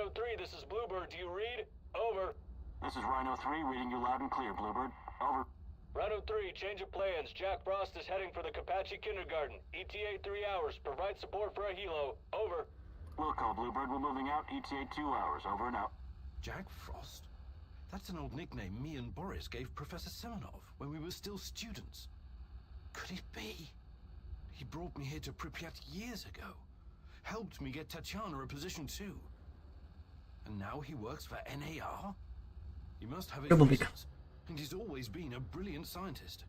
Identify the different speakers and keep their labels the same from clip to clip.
Speaker 1: Rhino 3, this is Bluebird. Do you read? Over.
Speaker 2: This is Rhino 3, reading you loud and clear, Bluebird. Over.
Speaker 1: Rhino 3, change of plans. Jack Frost is heading for the Kapachi Kindergarten. ETA 3 hours. Provide support for a helo. Over.
Speaker 2: Will call, Bluebird. We're moving out. ETA 2 hours. Over and out.
Speaker 3: Jack Frost? That's an old nickname me and Boris gave Professor Semenov when we were still students. Could it be? He brought me here to Pripyat years ago. Helped me get Tatiana a position too. And now he works for NAR? He must have his reasons. And he's always been a brilliant scientist.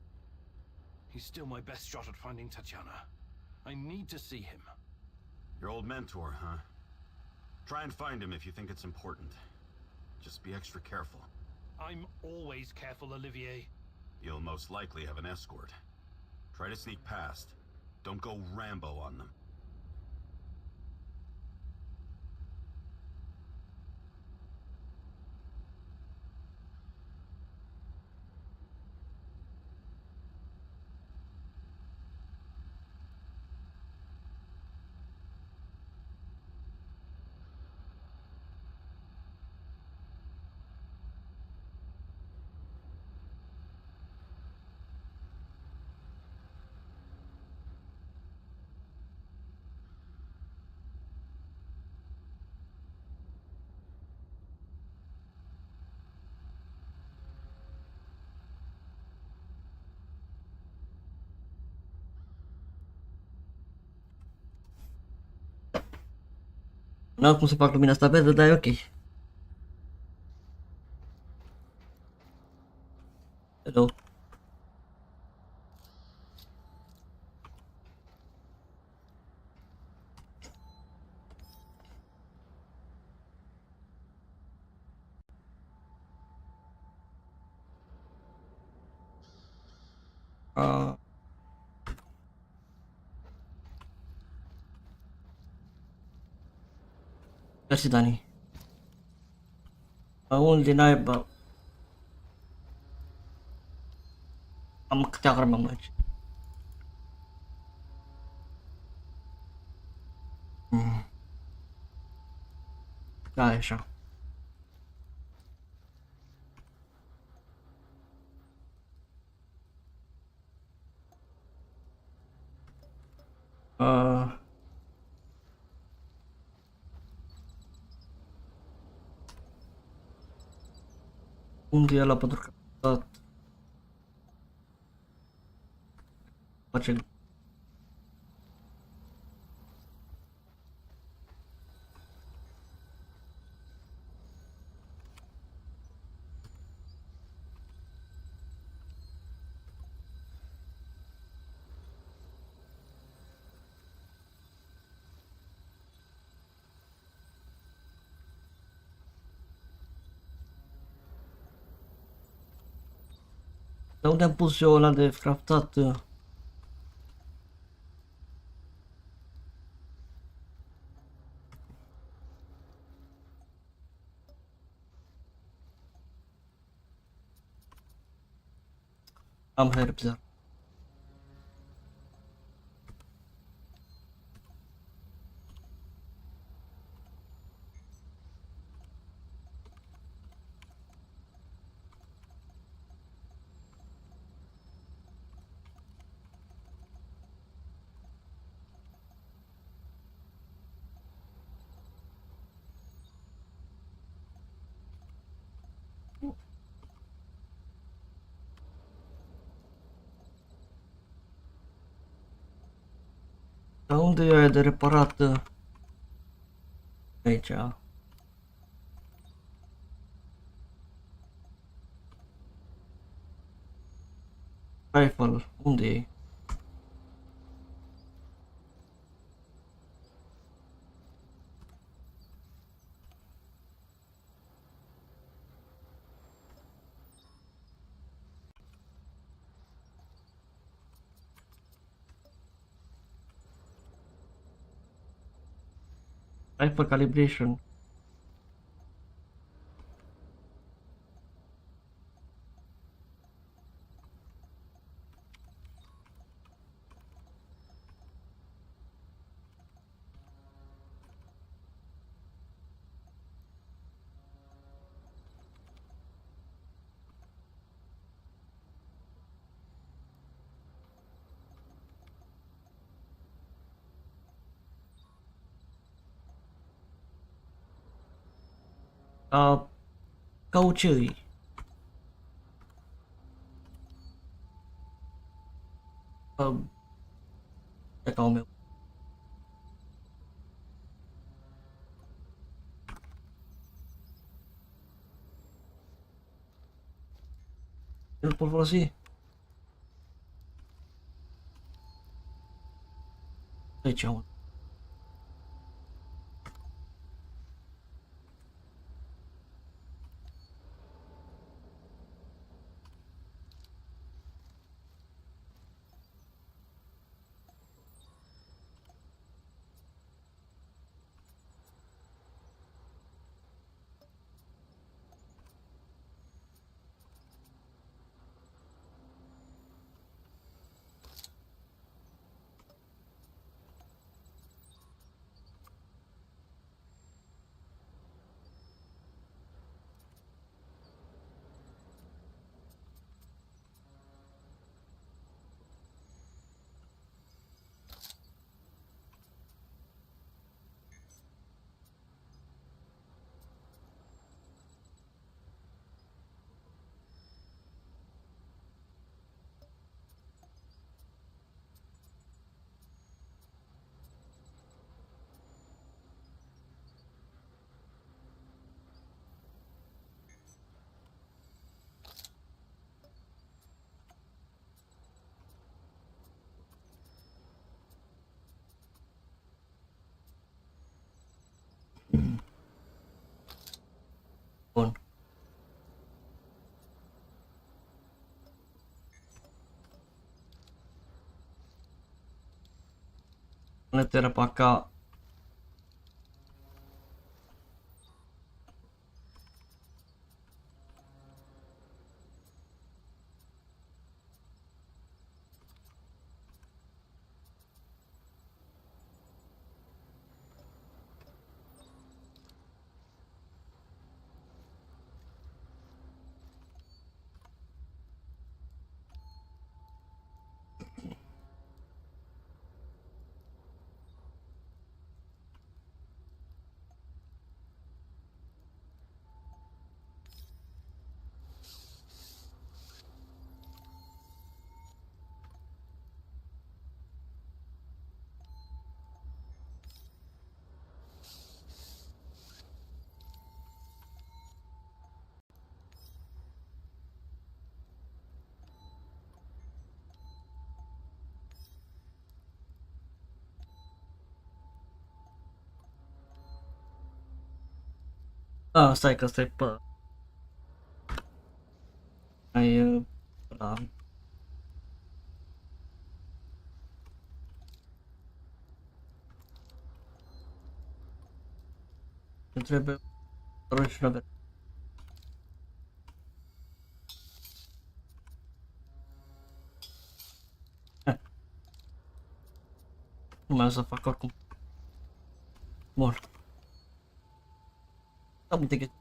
Speaker 3: He's still my best shot at finding Tatiana. I need to see him.
Speaker 4: Your old mentor, huh? Try and find him if you think it's important. Just be extra careful.
Speaker 3: I'm always careful, Olivier.
Speaker 4: You'll most likely have an escort. Try to sneak past. Don't go Rambo on them.
Speaker 5: Nu cum să fac lumina asta verde, dar e ok. Hello. Mersi, Dani. Unde naiba? Am câteva grame aici. Da, e așa. Unde e ăla pentru că dat? Face de unde am pus eu ăla de craftat? Am herbs. Dar unde e aia de reparat? Aici. Rifle, unde e? Rifle calibration. Cauciui. Teka, meu. Nu pot folosi. Aici, mă. Bun. Letera pra cá. Ah, stai că stai pe... Ai... Da. Îmi trebuie roșu și la verde. Nu mai o să fac oricum. Bun. Da, uite că...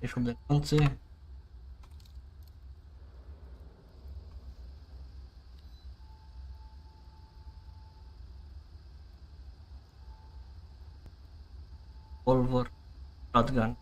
Speaker 5: Ești de nuanțe. Revolver, shotgun.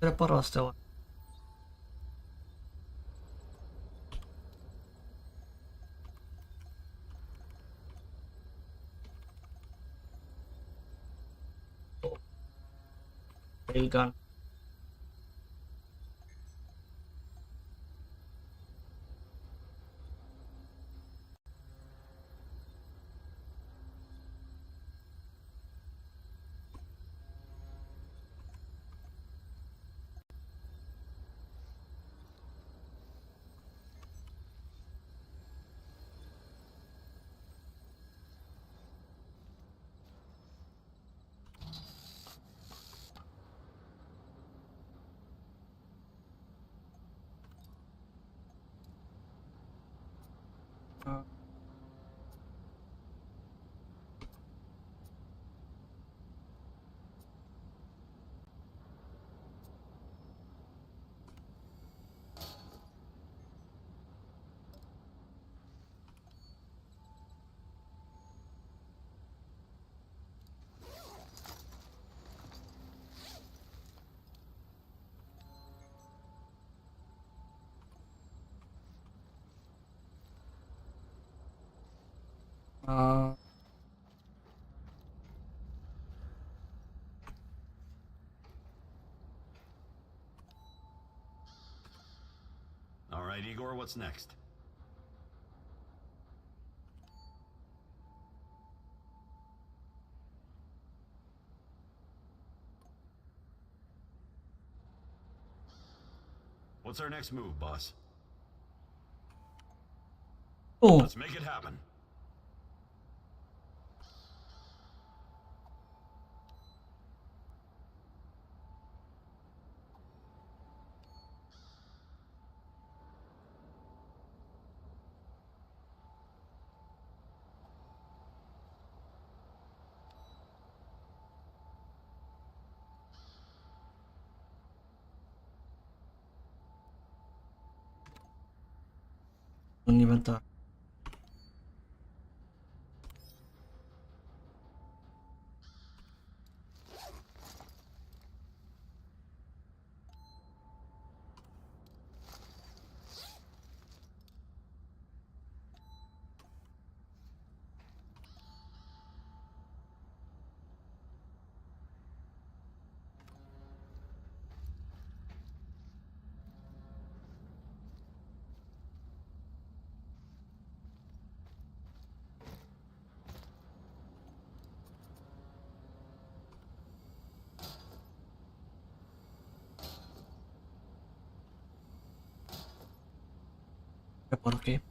Speaker 5: Repara astea, oare? Railgun.
Speaker 4: All right, Igor, what's next? What's our next move, boss?
Speaker 5: Oh,
Speaker 4: Let's make it happen.
Speaker 5: un inventar. Repar, ok.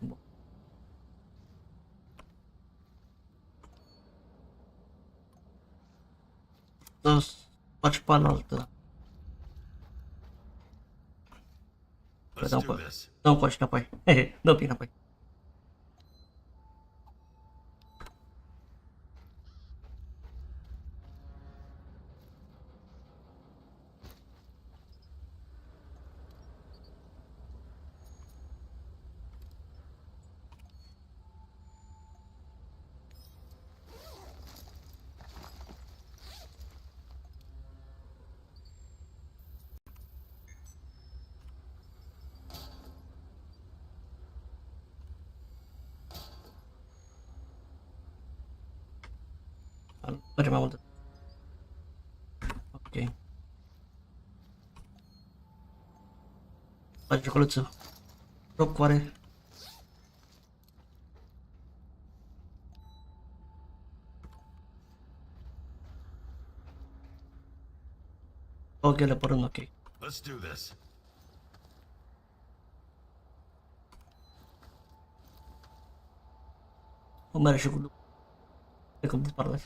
Speaker 5: Bun. Să faci pe altă.
Speaker 4: Let's do this.
Speaker 5: Dăm coace înapoi. Hehe, dă bine înapoi. Merge mai mult. Ok. Face coluță. Roc oare. Oghele părând, ok.
Speaker 4: Let's do this.
Speaker 5: O merge și cu lucru. Cred că îmi dispar la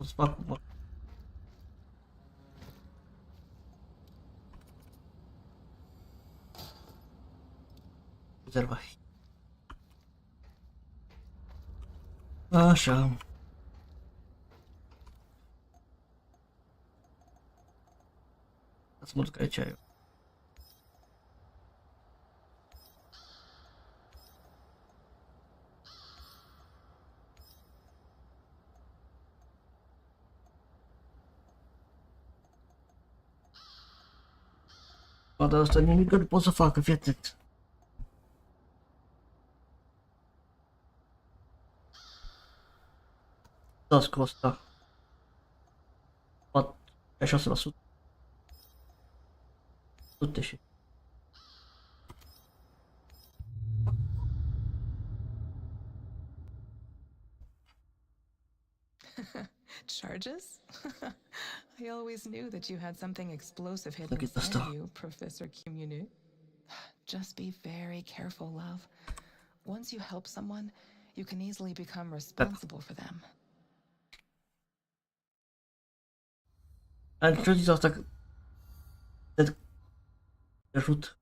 Speaker 5: o să fac cu rezerva. Așa. Să mă duc aici eu. Dar asta nimic nu pot să facă, fii atent. Da, scos, da. 6%. Du-te și.
Speaker 6: Charges? I always knew that you had something explosive hidden
Speaker 5: Look at this
Speaker 6: inside
Speaker 5: stuff.
Speaker 6: you, Professor Cumunu. Just be very careful, love. Once you help someone, you can easily become responsible for them.
Speaker 5: Ai ce zis asta că te ajut.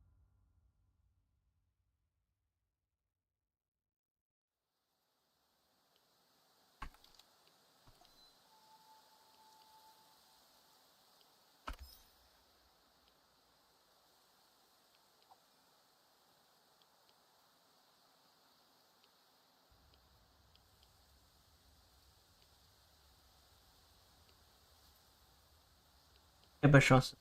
Speaker 5: E pe 6.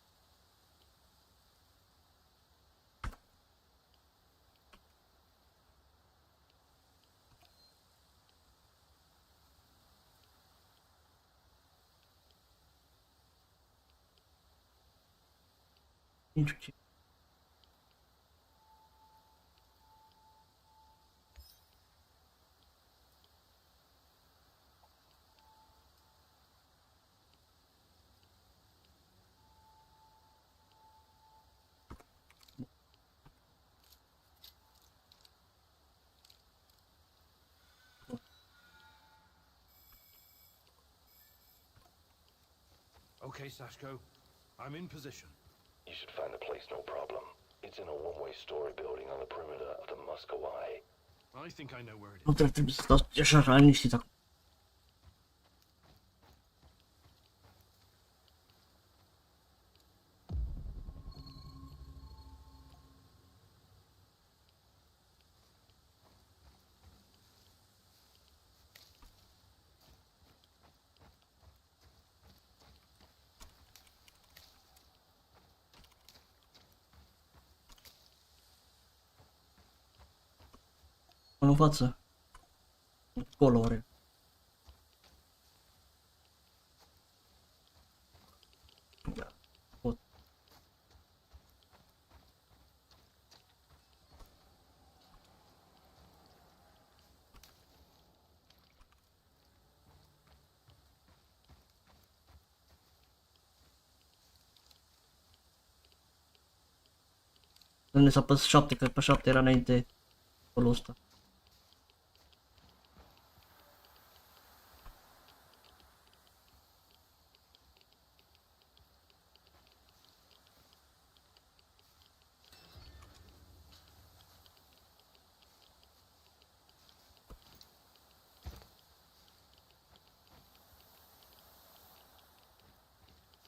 Speaker 5: Nici ce.
Speaker 3: Okay, Sashko. I'm in position.
Speaker 7: You should find the place, no problem. It's in a one-way story building on the perimeter of the Muscovy.
Speaker 3: I think I know where it is.
Speaker 5: Nu trebuie să stau așa liniștit acum. În față. Colore. Da. Pot. Nu ne s-a pus 7, că pe 7 era înainte colul ăsta.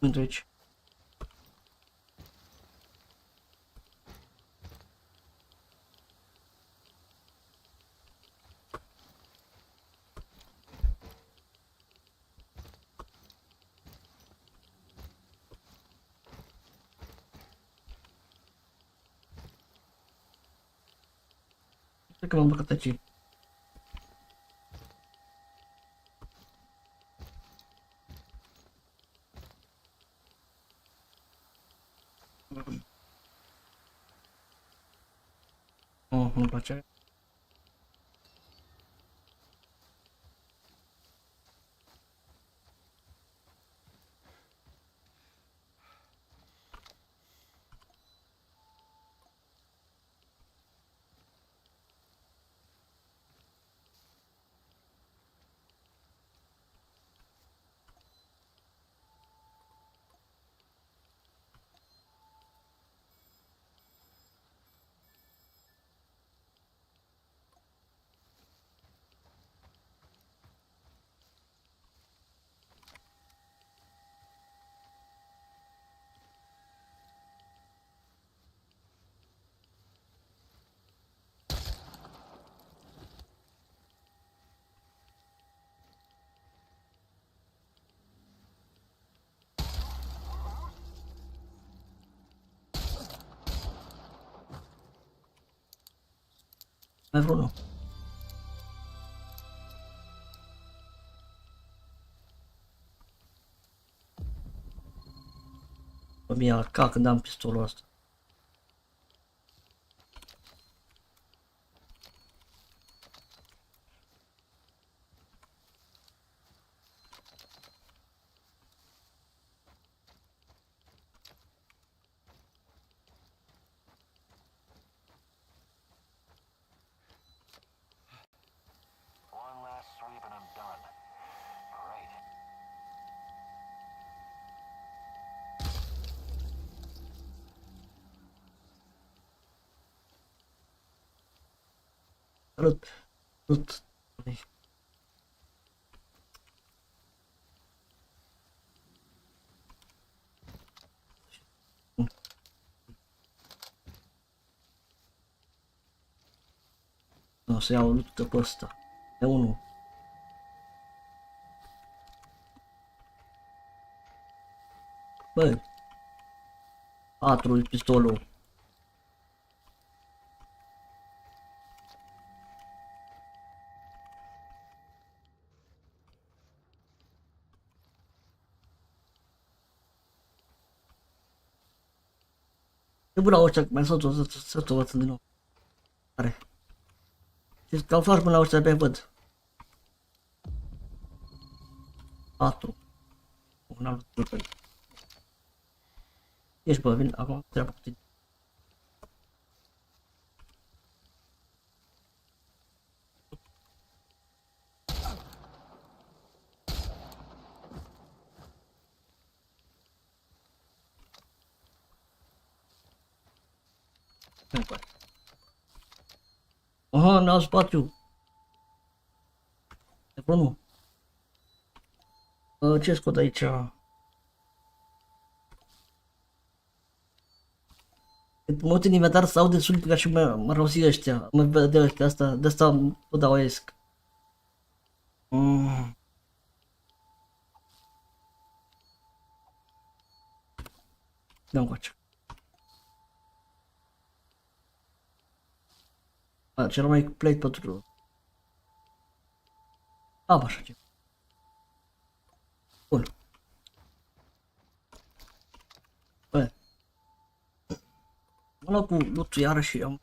Speaker 5: Intră aici. Cred că m-am băgat aici. Oh, nu-mi place. Mai vreunul. Bă, mi-a ca când am pistolul ăsta.
Speaker 7: One last sweep and I'm done. Great.
Speaker 5: Salut. Salut. O să iau luptă pe ăsta. E unul. Băi. 4 pistolul. E bună ăștia, mai să o văd din nou. Are. Știți că au fost până la ăștia de văd. 4. N-am lucrat pe el. Ești bă, vin acum treaba cu tine. Aha, n-au spațiu. E bunul. Ce scot aici? Mă uit în inventar să aud destul ca și mă rozi ăștia. Mă vede ăștia, asta, de asta o dauesc. Dă-mi coace. Cel mai plate pentru... Am așa ceva. Bun. Bă. Mă luau cu lutul iarăși am...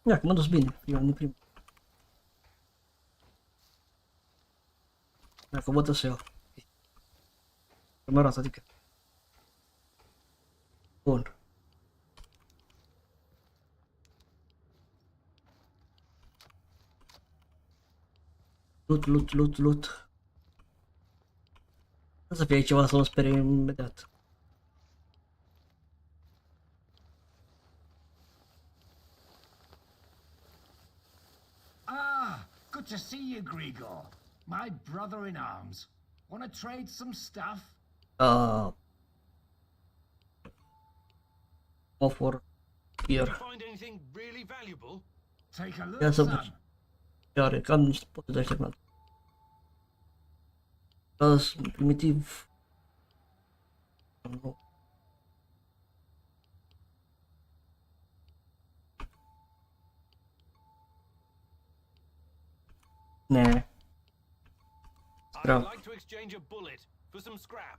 Speaker 5: Ia, că m-a dus bine, prima. Dacă văd să iau. Camerata, adică. Bun. Loot. Nu să fie aici ceva să mă sperie imediat.
Speaker 8: Good to see you, Grigor. My brother in arms. Want to trade some stuff?
Speaker 5: Offer here.
Speaker 3: Find anything really valuable?
Speaker 8: Take a look,
Speaker 5: Ia să
Speaker 8: son.
Speaker 5: văd. Iar cam niște poate de așteptat. Primitiv. Nu. Ne.
Speaker 3: I'd like to exchange a bullet for some scrap.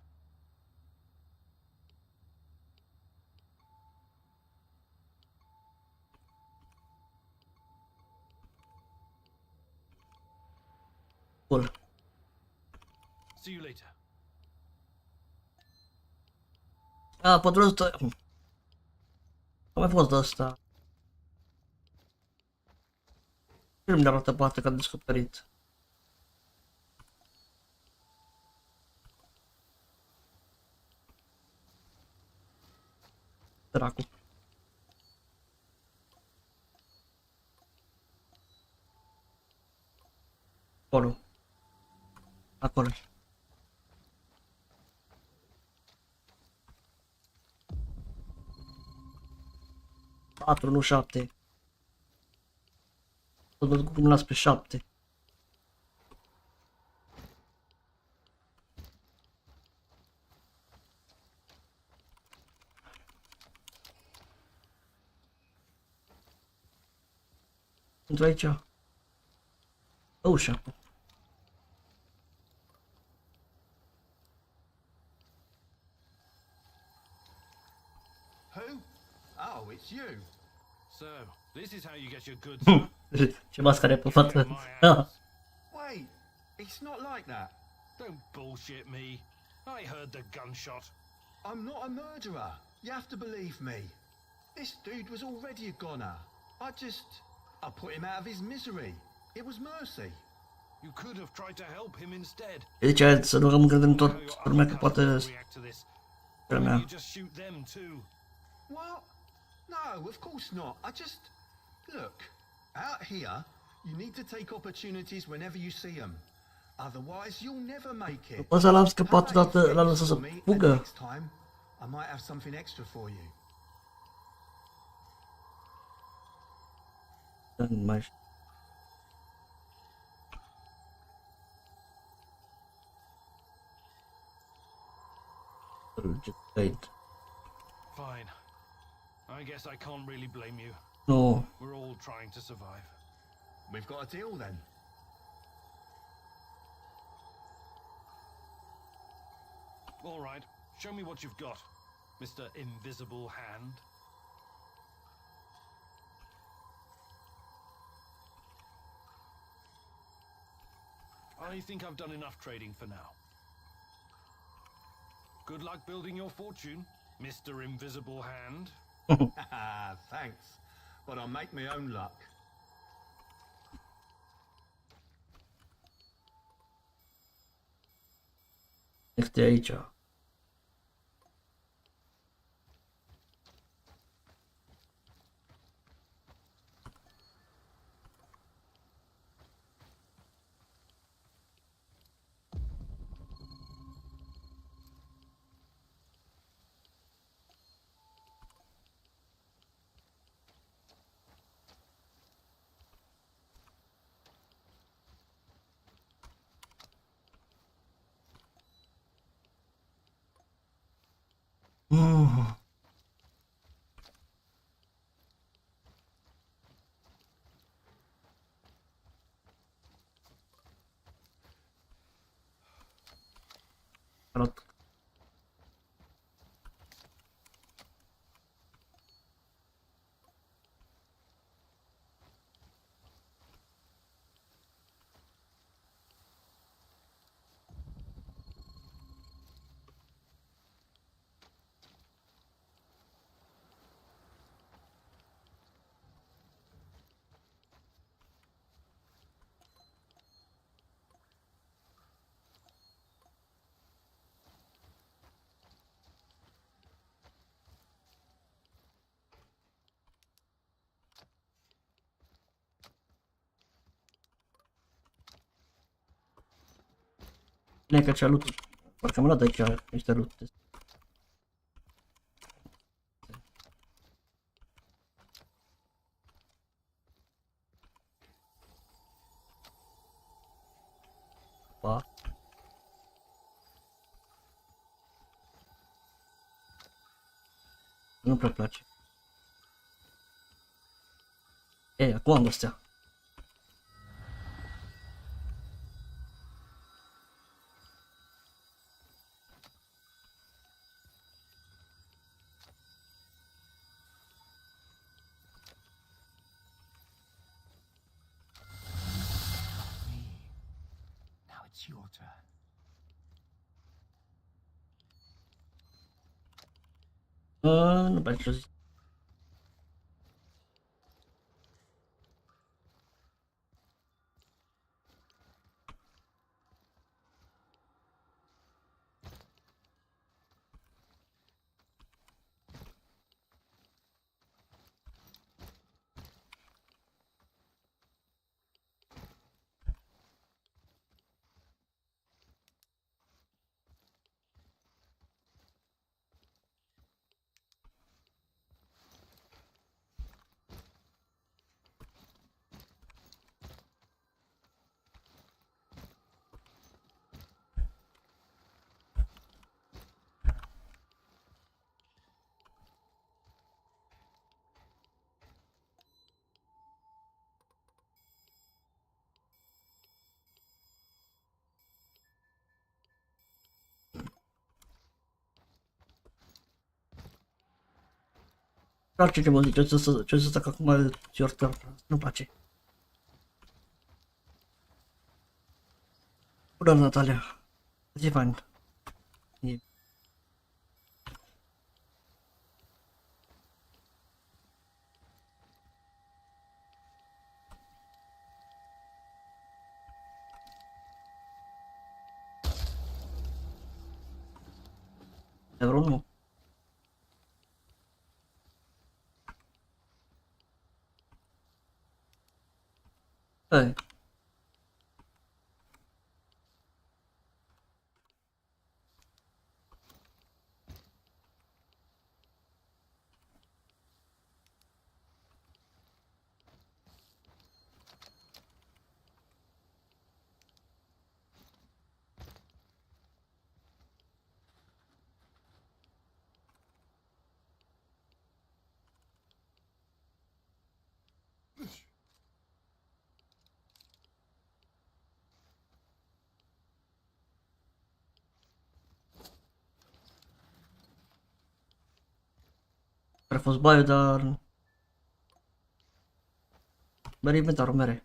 Speaker 5: Bun.
Speaker 3: See you later.
Speaker 5: Pătrul ăsta... A mai fost ăsta. Ce mi-a arată partea că am descoperit? Dracu. Acolo. Acolo. 4, nu 7. Tot mă duc până spre 7. Intru aici. Ușa.
Speaker 9: Who? Oh, it's you.
Speaker 3: So, this is how you get your goods, huh?
Speaker 5: Ce mascare pe față.
Speaker 9: Wait, it's not like that.
Speaker 3: Don't bullshit me. I heard the gunshot.
Speaker 9: I'm not a murderer. You have to believe me. This dude was already a goner. I put him out of his misery. It was mercy.
Speaker 3: You could have tried to help him instead.
Speaker 5: Deci să nu am încredere în tot lumea că poate
Speaker 3: React to this. Why don't
Speaker 5: mea.
Speaker 3: you just shoot them too?
Speaker 9: What? No, of course not. Look, out here, you need to take opportunities whenever you see them. Otherwise, you'll never make it.
Speaker 5: Ăsta l-am scăpat odată, l-am lăsat să fugă.
Speaker 9: Next time, I might have something extra for you.
Speaker 5: Nu mai știu.
Speaker 3: Fine. I guess I can't really blame you.
Speaker 5: Nu.
Speaker 3: We're all trying to survive.
Speaker 9: We've got a deal then.
Speaker 3: All right. Show me what you've got, Mr. Invisible Hand. I think I've done enough trading for now. Good luck building your fortune, Mr. Invisible Hand.
Speaker 9: Thanks, but I'll make my own luck.
Speaker 5: Este aici. Arăt. Bine că ce-a loot. Parcă am luat aici niște loot. Pa. Nu prea place. Ei, acum am astea.
Speaker 8: Now it's your turn.
Speaker 5: Nu prea ce zic. place ce mă zice, ce să fac acum your turn. Nu-mi place. Bună, Natalia. Ce fain. De vreo nu. Hai. Care a fost baiul, dar... Mere inventarul, mere.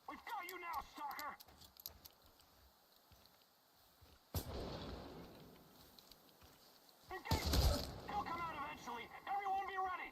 Speaker 2: We've got you now, stalker! Engage! He'll come out eventually. Everyone be ready!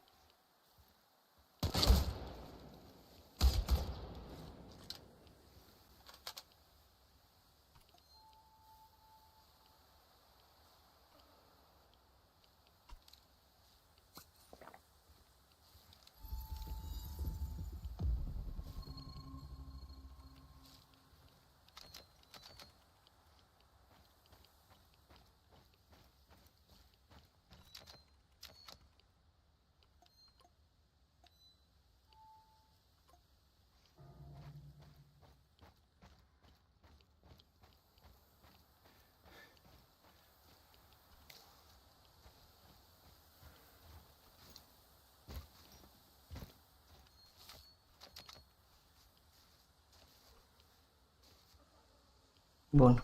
Speaker 5: Bun.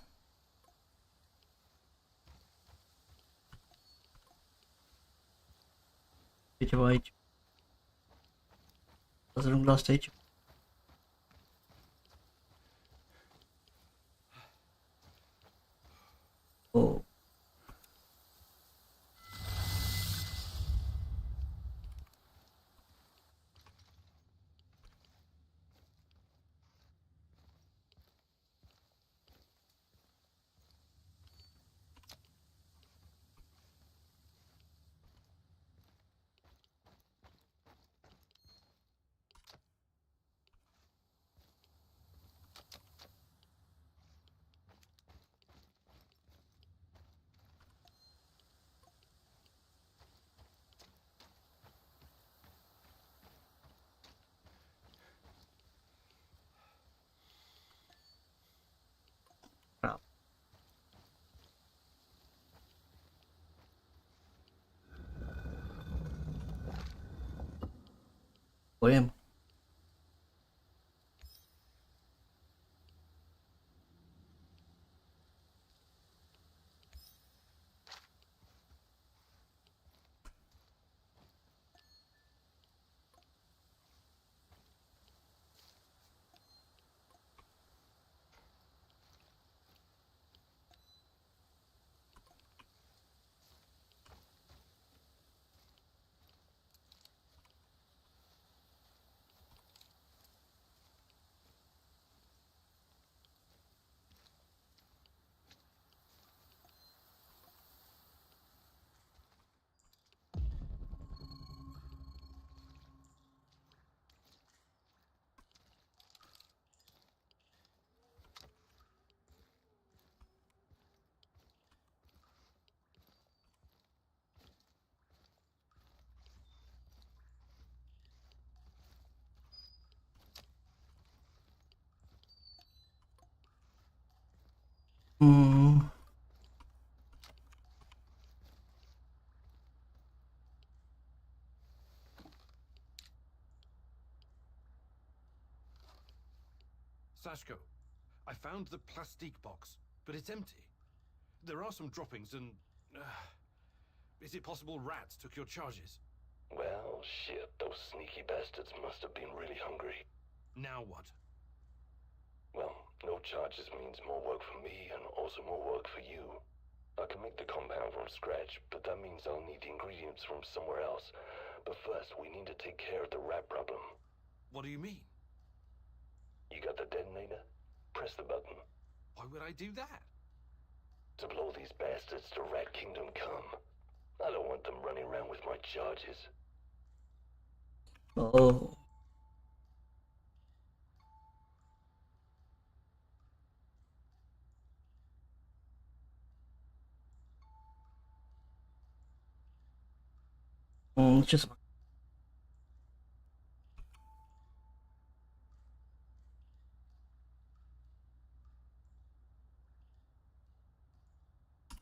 Speaker 5: E ceva aici. O să ajung la asta aici. Oh. Poem.
Speaker 3: Sashko, I found the plastique box, but it's empty. There are some droppings and... is it possible rats took your charges?
Speaker 7: Well, shit, those sneaky bastards must have been really hungry.
Speaker 3: Now what?
Speaker 7: Well, no charges means more work for me and also more work for you. I can make the compound from scratch, but that means I'll need the ingredients from somewhere else. But first, we need to take care of the rat problem.
Speaker 3: What do you mean?
Speaker 7: You got the detonator? Press the button.
Speaker 3: Why would I do that?
Speaker 7: To blow these bastards to Rat Kingdom come. I don't want them running around with my charges.
Speaker 5: Oh. Ce să fac?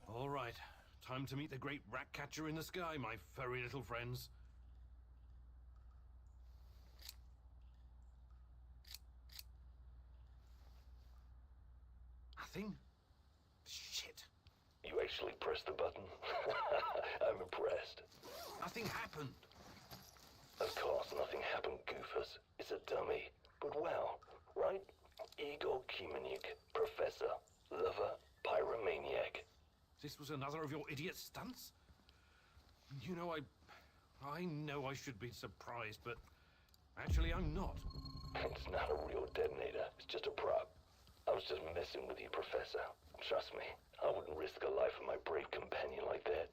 Speaker 3: All right, time to meet the great rat catcher in the sky, my furry little friends. Nothing? Shit.
Speaker 7: You actually pressed the button? I'm impressed.
Speaker 3: Nothing happened.
Speaker 7: Of course nothing happened, goofus. It's a dummy. But well, right? Igor Kimenyuk, professor, lover, pyromaniac.
Speaker 3: This was another of your idiot stunts? You know, I know I should be surprised, but actually I'm not.
Speaker 7: It's not a real detonator. It's just a prop. I was just messing with you, Professor. Trust me, I wouldn't risk the life of my brave companion like that.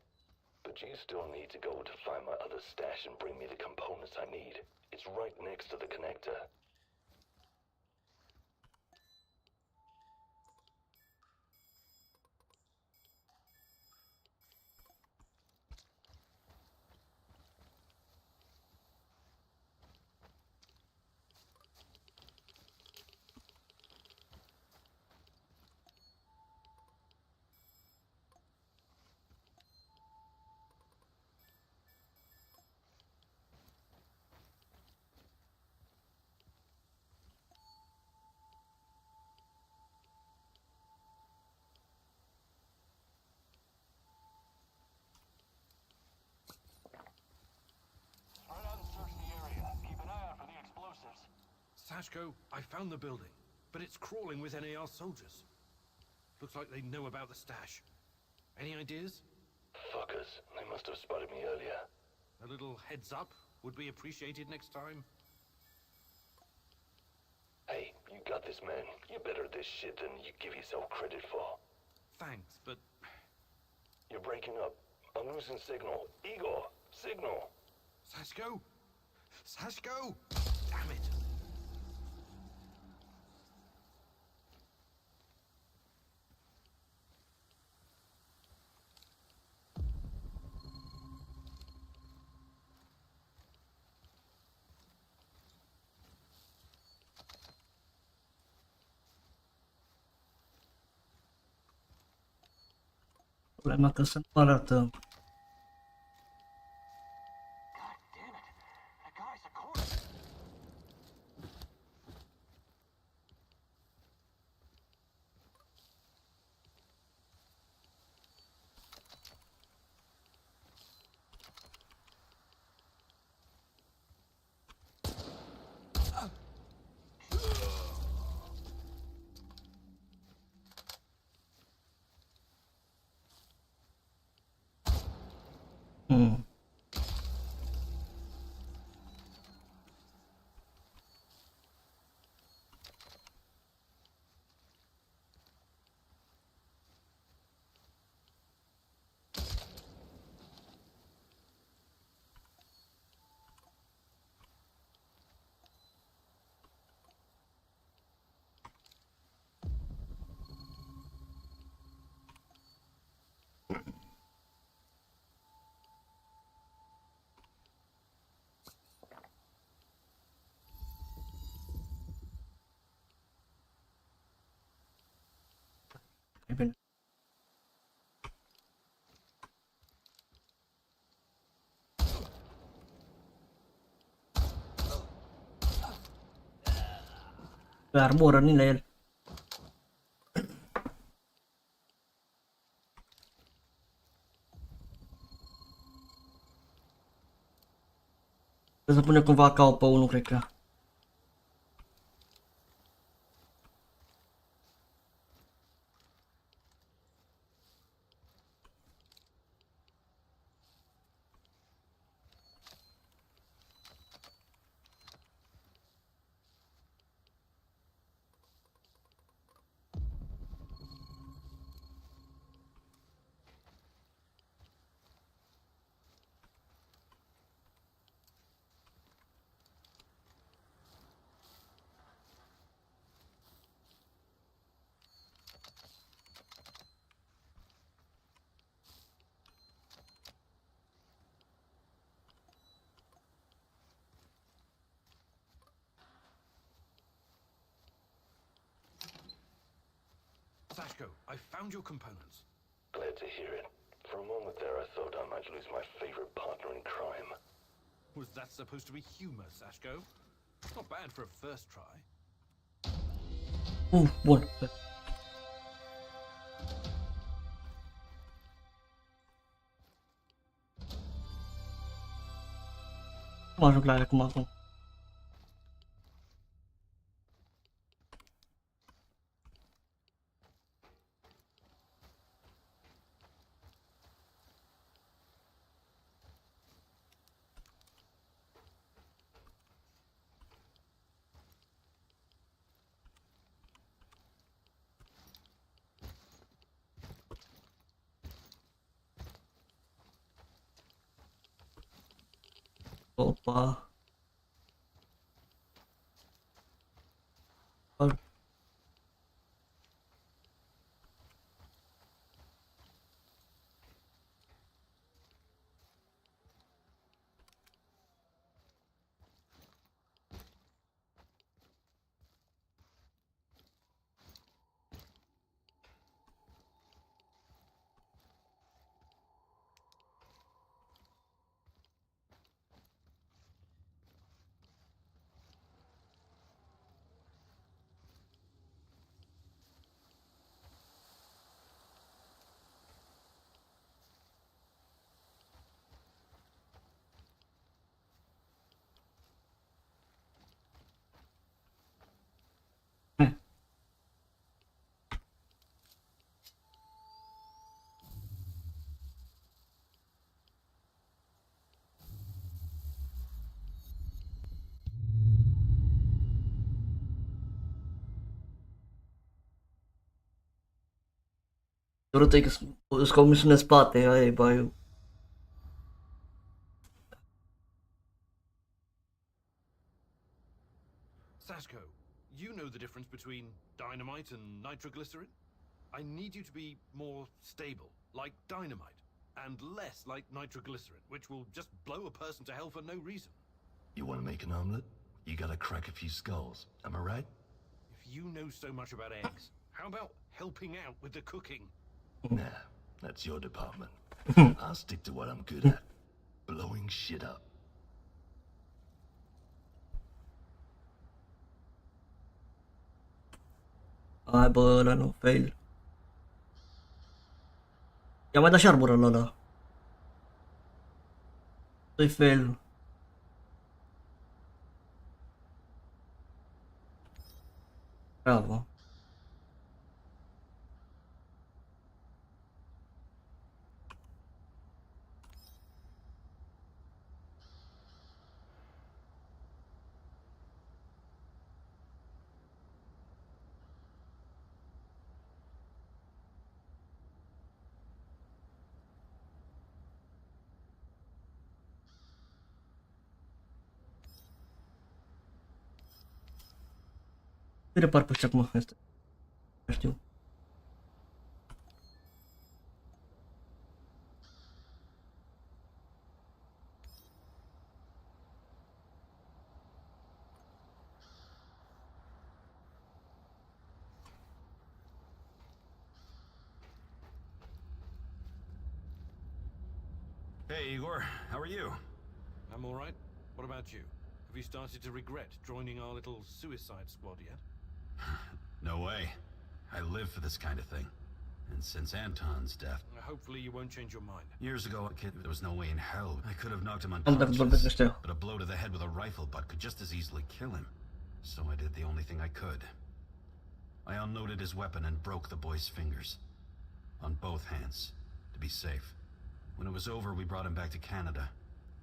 Speaker 7: But you still need to go to find my other stash and bring me the components I need. It's right next to the connector.
Speaker 3: Sashko, I found the building, but it's crawling with NAR soldiers. Looks like they know about the stash. Any ideas?
Speaker 7: Fuckers, they must have spotted me earlier.
Speaker 3: A little heads up would be appreciated next time.
Speaker 7: Hey, you got this, man. You're better at this shit than you give yourself credit for.
Speaker 3: Thanks, but...
Speaker 7: You're breaking up. I'm losing signal. Igor, signal.
Speaker 3: Sashko? Sashko! Damn it!
Speaker 5: Problema că să nu arată. E bine. Pe armură, ni la el. Trebuie să pune cumva ca pe unul, cred că.
Speaker 3: Sashko, I found your components.
Speaker 7: Glad to hear it. For a moment there, I thought I might lose my favorite partner in crime.
Speaker 3: Was that supposed to be humor, Sashko? Not bad for a first try.
Speaker 5: Bun. Cum ajung la ele acum? Opa. Urât e că sunt comisiune în spate, aia e baiul.
Speaker 3: Sashko, you know the difference between dynamite and nitroglycerin? I need you to be more stable, like dynamite, and less like nitroglycerin, which will just blow a person to hell for no reason.
Speaker 7: You want to make an omelet? You gotta crack a few skulls. Am I right?
Speaker 3: If you know so much about eggs, how about helping out with the cooking?
Speaker 7: Nah, that's your department. I'll stick to what I'm good at. Blowing shit up.
Speaker 5: Hai bă, ăla nu, fail. I-a mai dat și armură la ăla. Doi fail. Bravo. Îi repar pe ăștia acum, este. Știu.
Speaker 4: Hey, Igor. How are you?
Speaker 3: I'm all right. What about you? Have you started to regret joining our little suicide squad yet?
Speaker 4: No way. I live for this kind of thing. And since Anton's death...
Speaker 3: Hopefully you won't change your mind.
Speaker 4: Years ago, a kid, there was no way in hell I could have knocked him
Speaker 5: Am dacă vorbesc
Speaker 4: unconscious.
Speaker 5: ăștia.
Speaker 4: But a blow to the head with a rifle butt could just as easily kill him. So I did the only thing I could. I unloaded his weapon and broke the boy's fingers. On both hands, to be safe. When it was over, we brought him back to Canada.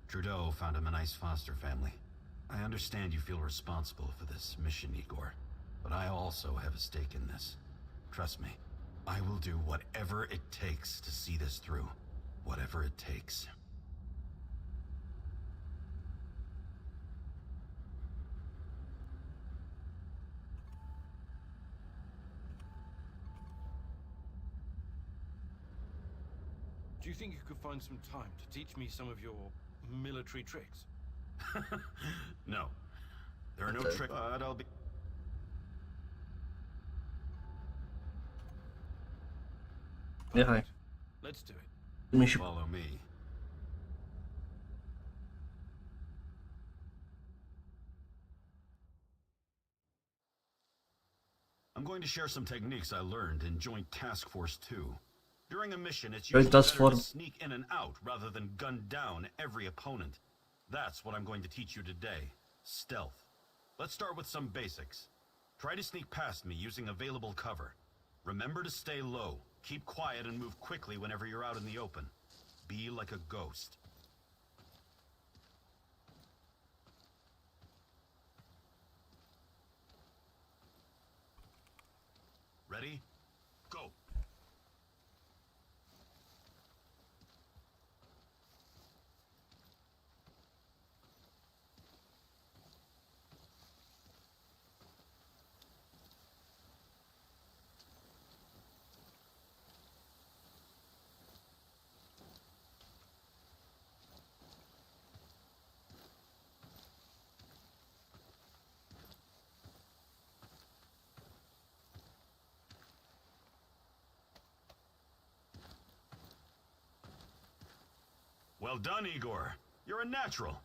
Speaker 4: Trudeau found him a nice foster family. I understand you feel responsible for this mission, Igor. But I also have a stake in this. Trust me, I will do whatever it takes to see this through. Whatever it takes.
Speaker 3: Do you think you could find some time to teach me some of your military tricks?
Speaker 4: No. There are no tricks, but I'll be...
Speaker 5: Ia hai.
Speaker 3: Let's do it.
Speaker 5: Mi și
Speaker 4: Follow me. I'm going to share some techniques I learned in Joint Task Force 2. During a mission, it's usually
Speaker 5: Task
Speaker 4: better to
Speaker 5: Force.
Speaker 4: sneak in and out rather than gun down every opponent. That's what I'm going to teach you today. Stealth. Let's start with some basics. Try to sneak past me using available cover. Remember to stay low. Keep quiet and move quickly whenever you're out in the open. Be like a ghost. Ready? Go! Well done, Igor. You're a natural.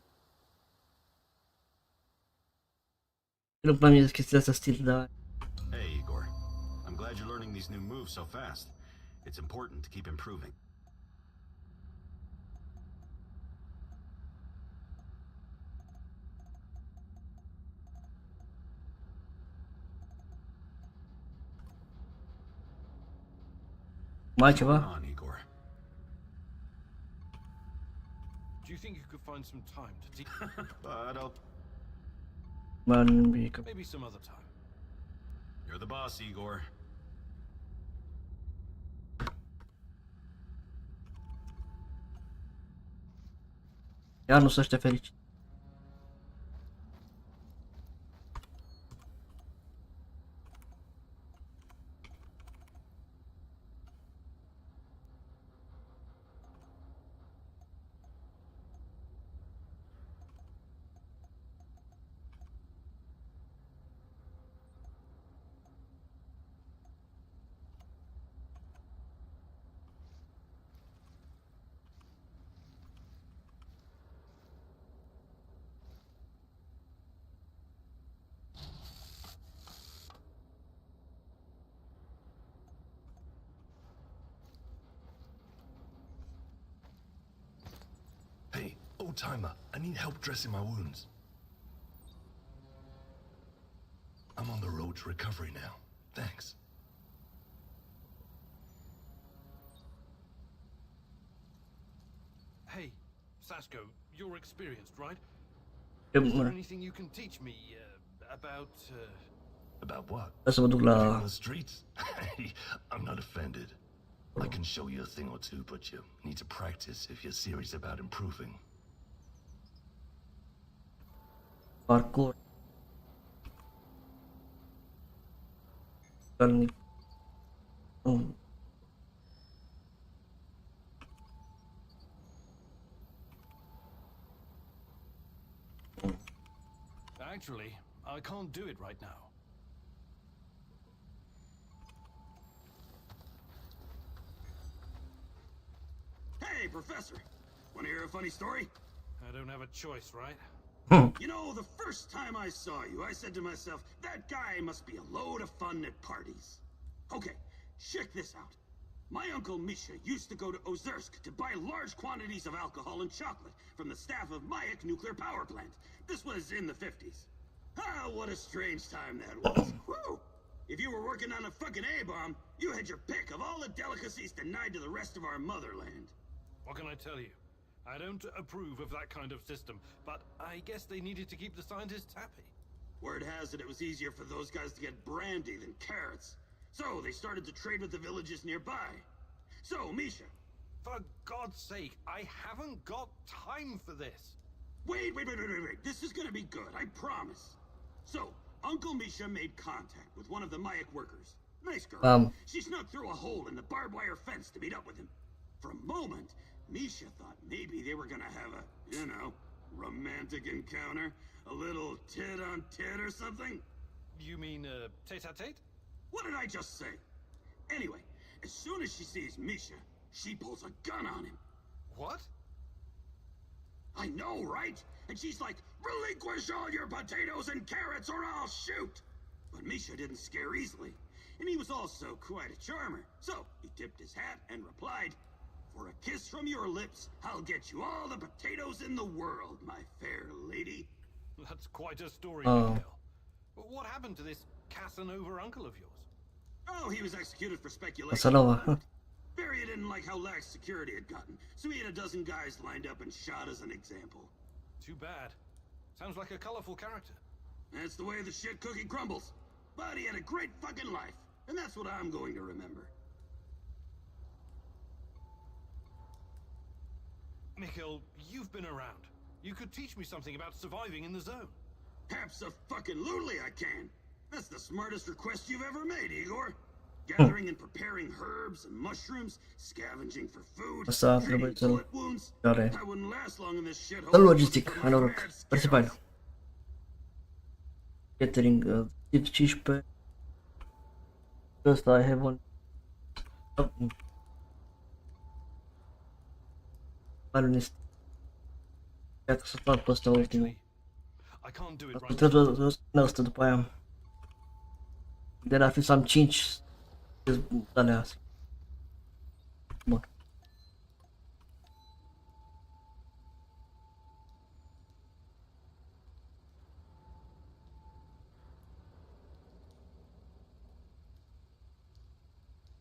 Speaker 5: nu mai mie chestia asta stil, dar
Speaker 4: Hey, Igor. I'm glad you're learning these new moves so fast. It's important to keep improving.
Speaker 5: mai
Speaker 4: Come
Speaker 5: ceva?
Speaker 4: on, Igor.
Speaker 3: Do you think you could find some time to teach?
Speaker 4: But I'll...
Speaker 3: Maybe some other time.
Speaker 4: You're the boss, Igor.
Speaker 5: Iar nu sunt ăștia fericiți.
Speaker 7: Hey, old-timer, I need help dressing my wounds. I'm on the road to recovery now. Thanks.
Speaker 3: Hey, Sasko, you're experienced, right?
Speaker 5: Ce
Speaker 3: Is there
Speaker 5: mă,
Speaker 3: anything you can teach me about?
Speaker 7: About what?
Speaker 5: să mă duc
Speaker 7: On
Speaker 5: la...
Speaker 7: the streets? I'm not offended. I can show you a thing or two, but you need to practice if you're serious about improving.
Speaker 5: Parcurs. Calnic.
Speaker 3: Actually, I can't do it right now.
Speaker 10: Hey, Professor! Want to hear a funny story?
Speaker 3: I don't have a choice, right?
Speaker 2: You know, the first time I saw you, I said to myself, that guy must be a load of fun at parties. Okay, check this out. My uncle Misha used to go to Ozersk to buy large quantities of alcohol and chocolate from the staff of Mayak nuclear power plant. This was in the 50s. Ah, what a strange time that was. Whew! If you were working on a fucking A-bomb, you had your pick of all the delicacies denied to the rest of our motherland.
Speaker 3: What can I tell you? I don't approve of that kind of system, but I guess they needed to keep the scientists happy.
Speaker 2: Word has it was easier for those guys to get brandy than carrots. So they started to trade with the villages nearby. So, Misha.
Speaker 3: For God's sake, I haven't got time for this.
Speaker 2: Wait. This is gonna be good, I promise. So, Uncle Misha made contact with one of the Mayak workers. Nice girl. She snuck through a hole in the barbed wire fence to meet up with him. For a moment, Misha thought maybe they were gonna have a, you know, romantic encounter. A little tit-on-tit or something.
Speaker 3: You mean, tete-a-tete?
Speaker 2: What did I just say? Anyway, as soon as she sees Misha, she pulls a gun on him.
Speaker 3: What?
Speaker 2: I know, right? And she's like, relinquish all your potatoes and carrots or I'll shoot! But Misha didn't scare easily, and he was also quite a charmer. So he tipped his hat and replied, for a kiss from your lips, I'll get you all the potatoes in the world, my fair lady.
Speaker 3: That's quite a story, Miguel. What happened to this Casanova uncle of yours?
Speaker 2: Oh, he was executed for speculation.
Speaker 5: Casanova.
Speaker 2: Barry didn't like how lax security had gotten, so he had a dozen guys lined up and shot as an example.
Speaker 3: Too bad. Sounds like a colorful character.
Speaker 2: That's the way the shit cookie crumbles. But he had a great fucking life, and that's what I'm going to remember.
Speaker 3: Mikhail, you've been around. You could teach me something about surviving in the zone.
Speaker 2: Abso-fucking-lutely I can. That's the smartest request you've ever made, Igor. Gathering and preparing herbs and mushrooms, scavenging for food, treating bullet wounds. I wouldn't last long in this shithole.
Speaker 5: Logistic, mai noroc. Foarte fain. Catering, tip 15. Ăsta I have one. Balonist. Ia că să fac pe ăsta ultimul. Trebuie să spun asta după aia. De la fi să am 5 alea. Bun.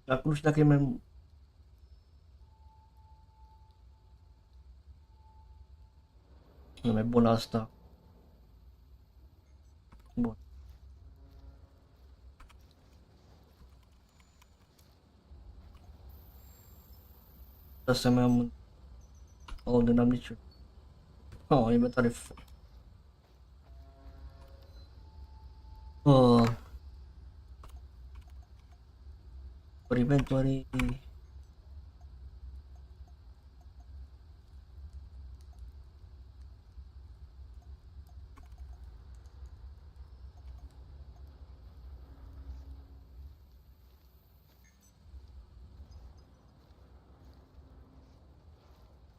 Speaker 5: Acum nu știu dacă e mai... E mai bună asta. Bun. Asta mai am... Oh, de n-am niciun. Oh, inventare. Oh. For inventory.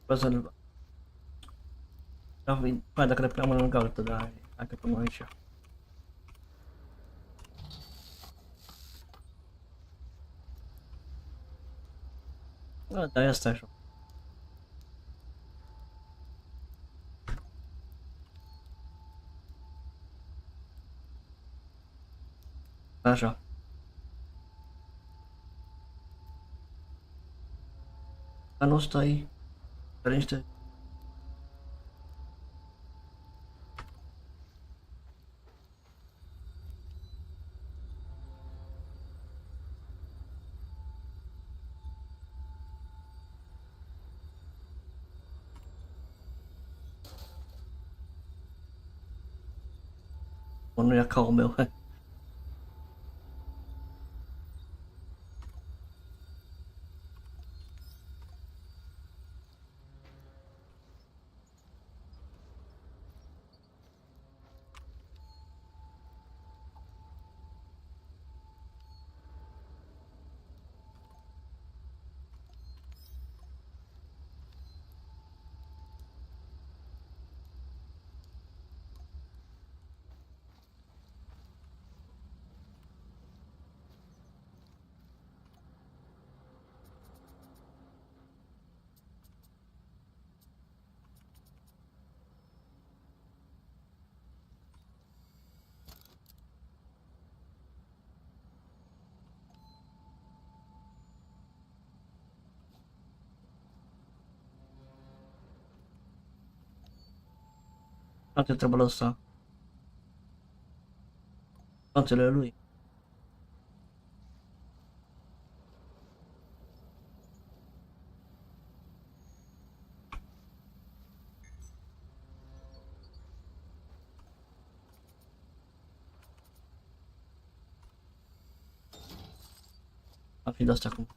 Speaker 5: Puzzle. Mai dacă le pleam în altă, dar hai că până aici. Da, asta e așa. Așa. Anul ăsta e... Are niște... Nu ia ca-ul meu, hai. Alte trebuie lăsa. Panțele lui. Ar fi de astea acum.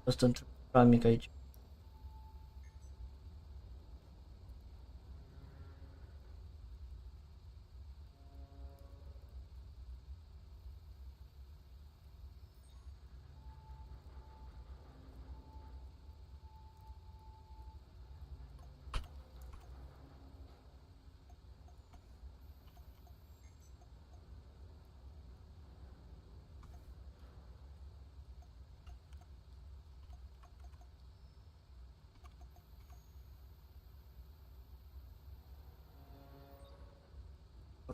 Speaker 5: Asta într-un prea mic aici.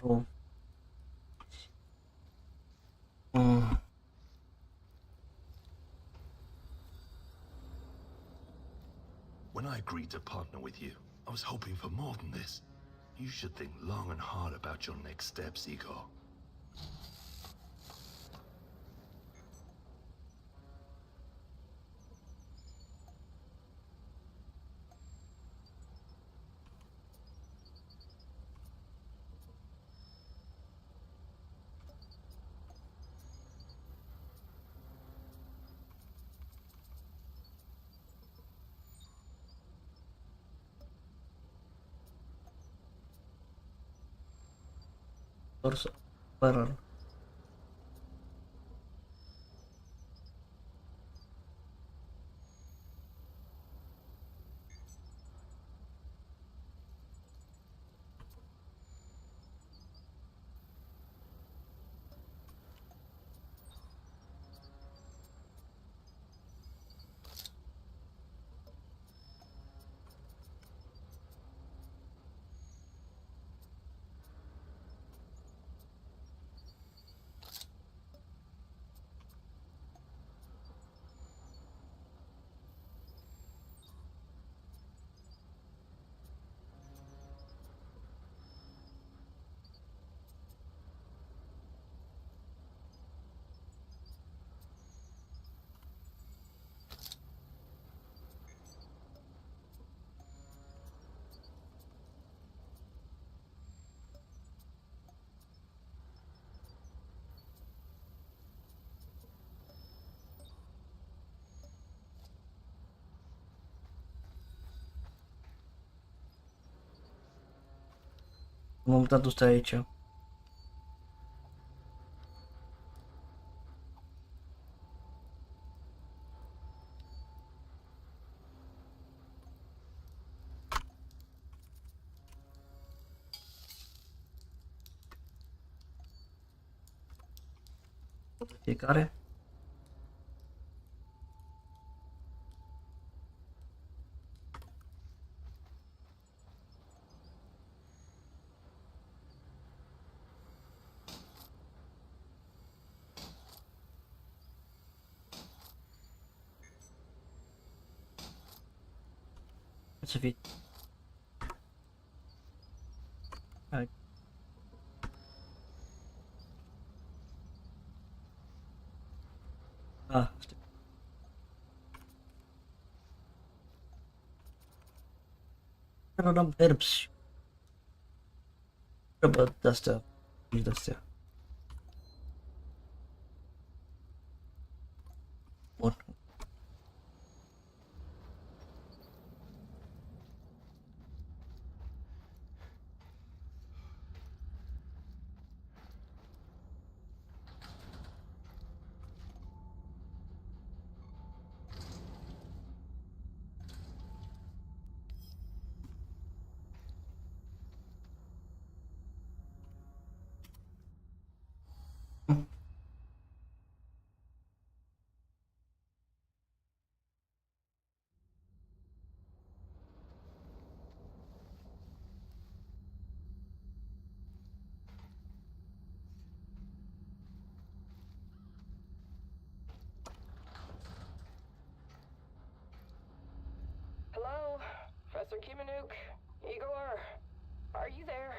Speaker 5: Ro.
Speaker 10: When I agreed to partner with you, I was hoping for more than this. You should think long and hard about your next steps, Igor.
Speaker 5: Să apără. M-am mutat ăsta aici. Fiecare. Să fie. Hai. Am herbs. Trebuie de-astea. De-astea. Bun.
Speaker 11: Hello? Professor Kimanuk? Igor? Are you there?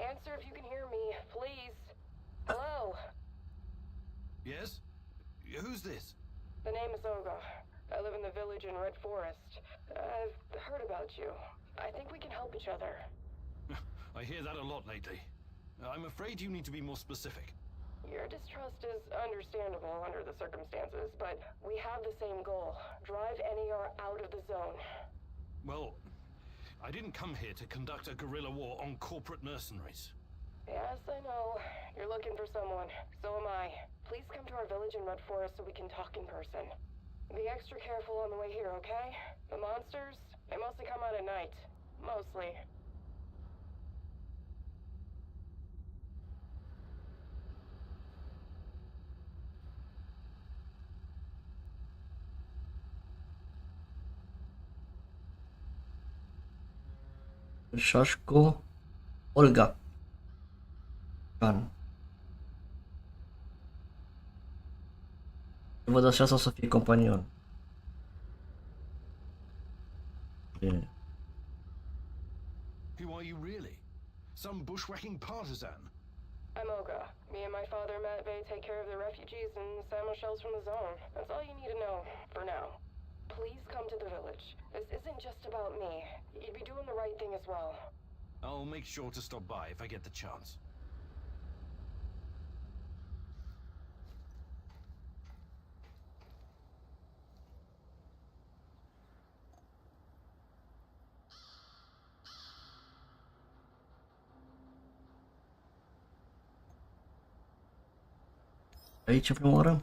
Speaker 11: Answer if you can hear me, please. Hello?
Speaker 3: Yes? Who's this?
Speaker 11: The name is Olga. I live in the village in Red Forest. I've heard about you. I think we can help each other.
Speaker 3: I hear that a lot lately. I'm afraid you need to be more specific.
Speaker 11: Your distrust is understandable under the circumstances, but we have the same goal. Drive NER out of the zone.
Speaker 3: Well, I didn't come here to conduct a guerrilla war on corporate mercenaries.
Speaker 11: Yes, I know. You're looking for someone. So am I. Please come to our village in Red Forest so we can talk in person. Be extra careful on the way here, okay? The monsters, they mostly come out at night. Mostly.
Speaker 5: Șașco, Olga. Can. Văd așa sau să fie companion. Bine.
Speaker 3: Who are you really? Some bushwhacking partisan?
Speaker 11: I'm Olga. Me and my father, Matvey, take care of the refugees and ammo shells from the zone. That's all you need to know, for now. Please come to the village. This isn't just about me. You'd be doing the right thing as well.
Speaker 3: I'll make sure to stop by if I get the chance.
Speaker 5: Aici prima oară?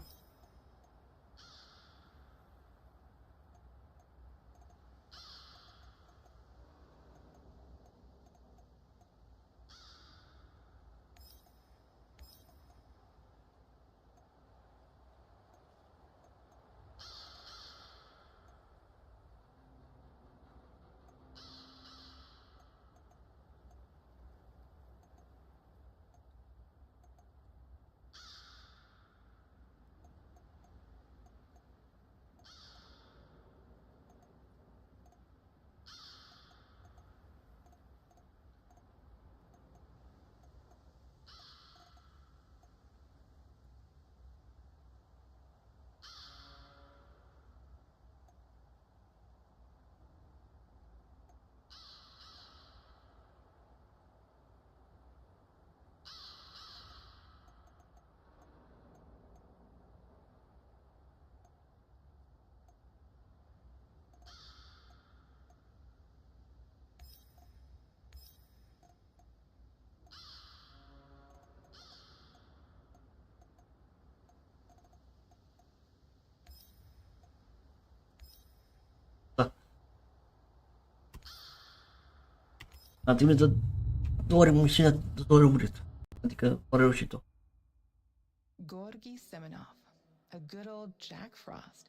Speaker 5: Am trimis de 2 ori misiunea, de 2 ori a murit. Adică a reușit-o.
Speaker 6: Gorgi Semenov, a good old Jack Frost.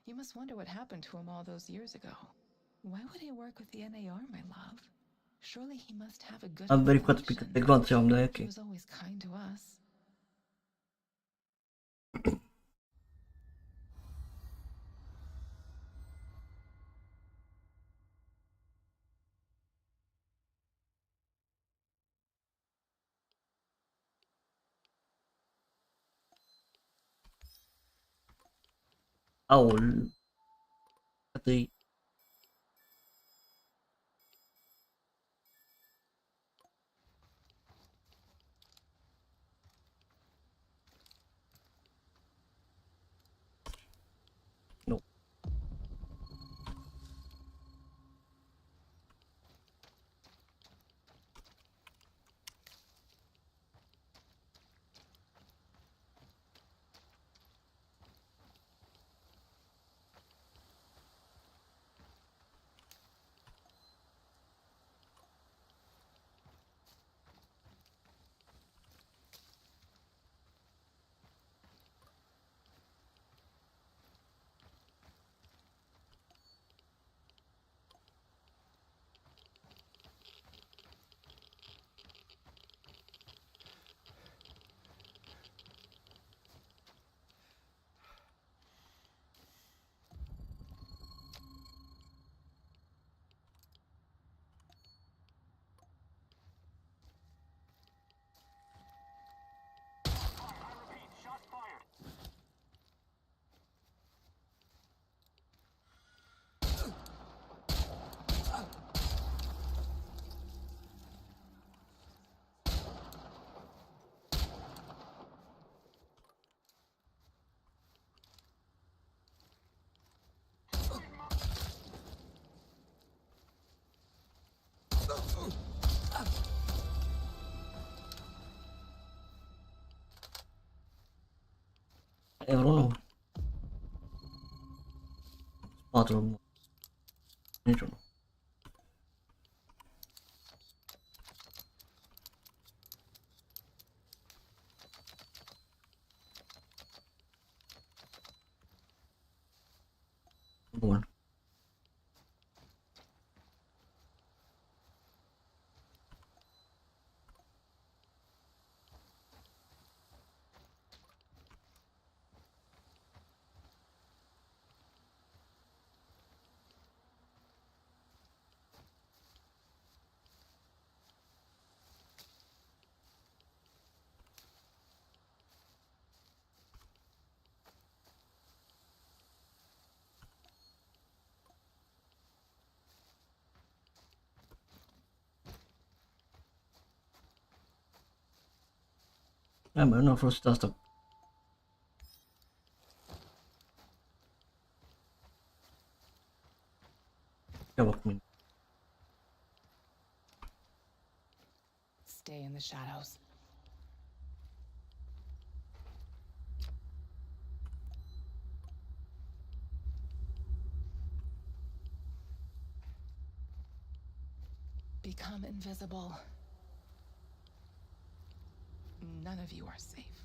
Speaker 6: You must wonder what happened to him all those years ago. Why would he work with the NAR, my love? Surely he must have a good
Speaker 5: Am verificat un pic de glanțe, am de ok.
Speaker 6: He was always kind to us.
Speaker 5: Aul. Atâi. 4 niciunul. Bun. Da, mă, nu a folosit asta. Ia vă cu mine.
Speaker 6: Stay in the shadows. Become invisible. None of you are safe.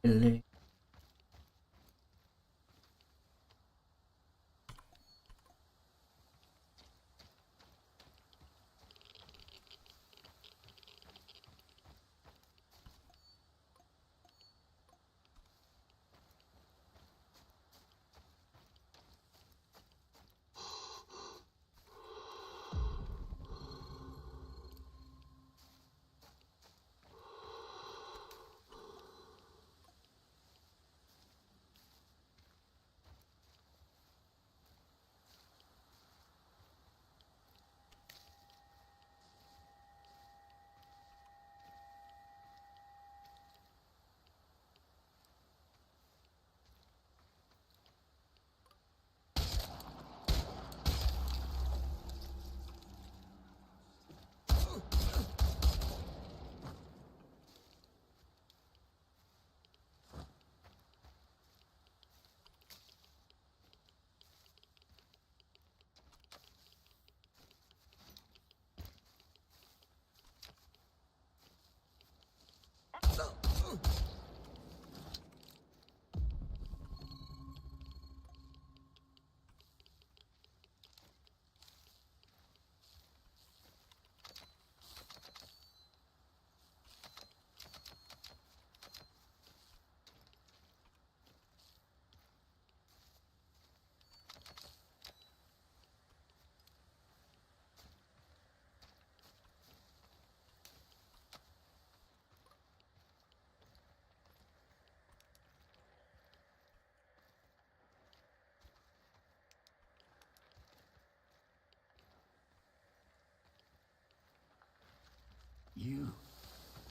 Speaker 5: Ele...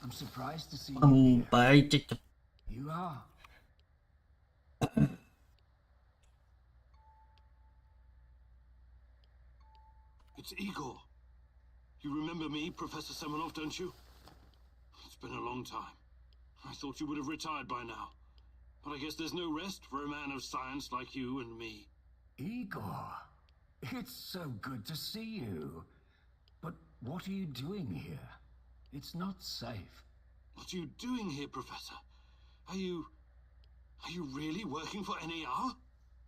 Speaker 8: I'm surprised to see you here. You are.
Speaker 2: It's Igor. You remember me, Professor Semenov, don't you? It's been a long time. I thought you would have retired by now. But I guess there's no rest for a man of science like you and me.
Speaker 8: Igor, it's so good to see you. But what are you doing here? It's not safe.
Speaker 2: What are you doing here, Professor? Are you really working for NAR?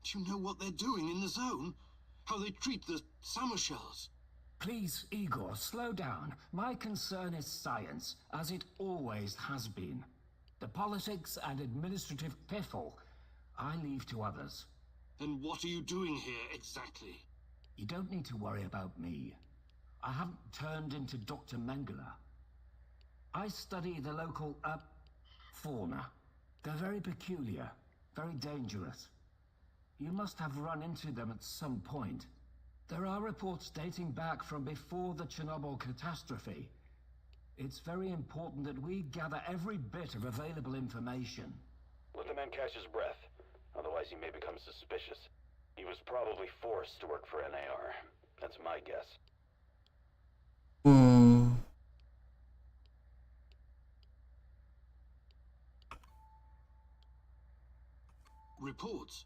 Speaker 2: Do you know what they're doing in the zone? How they treat the summer shells?
Speaker 8: Please, Igor, slow down. My concern is science, as it always has been. The politics and administrative piffle, I leave to others.
Speaker 2: And what are you doing here exactly?
Speaker 8: You don't need to worry about me. I haven't turned into Dr. Mengele. I study the local, fauna. They're very peculiar, very dangerous. You must have run into them at some point. There are reports dating back from before the Chernobyl catastrophe. It's very important that we gather every bit of available information.
Speaker 7: Let the man catch his breath. Otherwise he may become suspicious. He was probably forced to work for NAR. That's my guess.
Speaker 2: Reports?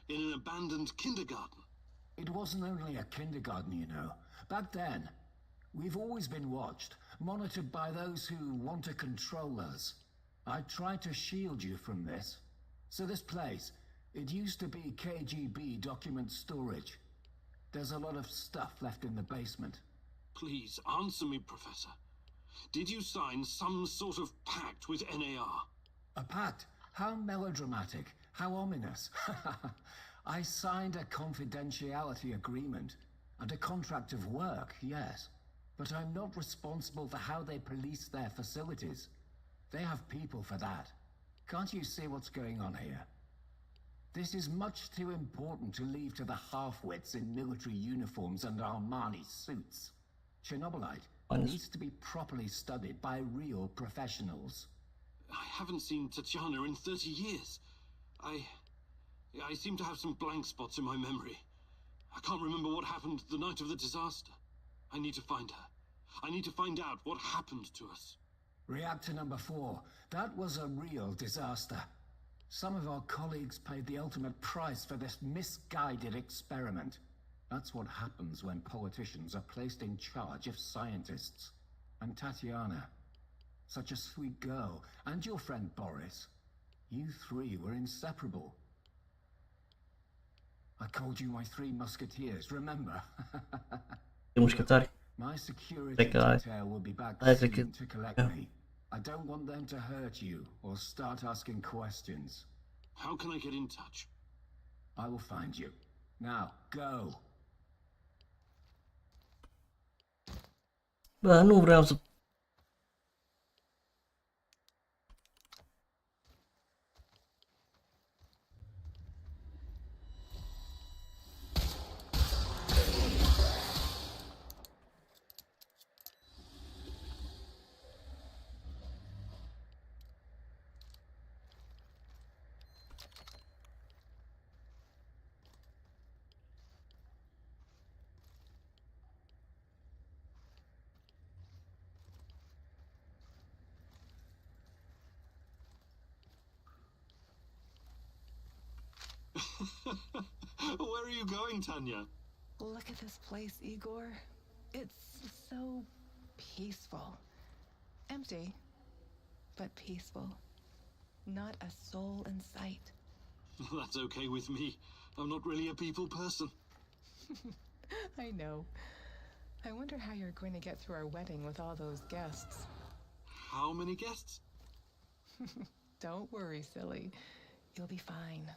Speaker 2: In an abandoned kindergarten?
Speaker 8: It wasn't only a kindergarten, you know. Back then, we've always been watched, monitored by those who want to control us. I tried to shield you from this. So this place, it used to be KGB document storage. There's a lot of stuff left in the basement.
Speaker 2: Please, answer me, Professor. Did you sign some sort of pact with NAR?
Speaker 8: A pact? How melodramatic, how ominous. I signed a confidentiality agreement and a contract of work, yes. But I'm not responsible for how they police their facilities. They have people for that. Can't you see what's going on here? This is much too important to leave to the half-wits in military uniforms and Armani suits. Chernobylite needs to be properly studied by real professionals.
Speaker 2: I haven't seen Tatiana in 30 years. I seem to have some blank spots in my memory. I can't remember what happened the night of the disaster. I need to find her. I need to find out what happened to us.
Speaker 8: Reactor number 4. That was a real disaster. Some of our colleagues paid the ultimate price for this misguided experiment. That's what happens when politicians are placed in charge of scientists. And Tatiana, such a sweet girl, and your friend Boris. You three were inseparable. I called you my 3 musketeers, remember? My security detail will be back soon to collect me. I don't want them to hurt you or start asking questions.
Speaker 2: How can I get in touch?
Speaker 8: I will find you. Now, go.
Speaker 5: Bă, nu vreau să...
Speaker 2: Where are you going, Tanya?
Speaker 6: Look at this place, Igor. It's so peaceful. Empty, but peaceful. Not a soul in sight.
Speaker 2: That's okay with me. I'm not really a people person.
Speaker 6: I know. I wonder how you're going to get through our wedding with all those guests.
Speaker 2: How many guests?
Speaker 6: Don't worry, silly. You'll be fine.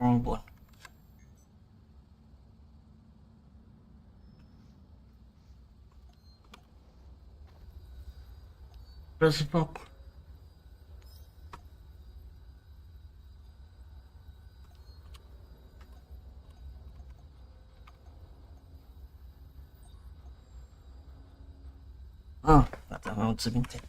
Speaker 5: Bun. Vreau să fac. Gata, am înțeles minte.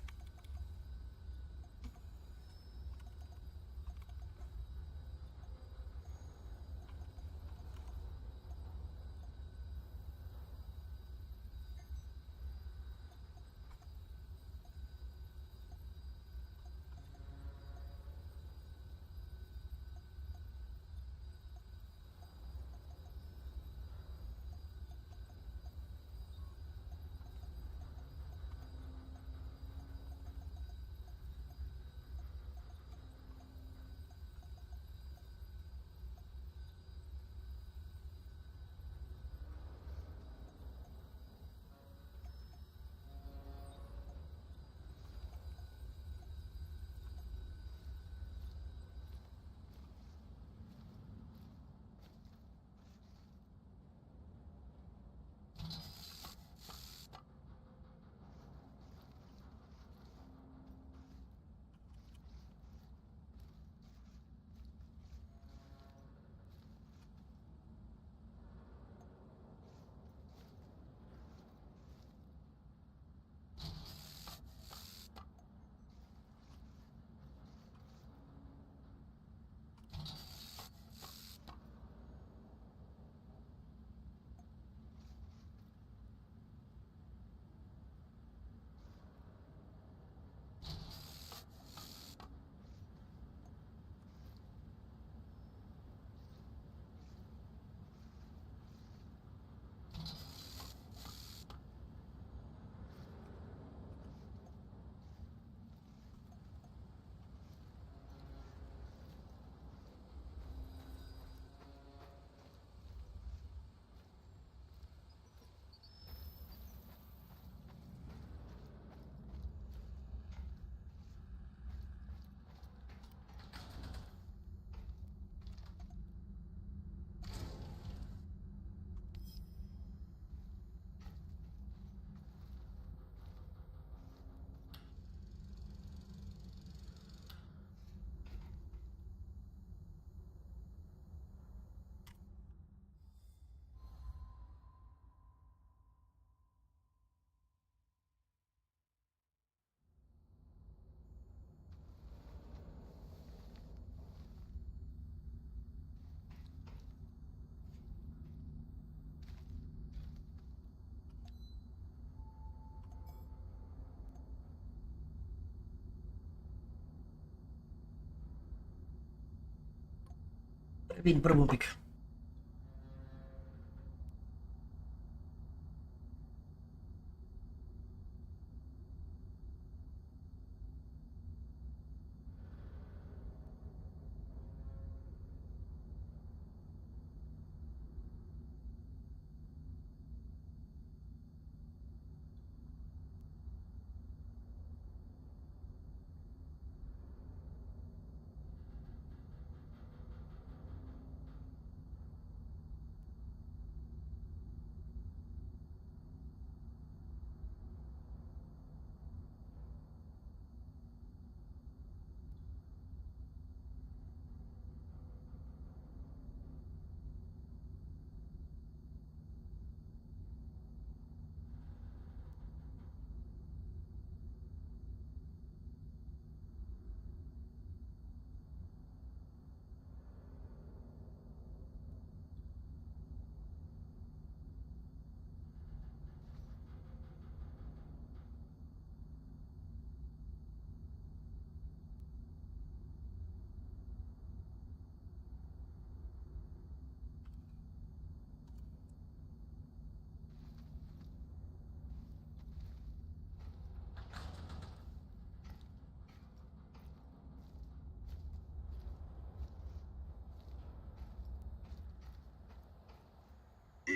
Speaker 5: Vin, prăv un pic.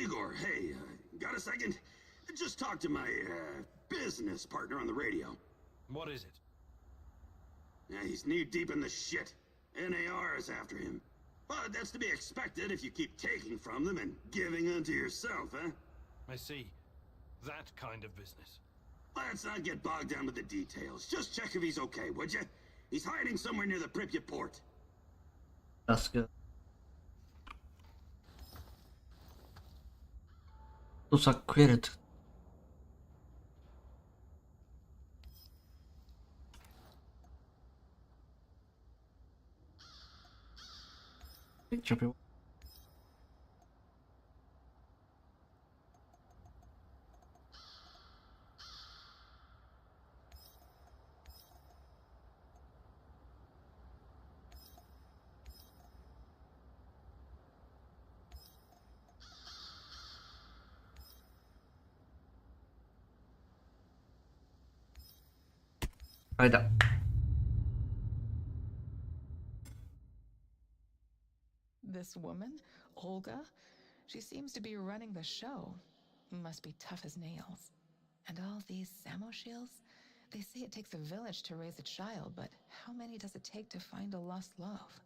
Speaker 2: Igor, hey, got a second? Just talked to my, business partner on the radio.
Speaker 3: What is it?
Speaker 2: Yeah, he's knee-deep in the shit. NAR is after him. But that's to be expected if you keep taking from them and giving unto yourself, huh?
Speaker 3: I see. That kind of business.
Speaker 2: Let's not get bogged down with the details. Just check if he's okay, would you? He's hiding somewhere near the Pripyat port.
Speaker 5: That's good. Those are created. Picture people. Right up.
Speaker 6: This woman, Olga, she seems to be running the show. Must be tough as nails. And all these Samoshiels? They say it takes a village to raise a child, but how many does it take to find a lost love?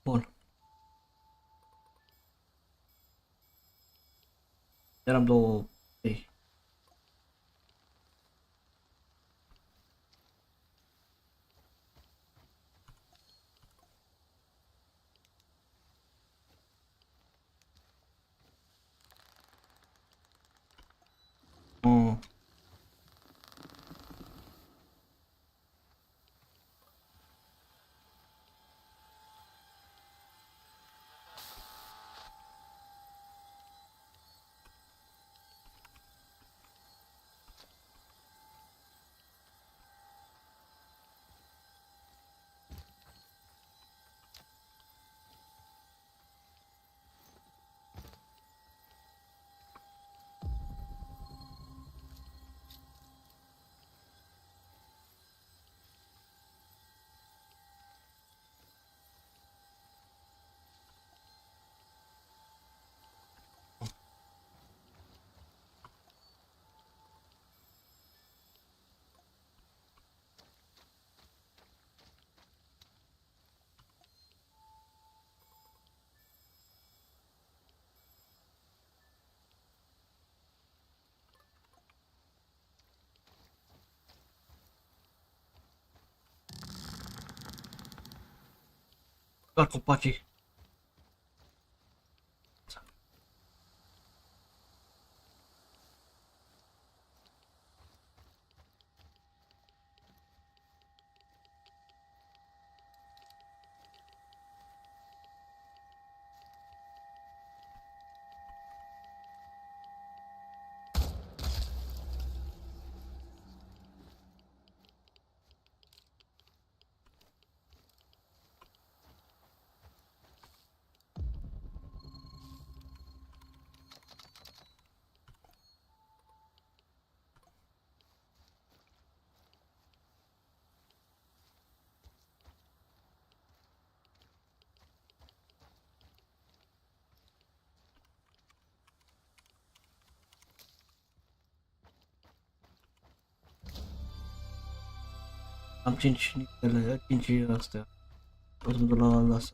Speaker 5: Bun. Eram două. Ei. Doar copacii. Am 5 nivele, 5 astea. O să-mi duc la lasă.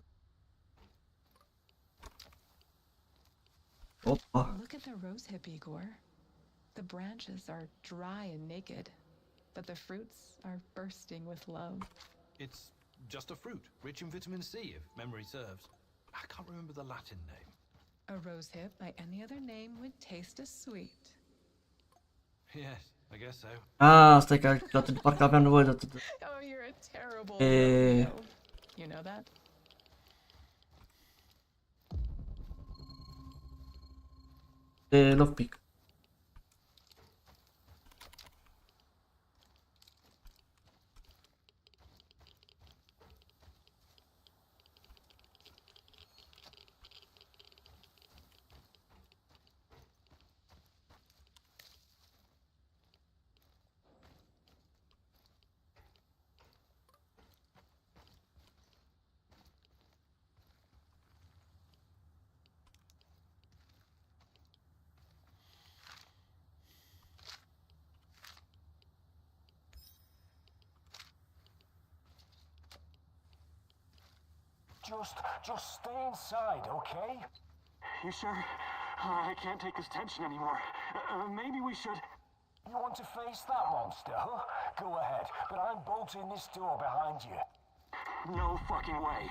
Speaker 5: Opa.
Speaker 6: Look at the rosehip, Igor. The branches are dry and naked, but the fruits are bursting with love.
Speaker 3: It's just a fruit, rich in vitamin C, if memory serves. I can't remember the Latin name.
Speaker 6: A rosehip by any other name would taste as sweet.
Speaker 3: Yes, I guess so.
Speaker 5: Stai că atât parcă aveam nevoie de atât.
Speaker 6: Oh, you're a terrible Romeo. You know that?
Speaker 5: De lockpick.
Speaker 12: Just stay inside, okay?
Speaker 13: You sure? I can't take this tension anymore. Maybe we should...
Speaker 12: You want to face that monster, huh? Go ahead, but I'm bolting this door behind you.
Speaker 13: No fucking way.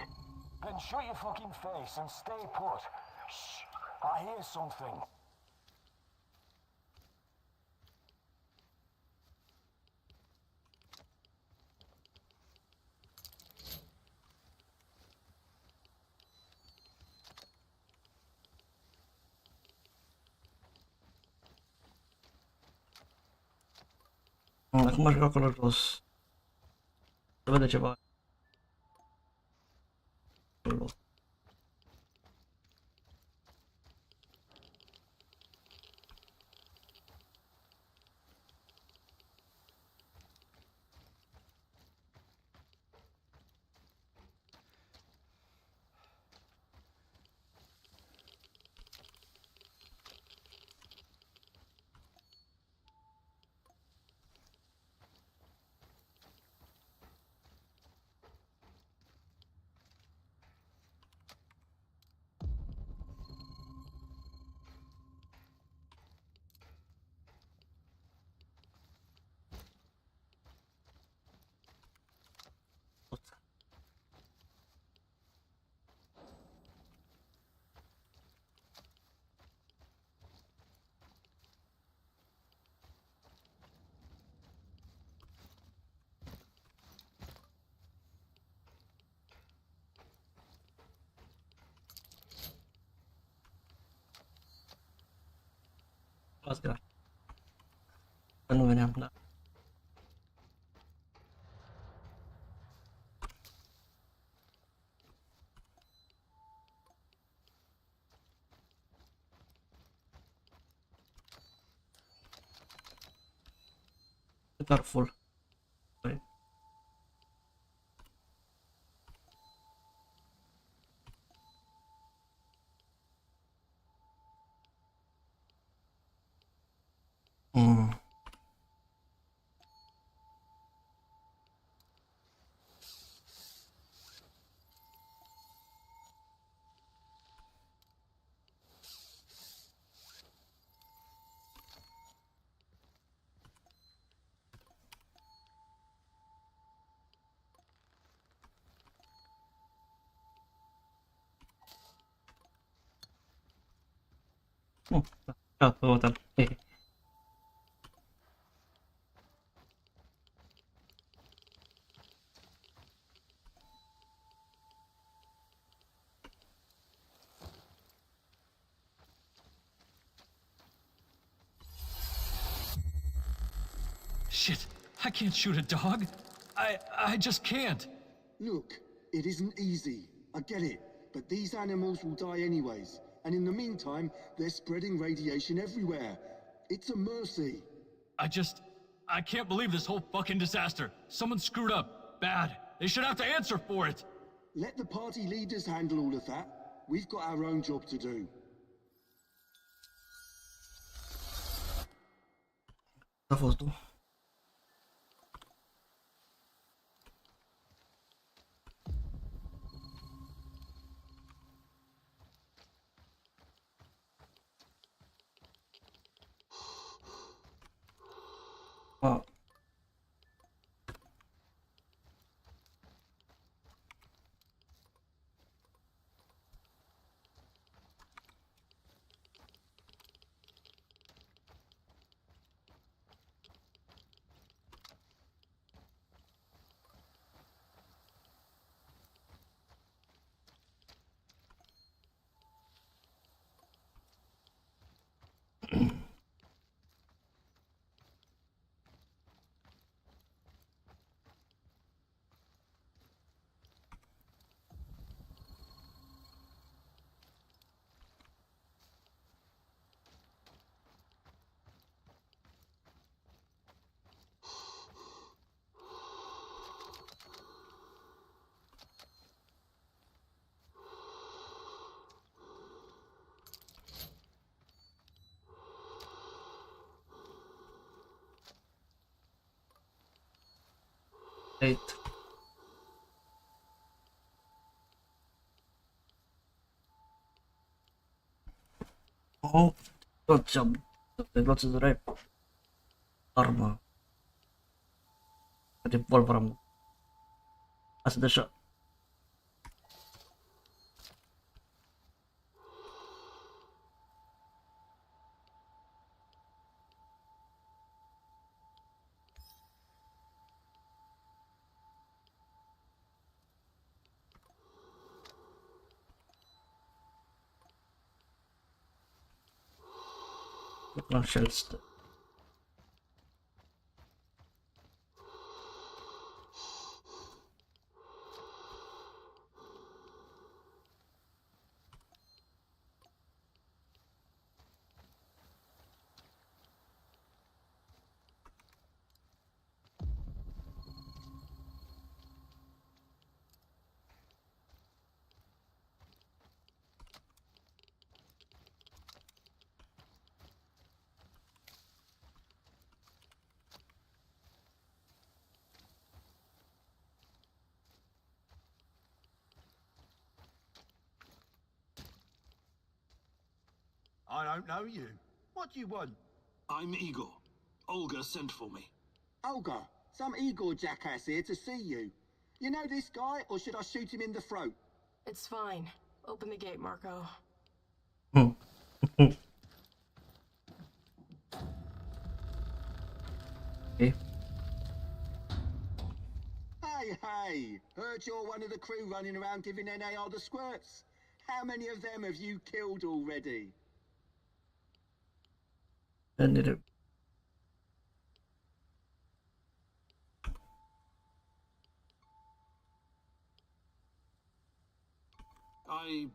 Speaker 12: Then shut your fucking face and stay put. Shh, I hear something.
Speaker 5: Acum aș vrea acolo jos. Se vede ceva. Acolo. Asta. Că nu veneam, da. Dar full. Da, pe votan.
Speaker 3: Shit, I can't shoot a dog. I just can't.
Speaker 14: Look, it isn't easy. I get it. But these animals will die anyways. And in the meantime, they're spreading radiation everywhere. It's a mercy.
Speaker 3: I can't believe this whole fucking disaster. Someone screwed up. Bad. They should have to answer for it.
Speaker 14: Let the party leaders handle all of that. We've got our own job to do.
Speaker 5: A fost tu. Wow. Eight. Oh, lots of the right armor. I think Wolfram. As the shot. One shells.
Speaker 10: I don't know you. What do you want?
Speaker 2: I'm Igor. Olga sent for me.
Speaker 14: Olga, some Igor jackass here to see you. You know this guy, or should I shoot him in the throat?
Speaker 11: It's fine. Open the gate, Marco.
Speaker 5: Okay.
Speaker 14: Hey, heard you're one of the crew running around giving NAR the squirts. How many of them have you killed already?
Speaker 5: And it.
Speaker 2: I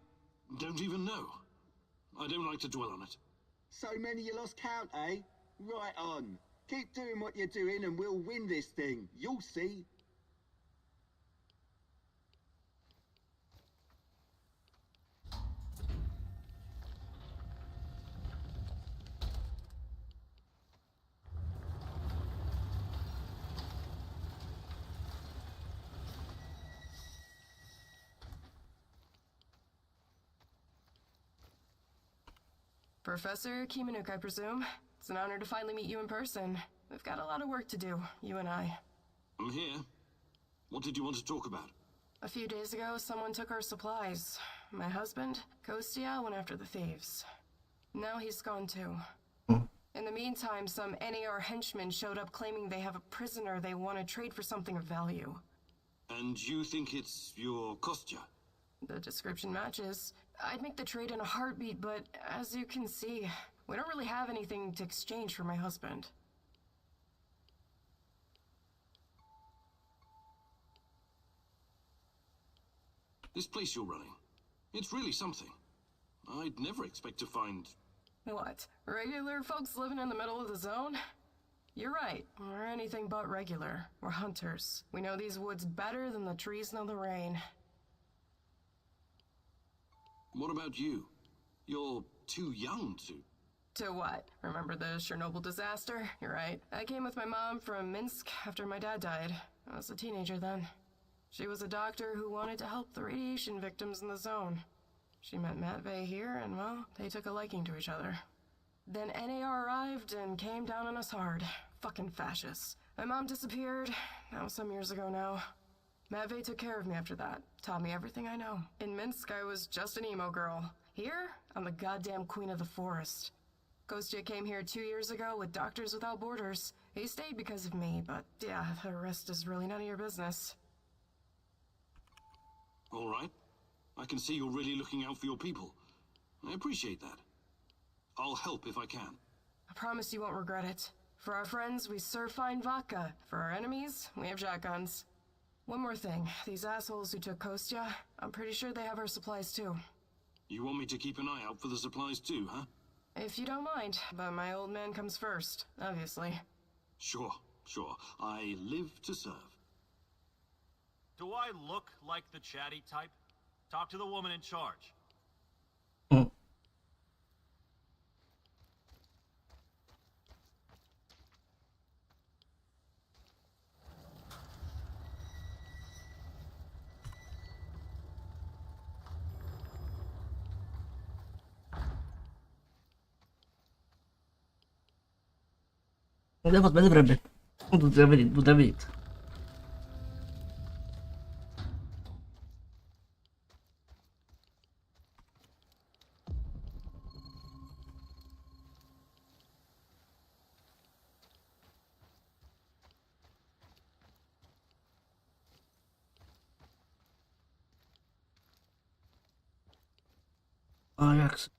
Speaker 2: don't even know. I don't like to dwell on it.
Speaker 14: So many you lost count, eh? Right on. Keep doing what you're doing and we'll win this thing. You'll see.
Speaker 11: Professor Kimanuk, I presume. It's an honor to finally meet you in person. We've got a lot of work to do, you and I.
Speaker 2: I'm here. What did you want to talk about?
Speaker 11: A few days ago, someone took our supplies. My husband, Kostya, went after the thieves. Now he's gone too. In the meantime, some NAR henchmen showed up claiming they have a prisoner they want to trade for something of value.
Speaker 2: And you think it's your Kostya?
Speaker 11: The description matches. I'd make the trade in a heartbeat, but as you can see, we don't really have anything to exchange for my husband.
Speaker 2: This place you're running, it's really something. I'd never expect to find...
Speaker 11: What? Regular folks living in the middle of the zone? You're right. We're anything but regular. We're hunters. We know these woods better than the trees know the rain.
Speaker 2: What about you? You're too young to...
Speaker 11: To what? Remember the Chernobyl disaster? You're right. I came with my mom from Minsk after my dad died. I was a teenager then. She was a doctor who wanted to help the radiation victims in the zone. She met Matvey here, and well, they took a liking to each other. Then NAR arrived and came down on us hard. Fucking fascists. My mom disappeared. That was some years ago now. Matvey took care of me after that. Taught me everything I know. In Minsk, I was just an emo girl. Here, I'm the goddamn queen of the forest. Kostya came here 2 years ago with Doctors Without Borders. He stayed because of me, but yeah, the rest is really none of your business.
Speaker 2: All right. I can see you're really looking out for your people. I appreciate that. I'll help if I can.
Speaker 11: I promise you won't regret it. For our friends, we serve fine vodka. For our enemies, we have shotguns. One more thing. These assholes who took Kostya, I'm pretty sure they have our supplies too.
Speaker 2: You want me to keep an eye out for the supplies too, huh?
Speaker 11: If you don't mind, but my old man comes first, obviously.
Speaker 2: Sure. I live to serve.
Speaker 15: Do I look like the chatty type? Talk to the woman in charge.
Speaker 5: Unde a fost mai devreme? Unde a venit? Unde a venit? Ajax.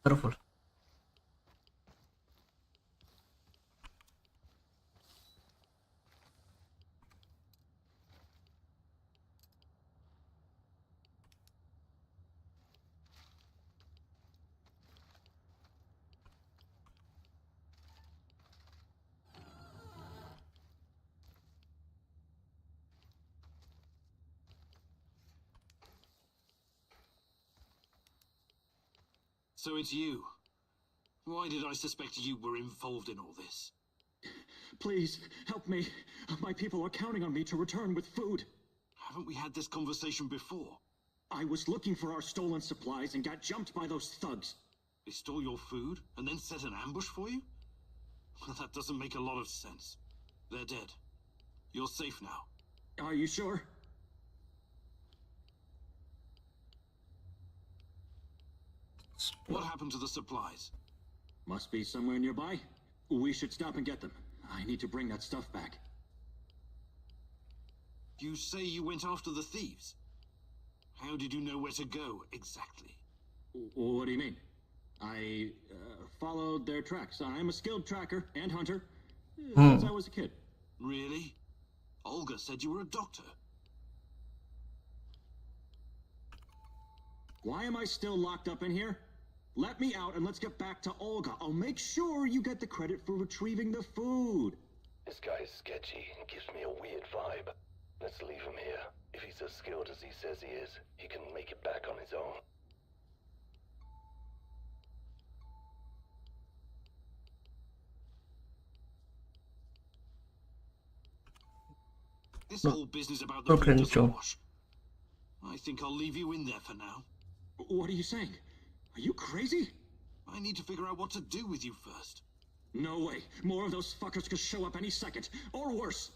Speaker 5: Careful.
Speaker 3: So it's you. Why did I suspect you were involved in all this?
Speaker 13: Please, help me. My people are counting on me to return with food.
Speaker 3: Haven't we had this conversation before?
Speaker 13: I was looking for our stolen supplies and got jumped by those thugs.
Speaker 3: They stole your food and then set an ambush for you? Well, that doesn't make a lot of sense. They're dead. You're safe now.
Speaker 13: Are you sure?
Speaker 3: What happened to the supplies?
Speaker 13: Must be somewhere nearby. We should stop and get them. I need to bring that stuff back.
Speaker 3: You say you went after the thieves? How did you know where to go, exactly?
Speaker 13: What do you mean? I followed their tracks. I'm a skilled tracker and hunter since I was a kid.
Speaker 3: Really? Olga said you were a doctor.
Speaker 13: Why am I still locked up in here? Let me out and let's get back to Olga. I'll make sure you get the credit for retrieving the food.
Speaker 7: This guy is sketchy and gives me a weird vibe. Let's leave him here. If he's as skilled as he says he is, he can make it back on his own.
Speaker 3: This whole business about the food doesn't wash. I think I'll leave you in there for now.
Speaker 13: What are you saying? Are you crazy?
Speaker 3: I need to figure out what to do with you first.
Speaker 13: No way. More of those fuckers could show up any second. Or worse.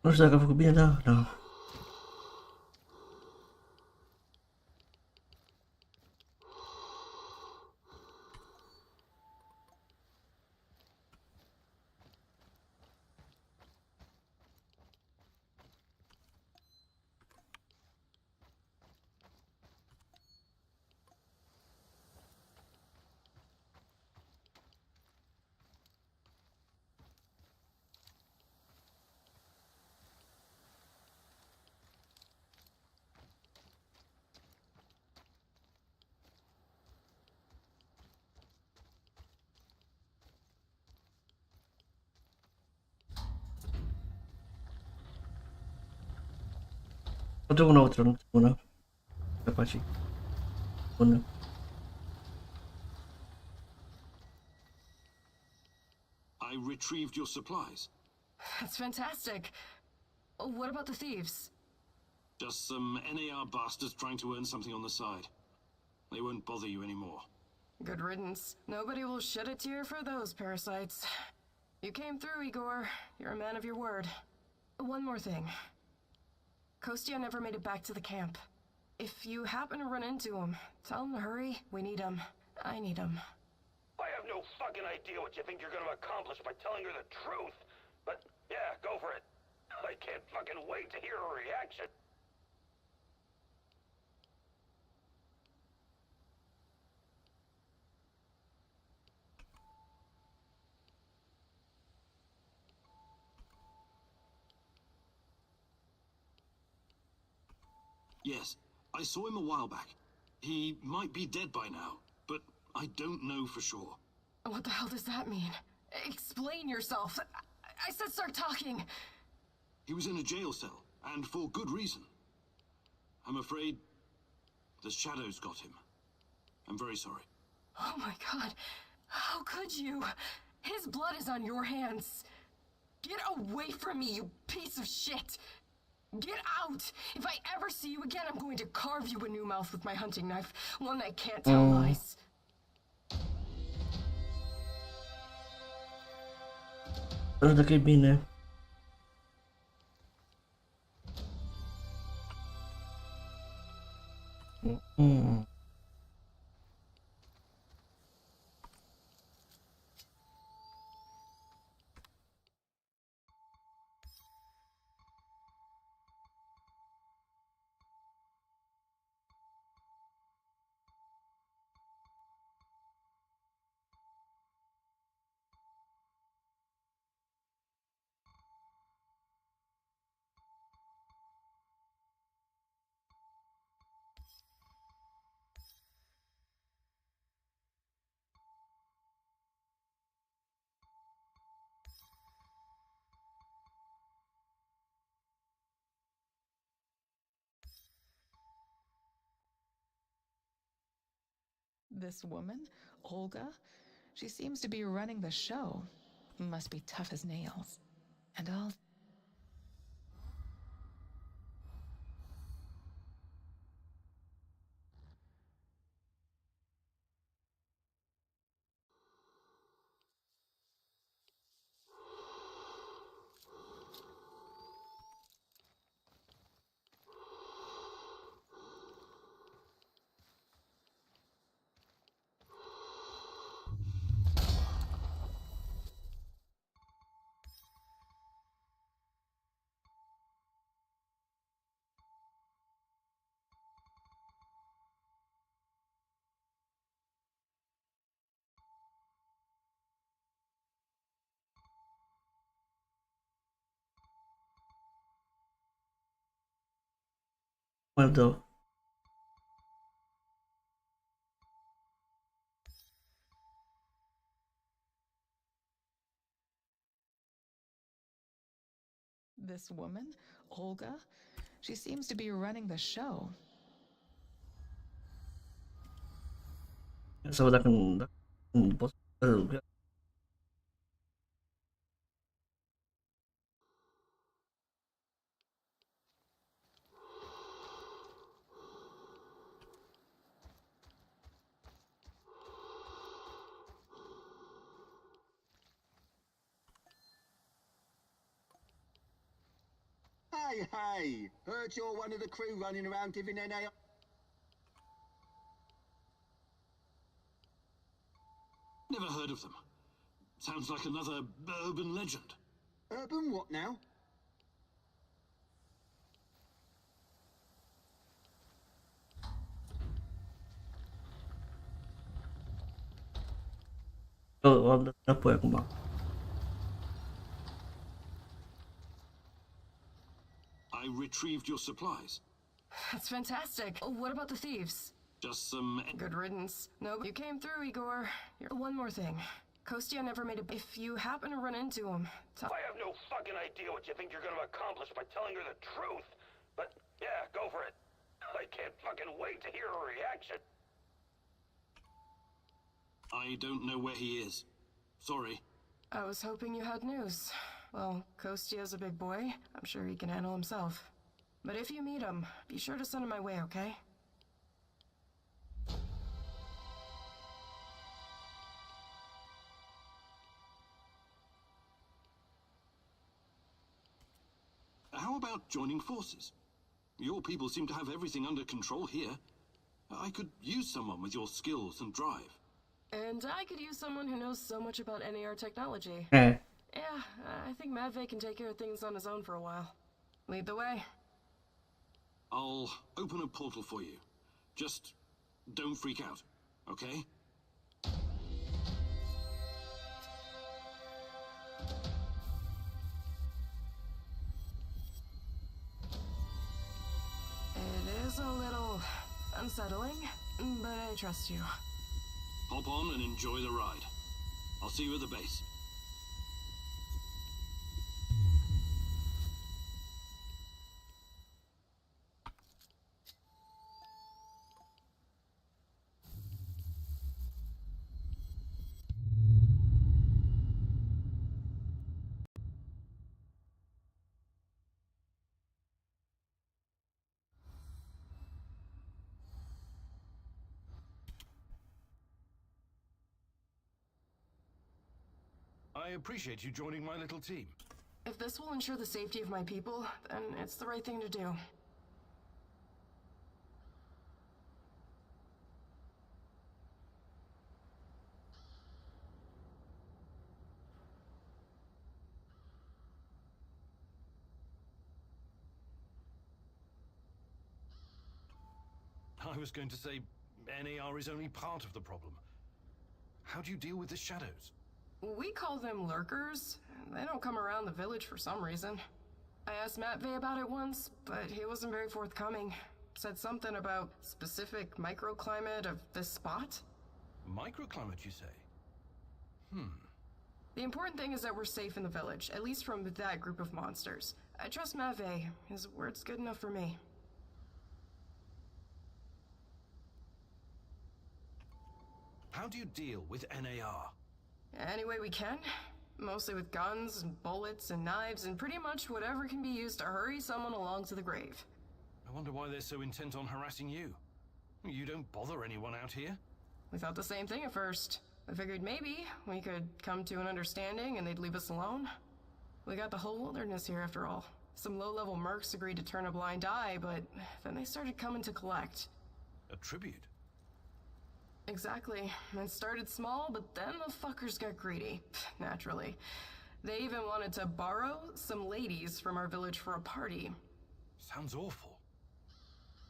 Speaker 5: Nu știu dacă a făcut bine, da, da. Una outra, una. Apache. Una.
Speaker 16: I retrieved your supplies.
Speaker 11: That's fantastic. What about the thieves?
Speaker 16: Just some NAR bastards trying to earn something on the side. They won't bother you anymore.
Speaker 11: Good riddance. Nobody will shed a tear for those parasites. You came through, Igor. You're a man of your word. One more thing. Kostya never made it back to the camp. If you happen to run into him, tell him to hurry. We need him. I need him.
Speaker 7: I have no fucking idea what you think you're gonna accomplish by telling her the truth. But, yeah, go for it. I can't fucking wait to hear her reaction.
Speaker 16: Yes, I saw him a while back. He might be dead by now, but I don't know for sure.
Speaker 11: What the hell does that mean? Explain yourself. I said start talking.
Speaker 16: He was in a jail cell, and for good reason. I'm afraid the shadows got him. I'm very sorry.
Speaker 11: Oh my god. How could you? His blood is on your hands. Get away from me, you piece of shit. Get out! If I ever see you again, I'm going to carve you a new mouth with my hunting knife. One that can't tell lies.
Speaker 5: Ăsta că e bine.
Speaker 6: This woman, Olga, she seems to be running the show. Must be tough as nails. And all...
Speaker 5: Well, though.
Speaker 6: This woman, Olga, she seems to be running the show.
Speaker 5: So that can
Speaker 14: Hey, heard you're one of the crew running around giving NA.
Speaker 16: Never heard of them. Sounds like another urban legend.
Speaker 14: Urban what now?
Speaker 5: apa ya kembang?
Speaker 16: I retrieved your supplies.
Speaker 11: That's fantastic. Oh, what about the thieves?
Speaker 16: Just some...
Speaker 11: Good riddance. No, you came through, Igor. One more thing. Kostya never made a... If you happen to run into him...
Speaker 7: I have no fucking idea what you think you're gonna accomplish by telling her the truth. But, yeah, go for it. I can't fucking wait to hear her reaction.
Speaker 16: I don't know where he is. Sorry.
Speaker 11: I was hoping you had news. Well, Kostya's a big boy. I'm sure he can handle himself. But if you meet him, be sure to send him my way, okay?
Speaker 16: How about joining forces? Your people seem to have everything under control here. I could use someone with your skills and drive.
Speaker 11: And I could use someone who knows so much about NAR technology.
Speaker 5: Yeah,
Speaker 11: I think Matvey can take care of things on his own for a while. Lead the way.
Speaker 16: I'll open a portal for you. Just don't freak out, okay?
Speaker 11: It is a little unsettling, but I trust you.
Speaker 16: Hop on and enjoy the ride. I'll see you at the base.
Speaker 3: I appreciate you joining my little team.
Speaker 11: If this will ensure the safety of my people, then it's the right thing to do.
Speaker 3: I was going to say, NAR is only part of the problem. How do you deal with the shadows?
Speaker 11: We call them lurkers. They don't come around the village for some reason. I asked Matvey about it once, but he wasn't very forthcoming. Said something about specific microclimate of this spot.
Speaker 3: Microclimate, you say?
Speaker 11: The important thing is that we're safe in the village, at least from that group of monsters. I trust Matvey. His word's good enough for me.
Speaker 3: How do you deal with NAR?
Speaker 11: Any way we can. Mostly with guns, and bullets, and knives, and pretty much whatever can be used to hurry someone along to the grave.
Speaker 3: I wonder why they're so intent on harassing you. You don't bother anyone out here?
Speaker 11: We thought the same thing at first. I figured maybe we could come to an understanding and they'd leave us alone. We got the whole wilderness here after all. Some low-level mercs agreed to turn a blind eye, but then they started coming to collect.
Speaker 3: A tribute?
Speaker 11: Exactly. It started small, but then the fuckers got greedy. Naturally. They even wanted to borrow some ladies from our village for a party.
Speaker 3: Sounds awful.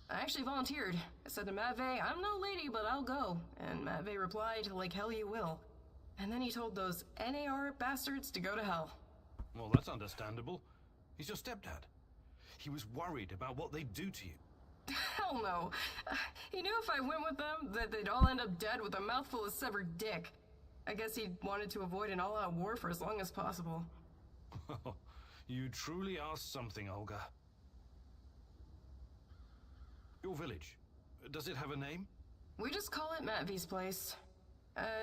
Speaker 11: I actually volunteered. I said to Matvey, I'm no lady, but I'll go. And Matvey replied, like hell you will. And then he told those NAR bastards to go to hell.
Speaker 3: Well, that's understandable. He's your stepdad. He was worried about what they'd do to you.
Speaker 11: Hell no. He knew if I went with them, that they'd all end up dead with a mouthful of severed dick. I guess he wanted to avoid an all-out war for as long as possible.
Speaker 3: You truly are something, Olga. Your village, does it have a name?
Speaker 11: We just call it Matvy's place.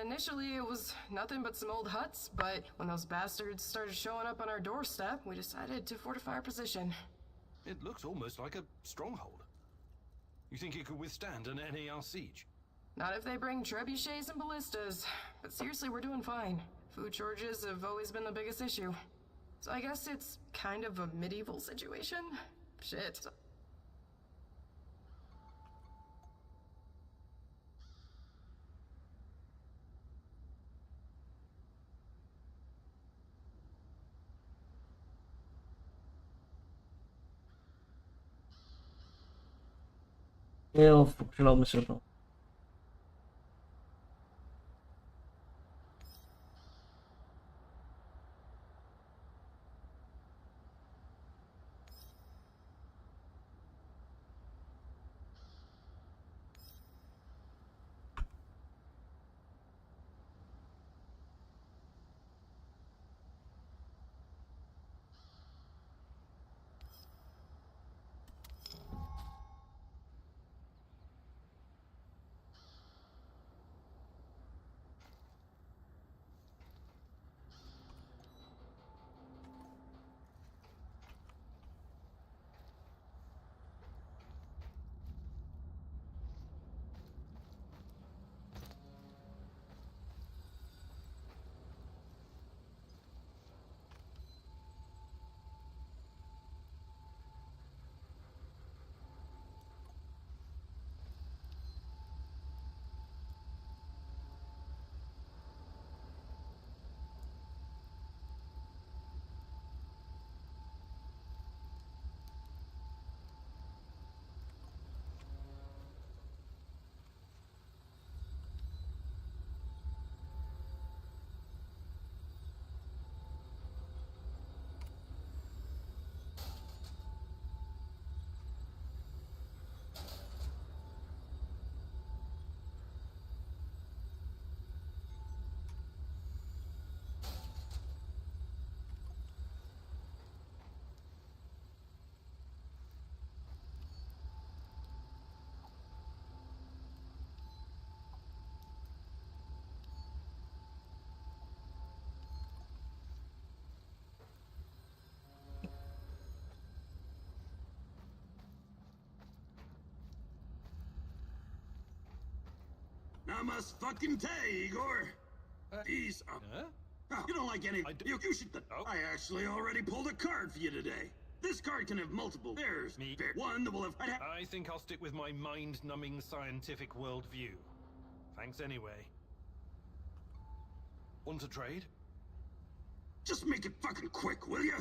Speaker 11: Initially, it was nothing but some old huts, but when those bastards started showing up on our doorstep, we decided to fortify our position.
Speaker 3: It looks almost like a stronghold. You think it could withstand an NAR siege?
Speaker 11: Not if they bring trebuchets and ballistas. But seriously, we're doing fine. Food shortages have always been the biggest issue. So I guess it's kind of a medieval situation? Shit.
Speaker 5: Eu funcționau misiunea.
Speaker 2: Namaste, Igor. These you don't like any. You should. I actually already pulled a card for you today. This card can have multiple. There's one that will have.
Speaker 3: I think I'll stick with my mind-numbing scientific worldview. Thanks anyway. Want to trade?
Speaker 2: Just make it fucking quick, will ya?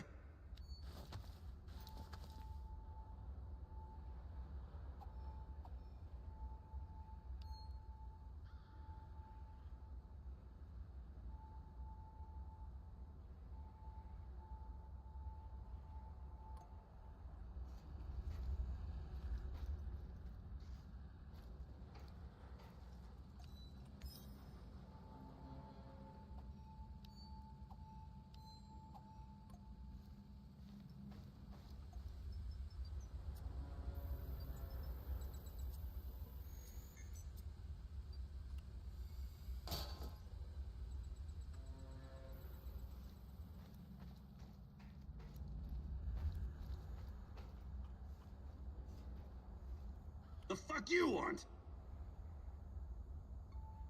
Speaker 2: The fuck you want?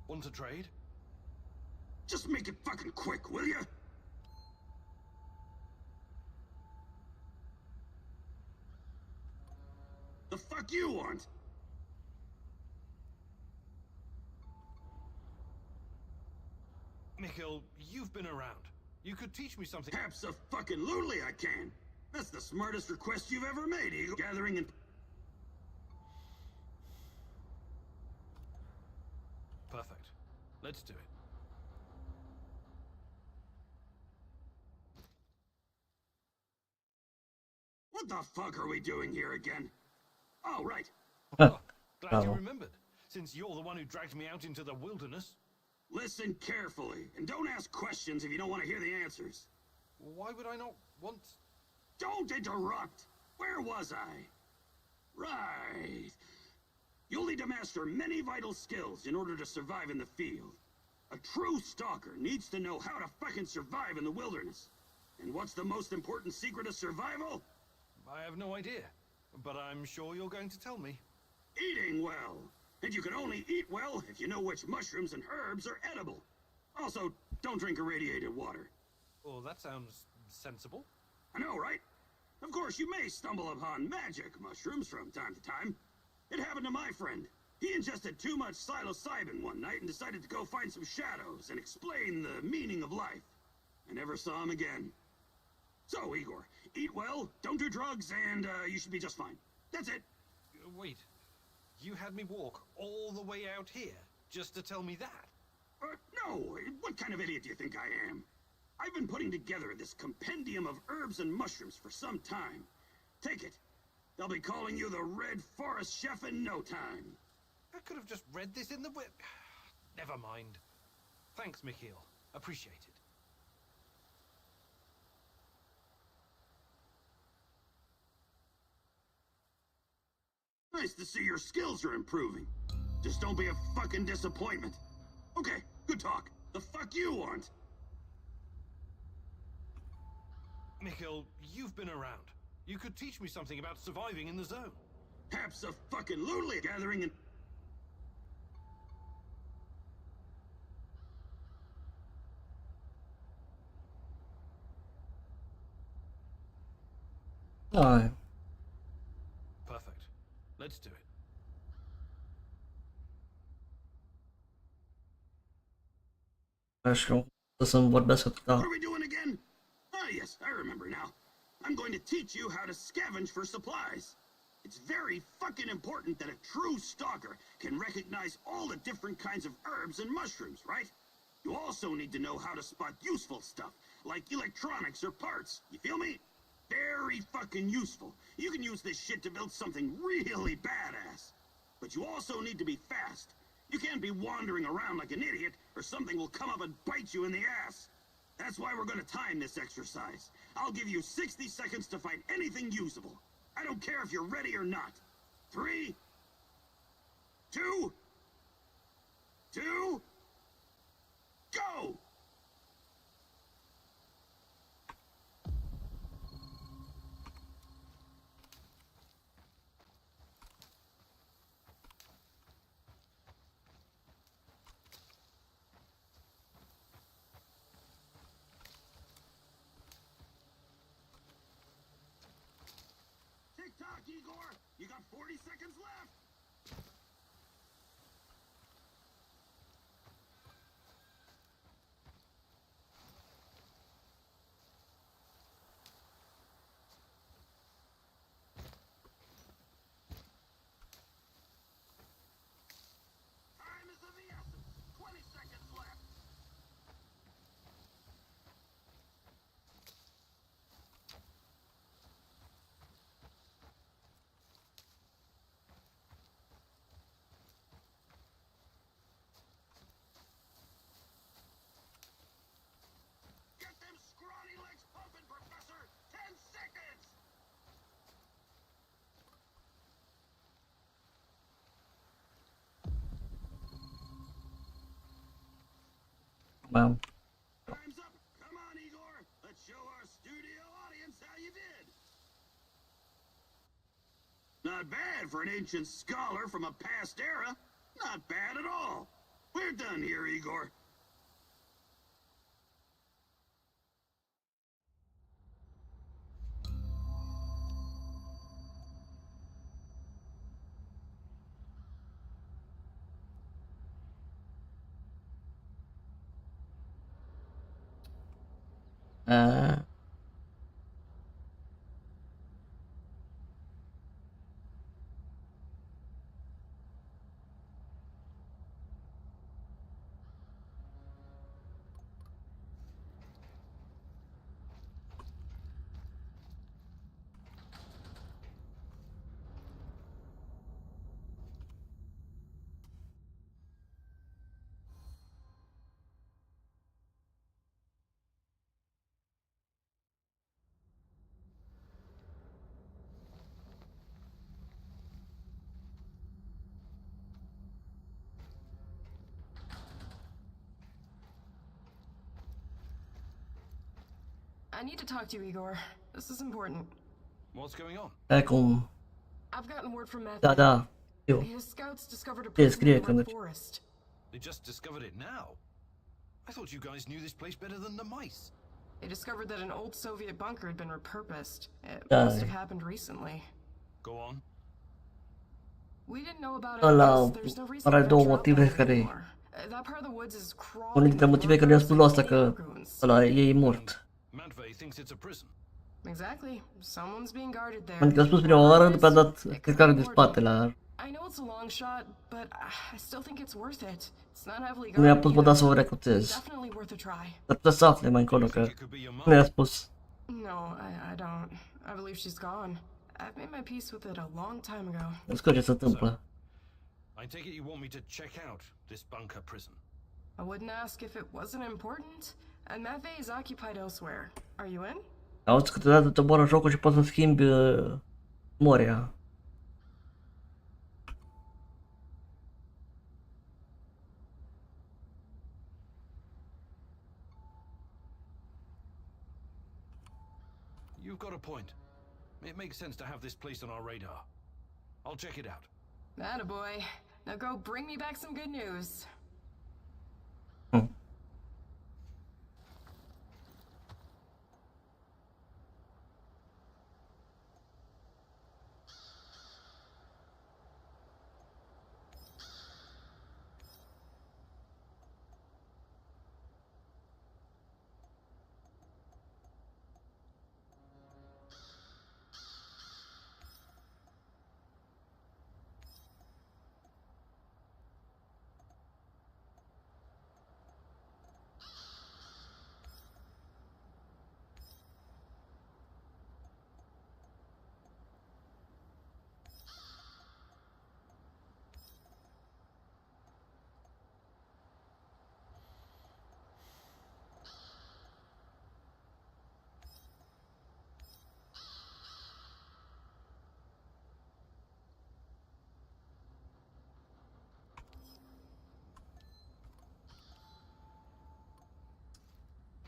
Speaker 3: Want to trade?
Speaker 2: Just make it fucking quick, will ya? The fuck you want?
Speaker 3: Mikhail, you've been around. You could teach me something.
Speaker 2: Abso-fucking-lutely I can. That's the smartest request you've ever made, Eagle. Gathering and...
Speaker 3: Perfect. Let's do it.
Speaker 2: What the fuck are we doing here again? Oh, right.
Speaker 3: Oh, glad you remembered, since you're the one who dragged me out into the wilderness.
Speaker 2: Listen carefully, and don't ask questions if you don't want to hear the answers.
Speaker 3: Why would I not want
Speaker 2: Don't interrupt! Where was I? Right. You'll need to master many vital skills in order to survive in the field. A true stalker needs to know how to fucking survive in the wilderness. And what's the most important secret of survival?
Speaker 3: I have no idea, but I'm sure you're going to tell me.
Speaker 2: Eating well. And you can only eat well if you know which mushrooms and herbs are edible. Also, don't drink irradiated water.
Speaker 3: Oh, that sounds sensible.
Speaker 2: I know, right? Of course, you may stumble upon magic mushrooms from time to time. It happened to my friend. He ingested too much psilocybin one night and decided to go find some shadows and explain the meaning of life. I never saw him again. So, Igor, eat well, don't do drugs, and you should be just fine. That's it.
Speaker 3: Wait, you had me walk all the way out here just to tell me that?
Speaker 2: No, what kind of idiot do you think I am? I've been putting together this compendium of herbs and mushrooms for some time. Take it. They'll be calling you the Red Forest Chef in no time.
Speaker 3: I could have just read this in the whip. Never mind. Thanks, Mikhail. Appreciate it.
Speaker 2: Nice to see your skills are improving. Just don't be a fucking disappointment. Okay, good talk. The fuck you want?
Speaker 3: Mikhail, you've been around. You could teach me something about surviving in the zone.
Speaker 2: Abso-fucking-lutely gathering and...
Speaker 5: Alright.
Speaker 3: Perfect. Let's do it.
Speaker 5: Acho que să vorbesc atâta.
Speaker 2: What are we doing again? Ah, yes, I remember now. I'm going to teach you how to scavenge for supplies. It's very fucking important that a true stalker can recognize all the different kinds of herbs and mushrooms, right? You also need to know how to spot useful stuff, like electronics or parts. You feel me? Very fucking useful. You can use this shit to build something really badass. But you also need to be fast. You can't be wandering around like an idiot, or something will come up and bite you in the ass. That's why we're gonna time this exercise. I'll give you 60 seconds to find anything usable. I don't care if you're ready or not. 3, 2, 2, go! Tick-tock, Igor! You got 40 seconds left! Time is of the essence. 20 seconds left. Get them scrawny legs pumping, Professor! 10 seconds!
Speaker 5: Wow.
Speaker 2: Time's up! Come on, Igor! Let's show our studio audience how you did! Not bad for an ancient scholar from a past era. Not bad at all. We're done here, Igor.
Speaker 11: I need to talk to you, Igor. This is important.
Speaker 3: What's going on?
Speaker 5: Acum,
Speaker 11: I've gotten word from Matthew.
Speaker 5: da, eu.
Speaker 11: His scouts discovered a
Speaker 5: Ce
Speaker 11: prison
Speaker 5: scrie
Speaker 11: in the
Speaker 5: când
Speaker 11: Red Forest.
Speaker 3: They just discovered it now. I thought you guys knew this place better than the mice.
Speaker 11: They discovered that an old Soviet bunker had been repurposed. It
Speaker 5: Da.
Speaker 11: must have happened recently.
Speaker 3: Go on.
Speaker 11: We didn't know about it
Speaker 5: Ăla
Speaker 11: because there's no reason
Speaker 5: are
Speaker 11: to
Speaker 5: două
Speaker 11: venture out
Speaker 5: motive
Speaker 11: there
Speaker 5: care
Speaker 11: anymore. That part of the woods is
Speaker 5: unul
Speaker 11: crawling
Speaker 5: dintre
Speaker 11: with
Speaker 5: motive care i-am spus lui
Speaker 11: workers
Speaker 5: asta
Speaker 11: and
Speaker 5: că
Speaker 11: goons.
Speaker 5: ăla e mort.
Speaker 3: Matvey thinks it's a prison.
Speaker 11: Exactly. Someone's being guarded there.
Speaker 5: Adică a spus prima oară, după a dat căcare de spate la...
Speaker 11: I know it's a long shot, but I still think it's worth it. It's not heavily
Speaker 5: Nu i-a
Speaker 11: guarded
Speaker 5: pus băda
Speaker 11: either.
Speaker 5: să o recrutez.
Speaker 11: Definitely worth a try.
Speaker 5: Dar putea să afle mai încolo că nu i-a spus.
Speaker 11: No, I don't. I believe she's gone. I've made my peace with it a long time ago.
Speaker 5: Nu știu ce se întâmplă.
Speaker 3: I take it you want me to check out this bunker prison.
Speaker 11: I wouldn't ask if it wasn't important. And Matvey is occupied elsewhere. Are you in?
Speaker 5: Auzi, câteodată te omoară jocul și poți să schimbi memoria.
Speaker 3: You've got a point. It makes sense to have this place on our radar. I'll check it out.
Speaker 11: Attaboy. Now go bring me back some good news.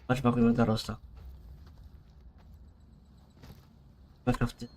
Speaker 5: Faci fac inventarul ăsta. Minecraft.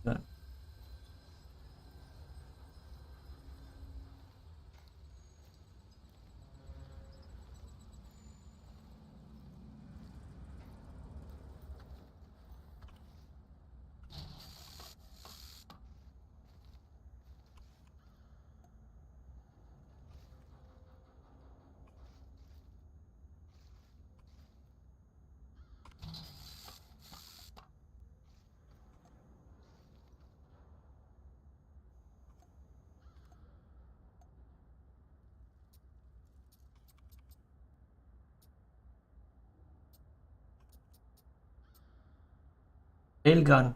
Speaker 5: Da. Railgun.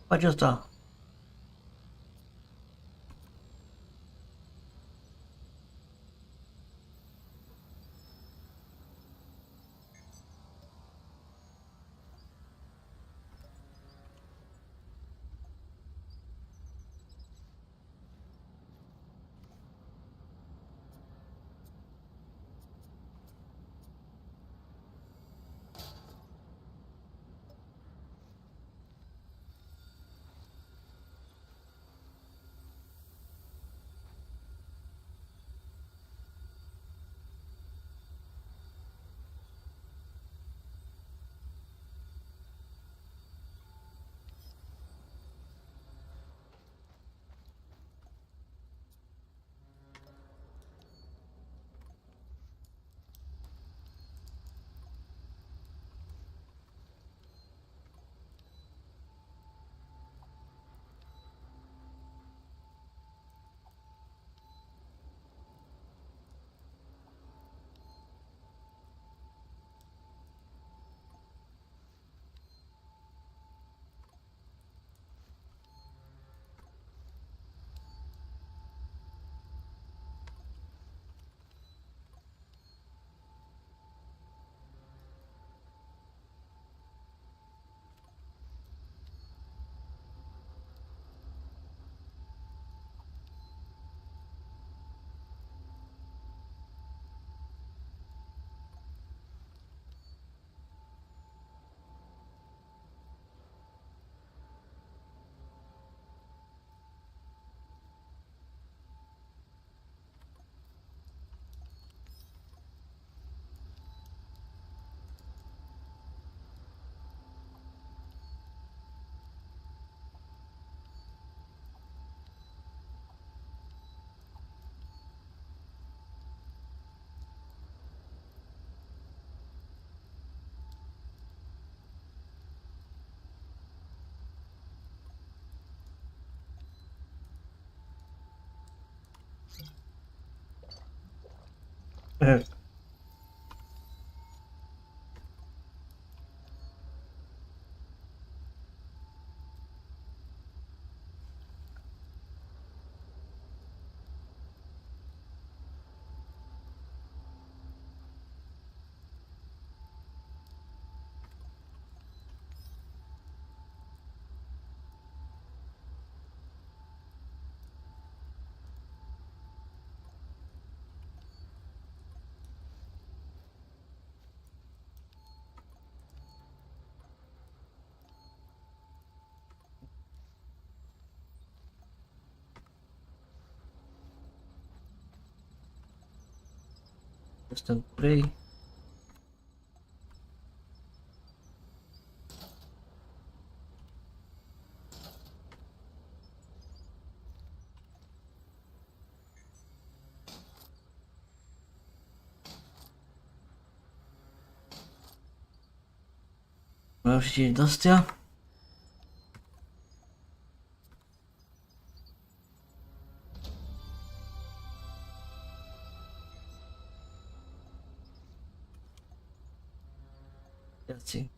Speaker 5: Faci asta. Stăm 3. Mai am și 5 de-astea. Ia-ți.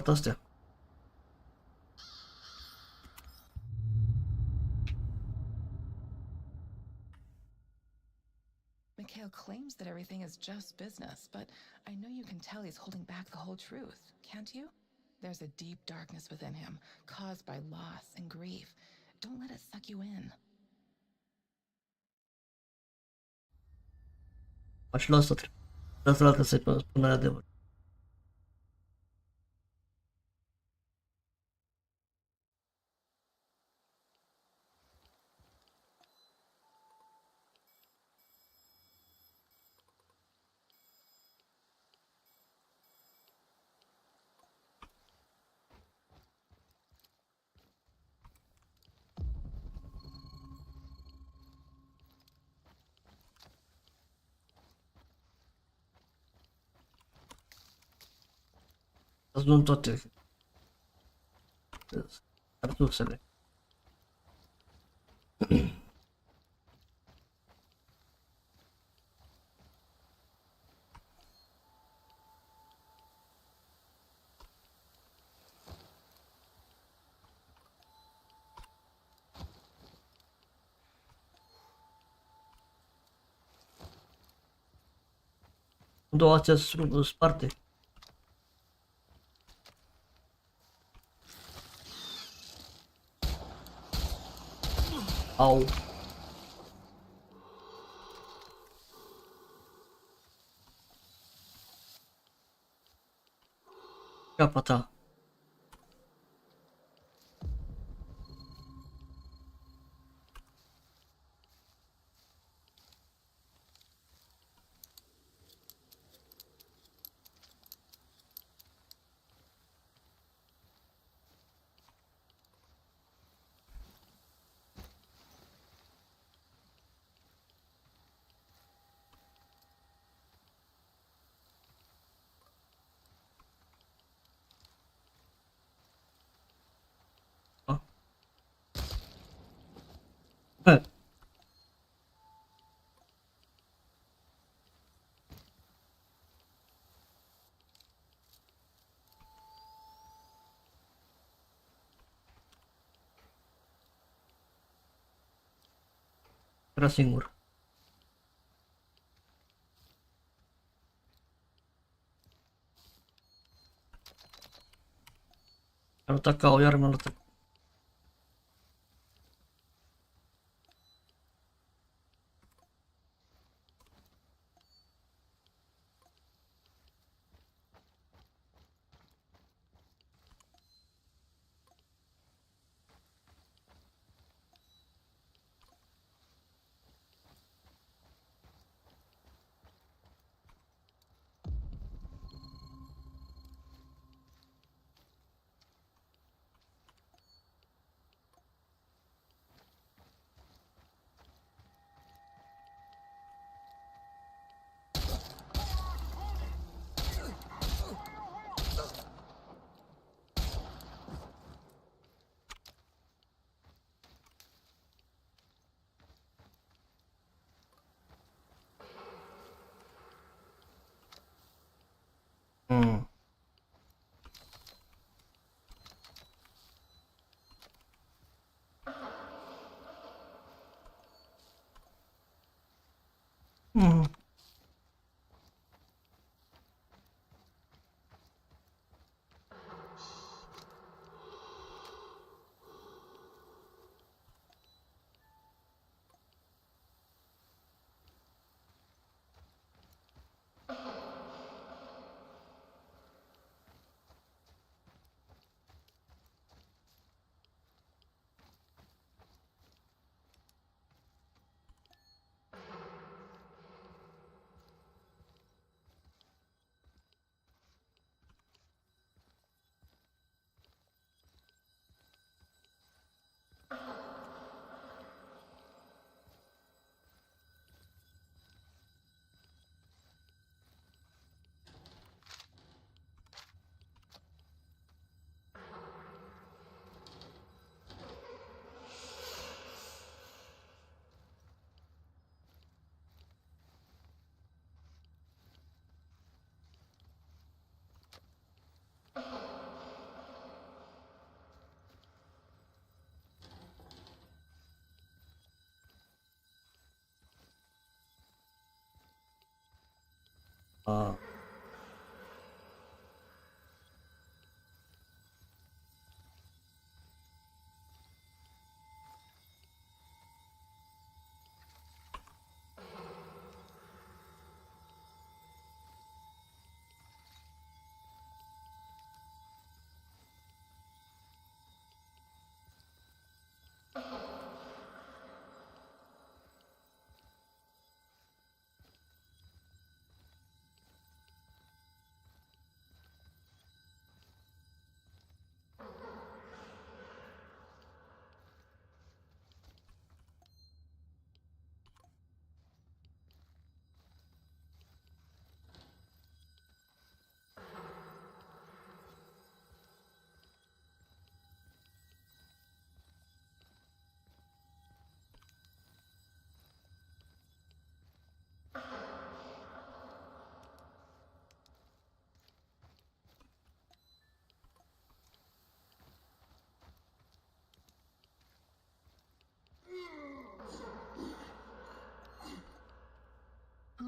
Speaker 5: Partea astea.
Speaker 6: Mikhail claims that everything is just business, but I know you can tell he's holding back the whole truth, can't you? There's a deep darkness within him, caused by loss and grief. Don't let it suck you in.
Speaker 5: Aș lua să trebuie să să-i spună adevăr. Ați luat toate resursele. Două astea sunt sparte. Au. Capa ta. Era singur. Am atacat, iar m-am atacat.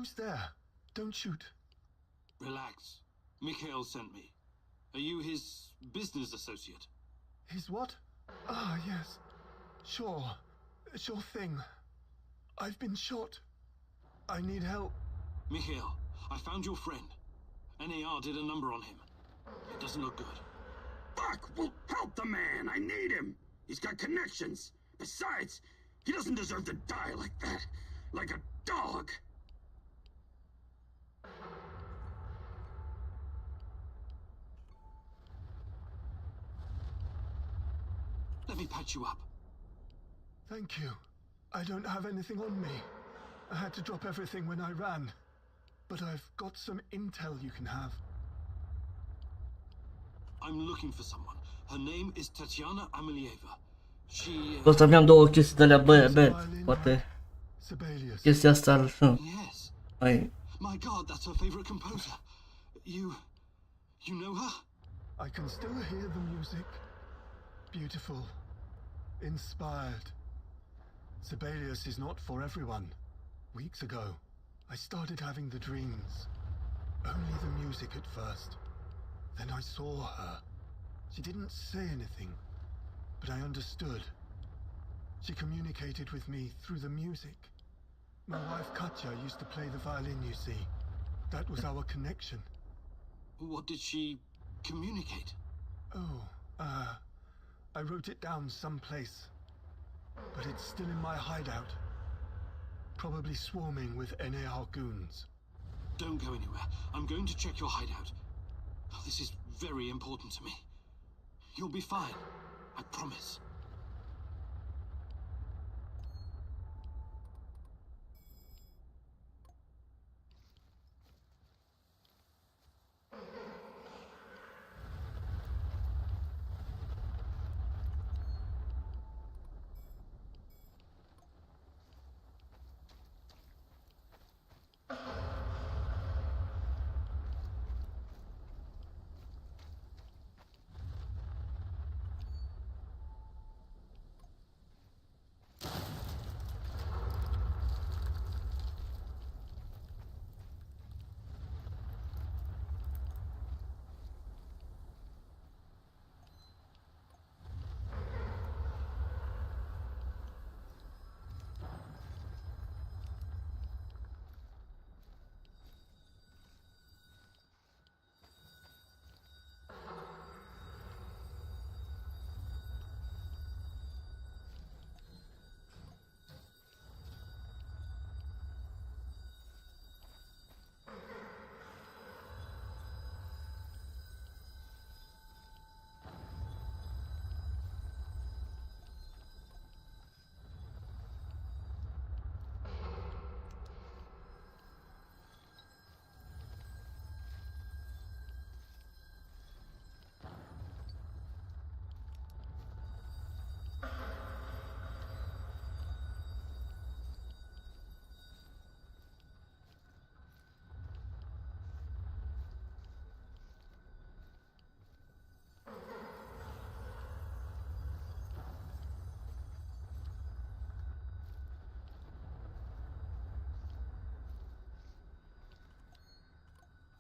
Speaker 10: Who's there? Don't shoot.
Speaker 16: Relax. Mikhail sent me. Are you his business associate?
Speaker 10: His what? Ah, yes. Sure. Sure thing. I've been shot. I need help.
Speaker 16: Mikhail, I found your friend. NAR did a number on him. It doesn't look good.
Speaker 2: Fuck! Well, help the man! I need him! He's got connections. Besides, he doesn't deserve to die like that. Like a dog.
Speaker 16: Let me patch you up.
Speaker 10: Thank you. I don't have anything on me. I had to drop everything when I ran. But I've got some intel you can have.
Speaker 16: I'm looking for someone. Her name is Tatiana Amelieva. She...
Speaker 5: Ăsta aveam două chestii de alea, băieți, poate chestia asta ar... Mai...
Speaker 16: My God, that's her favorite composer. You know her?
Speaker 10: I can still hear the music. Beautiful. Inspired. Sibelius is not for everyone. Weeks ago, I started having the dreams. Only the music at first. Then I saw her. She didn't say anything, but I understood. She communicated with me through the music. My wife Katya used to play the violin, you see. That was our connection.
Speaker 16: What did she communicate?
Speaker 10: Oh, I wrote it down someplace. But it's still in my hideout. Probably swarming with NAR goons.
Speaker 16: Don't go anywhere. I'm going to check your hideout. Oh, this is very important to me. You'll be fine. I promise.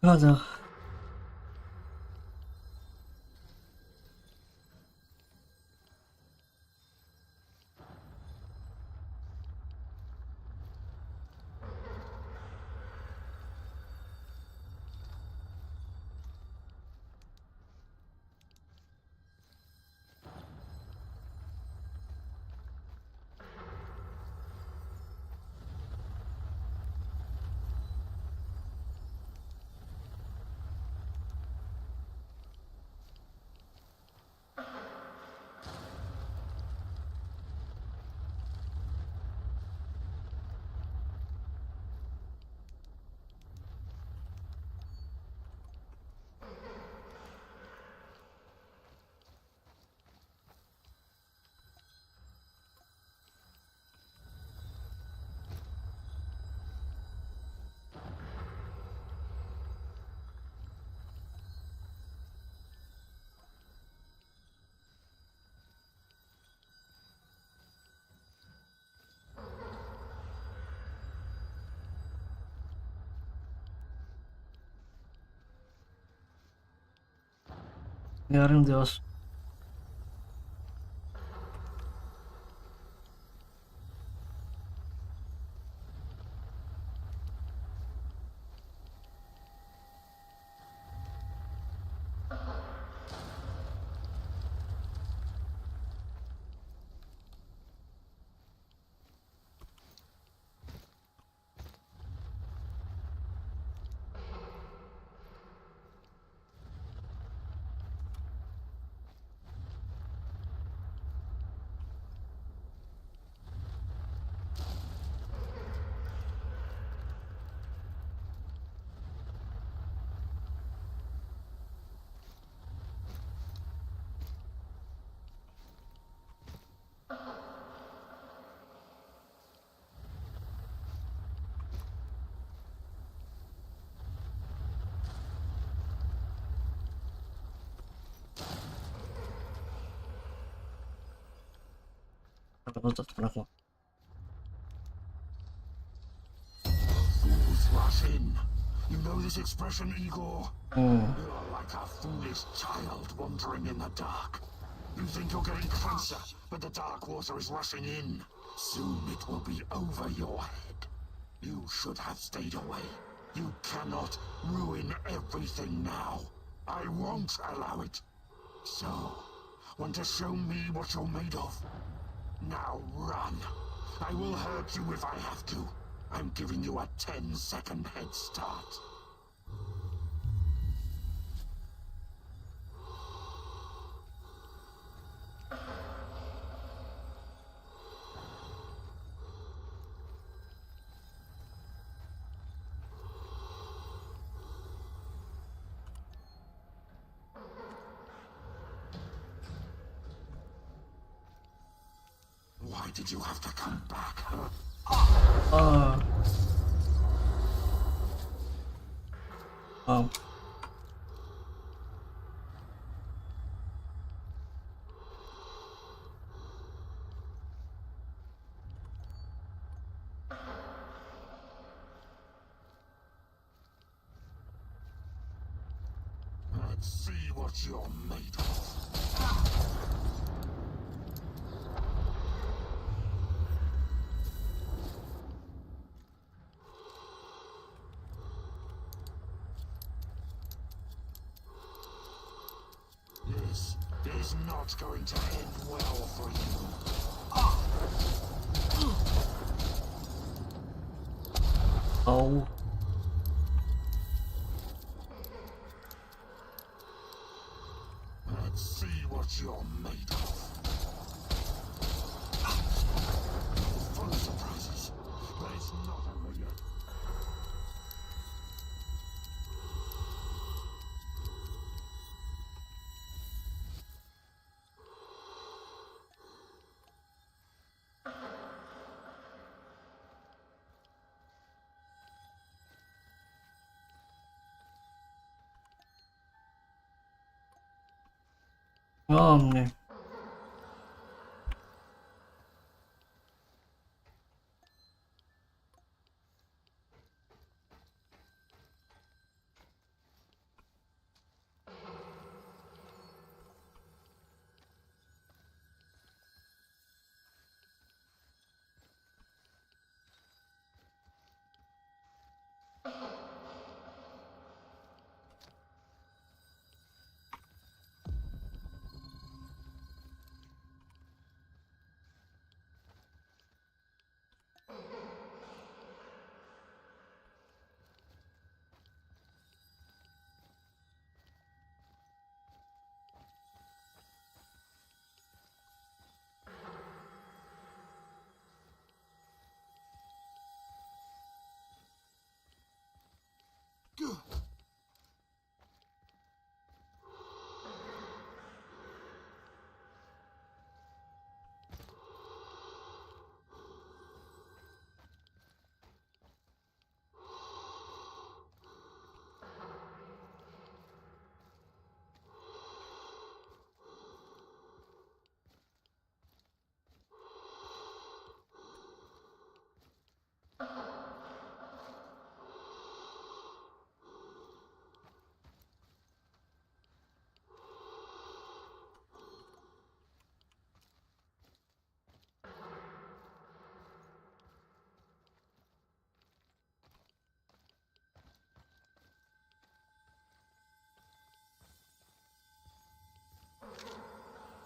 Speaker 5: Ah, da. Yarın diyoruz.
Speaker 16: Fools rush in. You know this expression, Igor? You're like a foolish child wandering in the dark. You think you're getting closer, but the dark water is rushing in. Soon it will be over your head. You should have stayed away. You cannot ruin everything now. I won't allow it. So, want to show me what you're made of? Now run. I will hurt you if I have to. I'm giving you a 10-second head start. Why did you have to come back, huh? Let's see what you're made of. This is not going to end well for you.
Speaker 5: Oh.
Speaker 16: Let's see what you're made of. Full of surprises, but it's not over yet.
Speaker 5: Doamne.
Speaker 16: Good.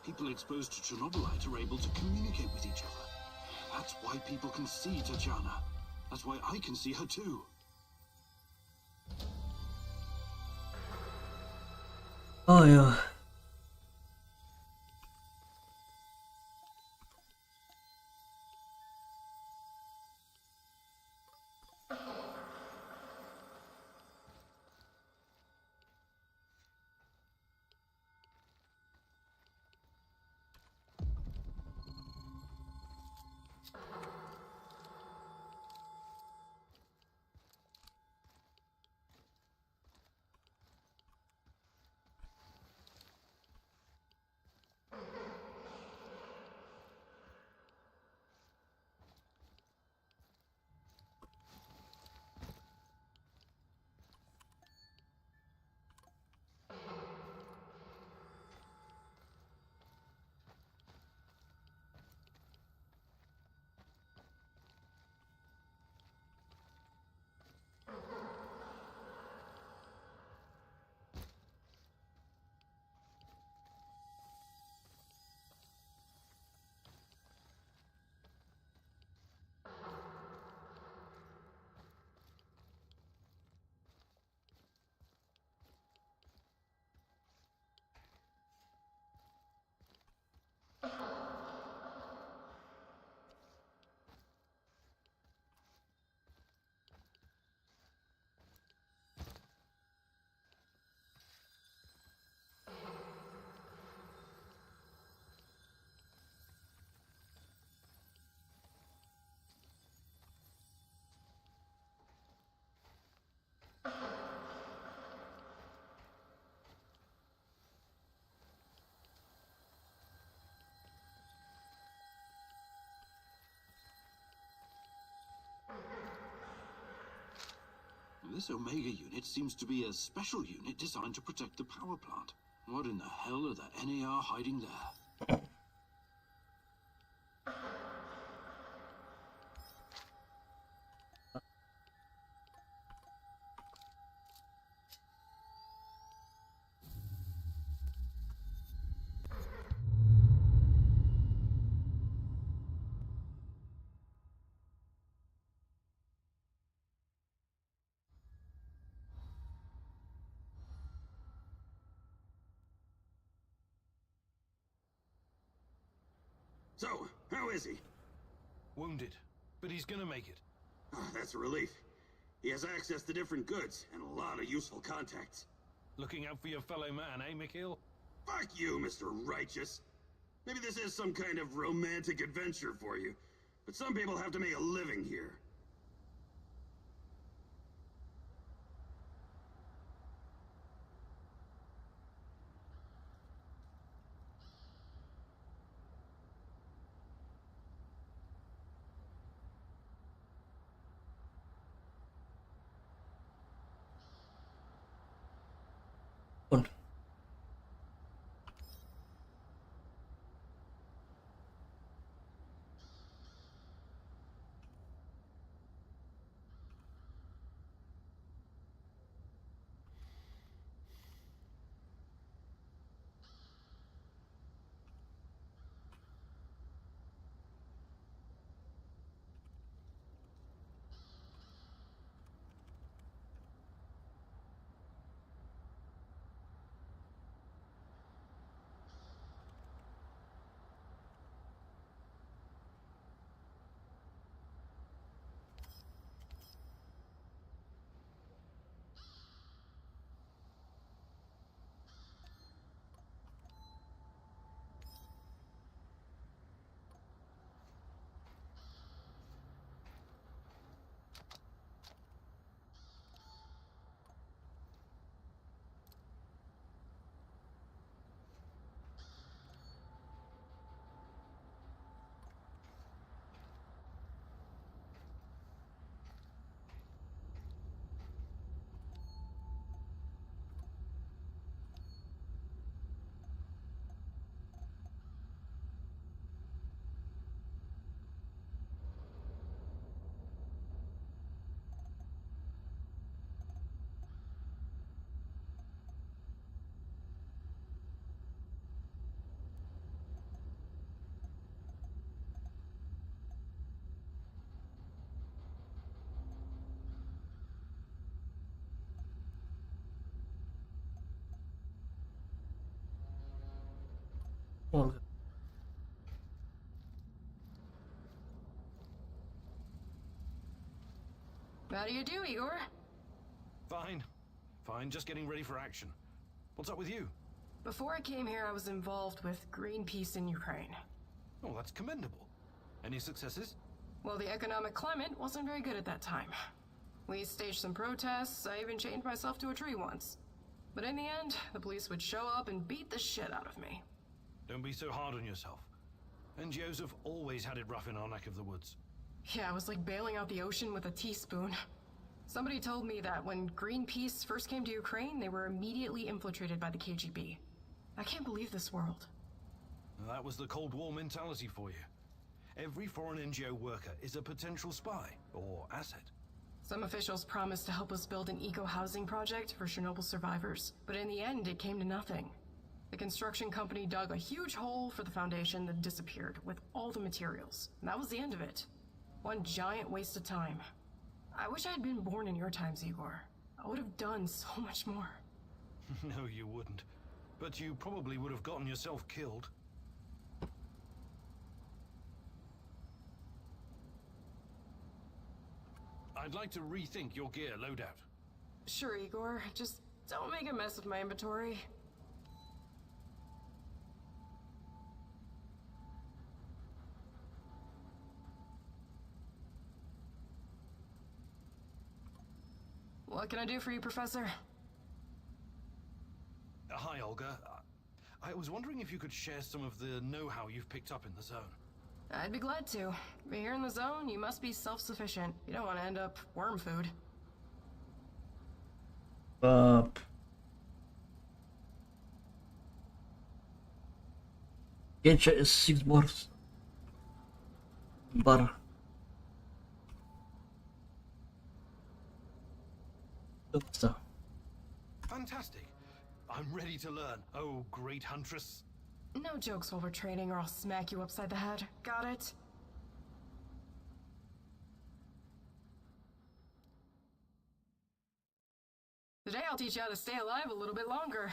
Speaker 12: People exposed to Chernobylite are able to communicate with each other. That's why people can see Tatjana. That's why I can see her too.
Speaker 5: Oh yeah.
Speaker 12: This Omega unit seems to be a special unit designed to protect the power plant. What in the hell are the NAR hiding there?
Speaker 2: So, how is he?
Speaker 3: Wounded, but he's gonna make it.
Speaker 2: Oh, that's a relief. He has access to different goods and a lot of useful contacts.
Speaker 3: Looking out for your fellow man, eh, Mikhail?
Speaker 2: Fuck you, Mr. Righteous. Maybe this is some kind of romantic adventure for you, but some people have to make a living here.
Speaker 5: Und Olga.
Speaker 11: How do you do, Igor?
Speaker 3: Fine. Fine, just getting ready for action. What's up with you?
Speaker 11: Before I came here, I was involved with Greenpeace in Ukraine.
Speaker 3: Oh, that's commendable. Any successes?
Speaker 11: Well, the economic climate wasn't very good at that time. We staged some protests, I even chained myself to a tree once. But in the end, the police would show up and beat the shit out of me.
Speaker 3: Don't be so hard on yourself. NGOs have always had it rough in our neck of the woods.
Speaker 11: Yeah, it was like bailing out the ocean with a teaspoon. Somebody told me that when Greenpeace first came to Ukraine, they were immediately infiltrated by the KGB. I can't believe this world.
Speaker 3: Well, that was the Cold War mentality for you. Every foreign NGO worker is a potential spy or asset.
Speaker 11: Some officials promised to help us build an eco-housing project for Chernobyl survivors, but in the end, it came to nothing. The construction company dug a huge hole for the foundation that disappeared with all the materials. And that was the end of it. One giant waste of time. I wish I had been born in your times, Igor. I would have done so much more.
Speaker 3: No, you wouldn't. But you probably would have gotten yourself killed. I'd like to rethink your gear loadout.
Speaker 11: Sure, Igor. Just don't make a mess of my inventory. What can I do for you, Professor?
Speaker 3: Hi, Olga. I was wondering if you could share some of the know-how you've picked up in the zone.
Speaker 11: I'd be glad to. But here in the zone, you must be self-sufficient. You don't want to end up worm food.
Speaker 5: Gençler is 6 bars. Bar.
Speaker 3: Fantastic. I'm ready to learn. Oh, great huntress.
Speaker 11: No jokes while we're training or I'll smack you upside the head. Got it? Today I'll teach you how to stay alive a little bit longer.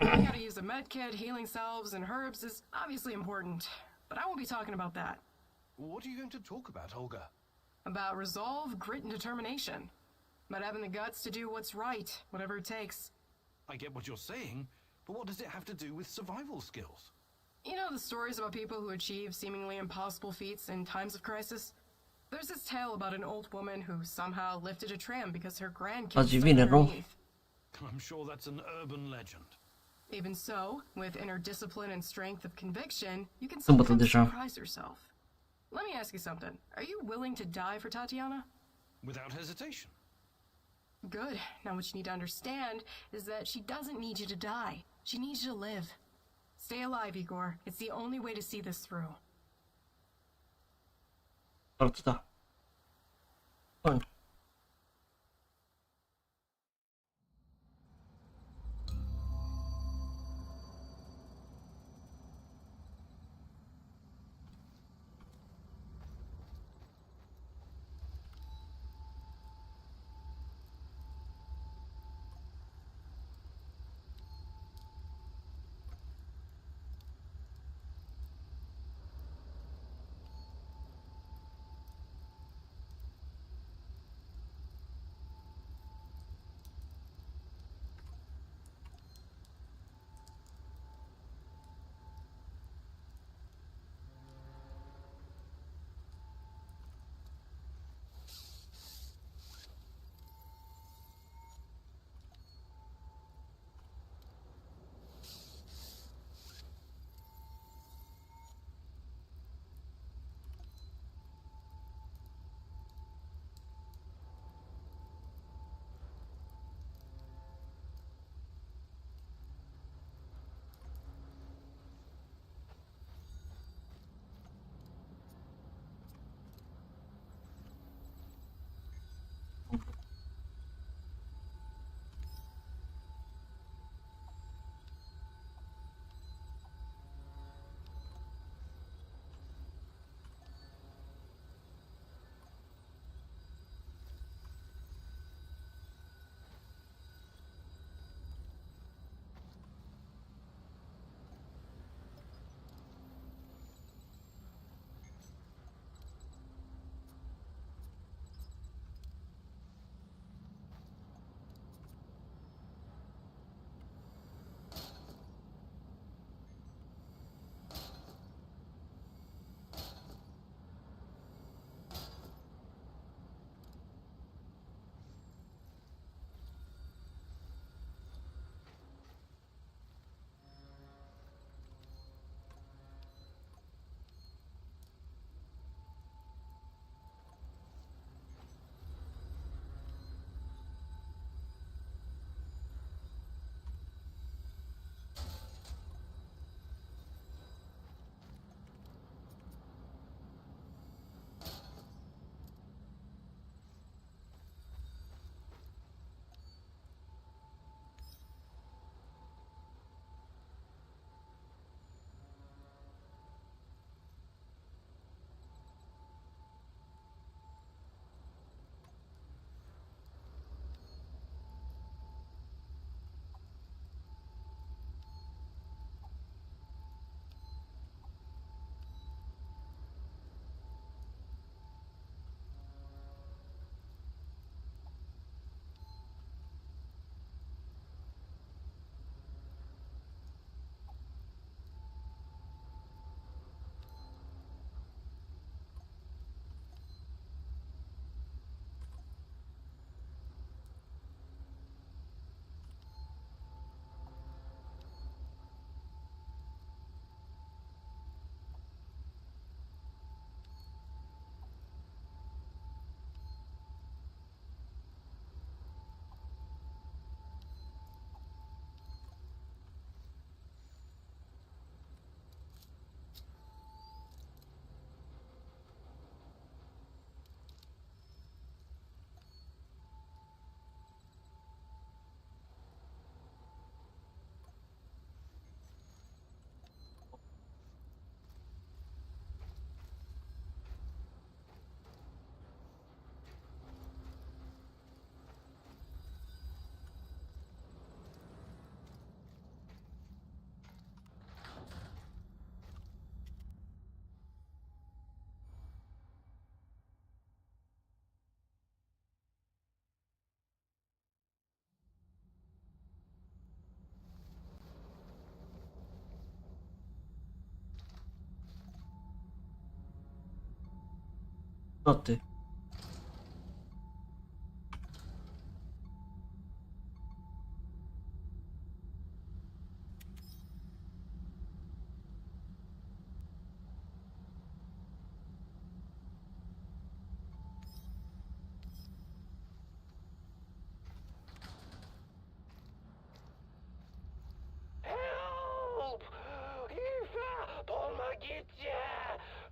Speaker 11: Learning how to use a med kit, healing salves, and herbs is obviously important, but I won't be talking about that.
Speaker 3: What are you going to talk about, Olga?
Speaker 11: About resolve, grit, and determination. About having the guts to do what's right, whatever it takes.
Speaker 3: I get what you're saying, but what does it have to do with survival skills?
Speaker 11: You know the stories about people who achieve seemingly impossible feats in times of crisis? There's this tale about an old woman who somehow lifted a tram because her grandkids stuck underneath.
Speaker 3: I'm sure that's an urban legend.
Speaker 11: Even so, with inner discipline and strength of conviction, you can sometimes surprise yourself. Let me ask you something. Are you willing to die for Tatiana?
Speaker 3: Without hesitation.
Speaker 11: Good. Now what you need to understand is that she doesn't need you to die. She needs you to live. Stay alive, Igor. It's the only way to see this through.
Speaker 5: Fun. Toate.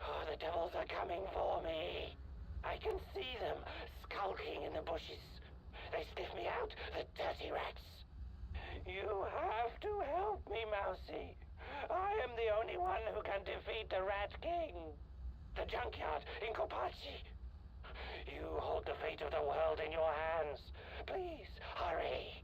Speaker 7: Oh, the devils are coming for me. I can see them skulking in the bushes. They sniff me out, the dirty rats. You have to help me, Mousy. I am the only one who can defeat the Rat King. The junkyard in Kopachi. You hold the fate of the world in your hands. Please, hurry.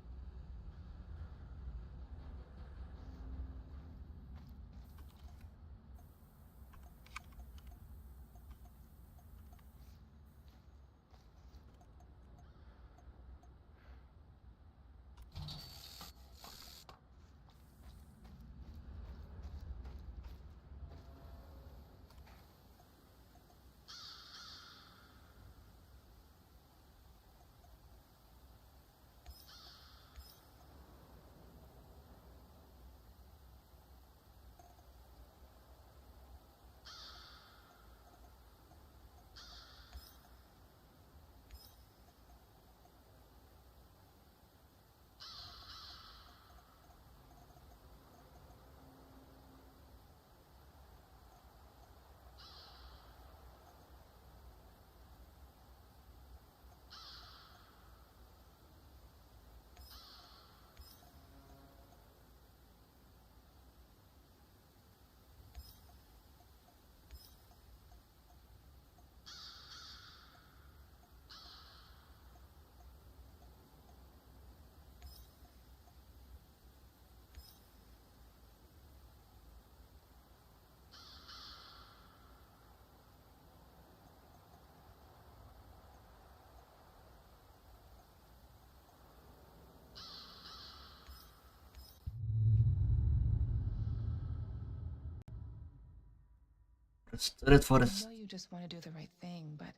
Speaker 5: It's the Red Forest.
Speaker 6: I know you just want to do the right thing, but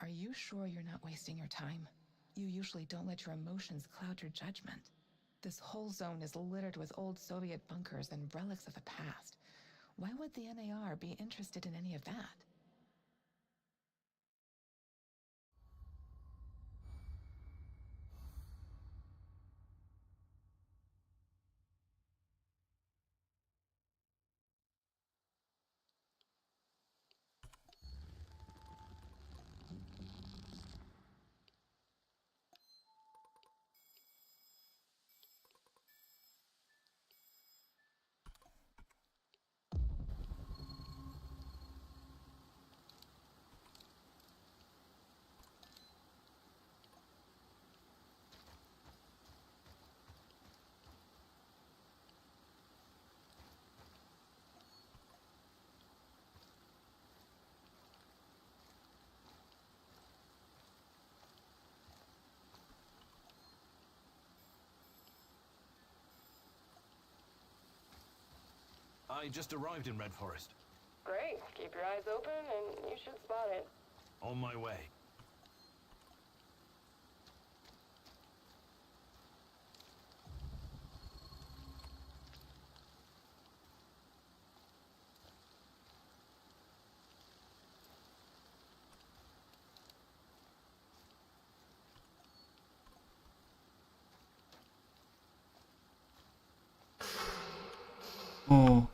Speaker 6: are you sure you're not wasting your time? You usually don't let your emotions cloud your judgment. This whole zone is littered with old Soviet bunkers and relics of the past. Why would the NAR be interested in any of that?
Speaker 3: I just arrived in Red Forest.
Speaker 11: Great. Keep your eyes open and you should spot it.
Speaker 3: On my way.
Speaker 5: Oh.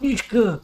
Speaker 5: Mișcă!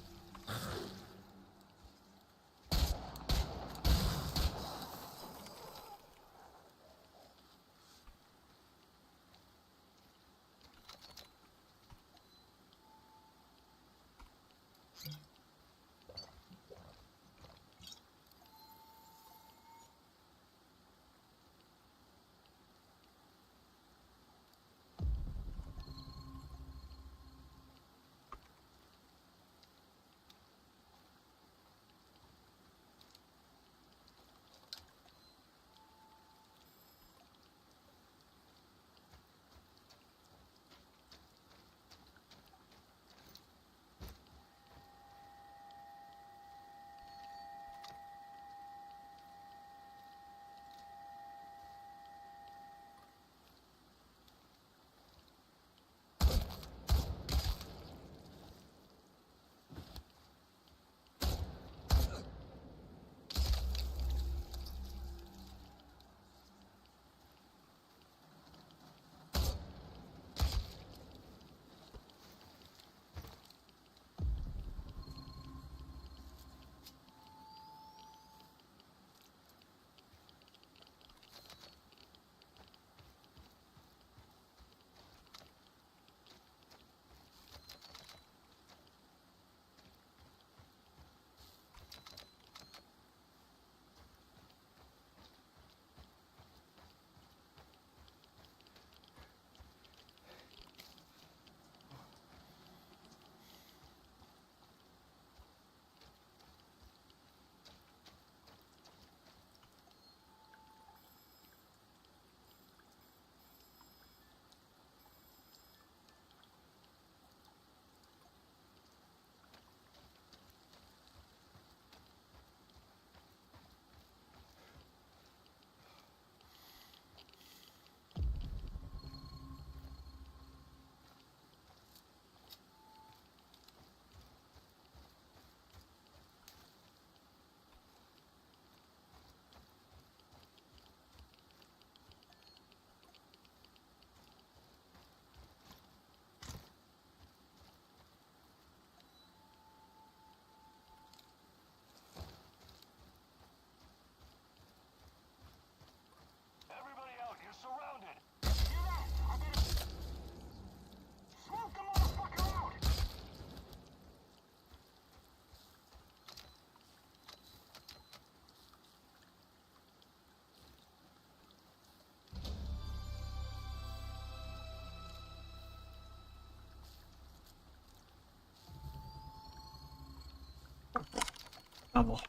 Speaker 5: Bravo.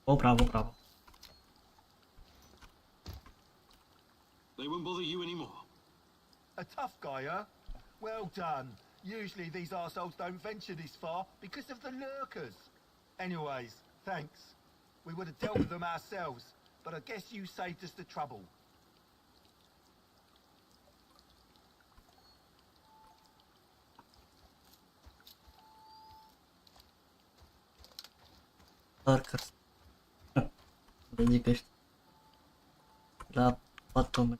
Speaker 5: Oh, bravo, bravo.
Speaker 12: They won't bother you anymore.
Speaker 9: A tough guy, huh? Well done. Usually these arseholes don't venture this far because of the lurkers. Anyways, thanks. We would have dealt with them ourselves, but I guess you saved us the trouble.
Speaker 5: Lurkers. Să zic ăștia. La patome.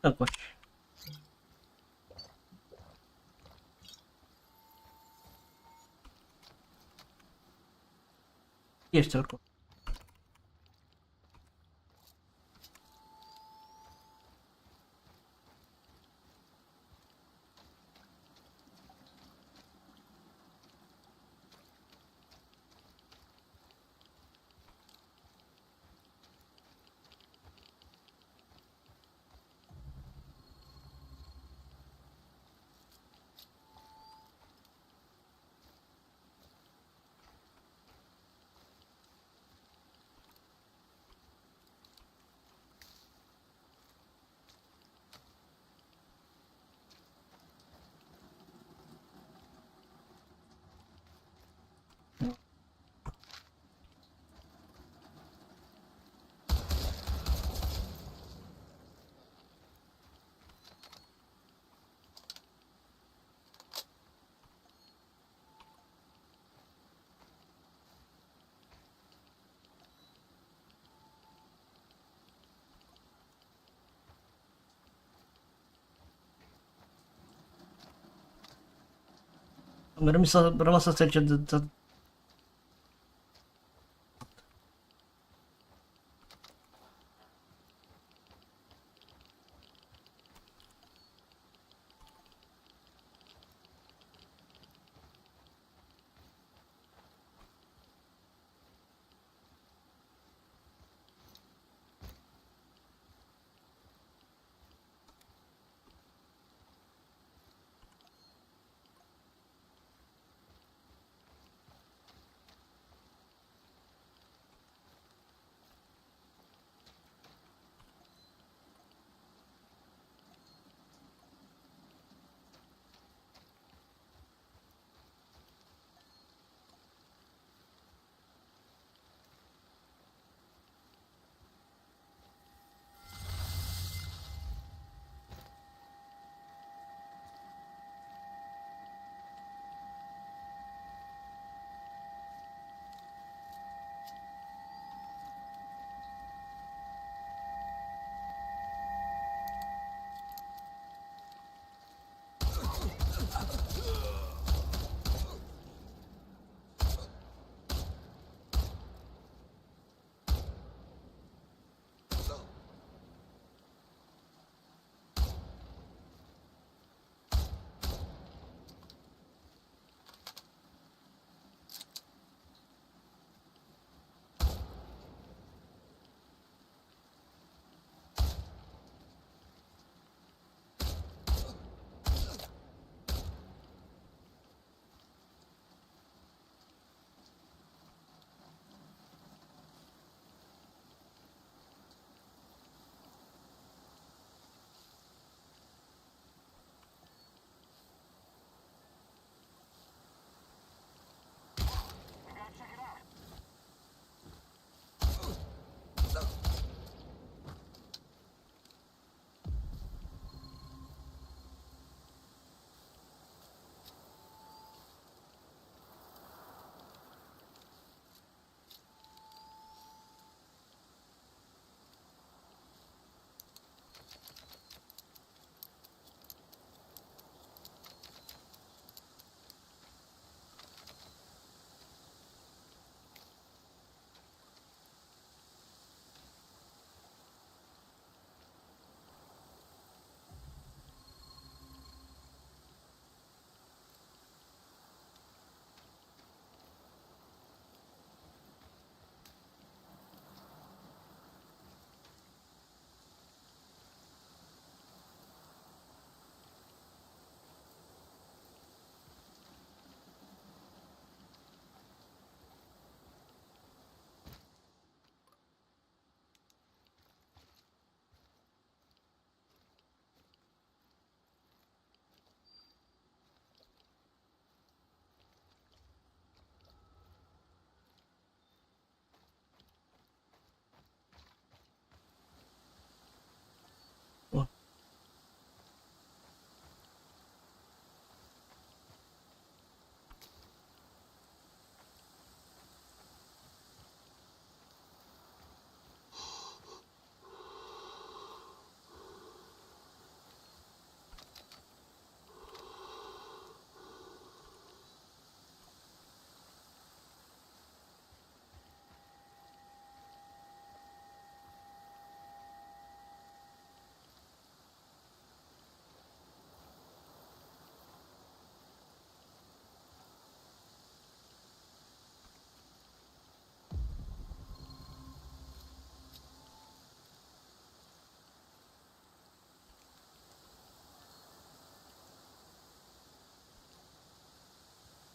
Speaker 5: Acolo. Ești acolo. Mereu mi s-a rămas asta aici de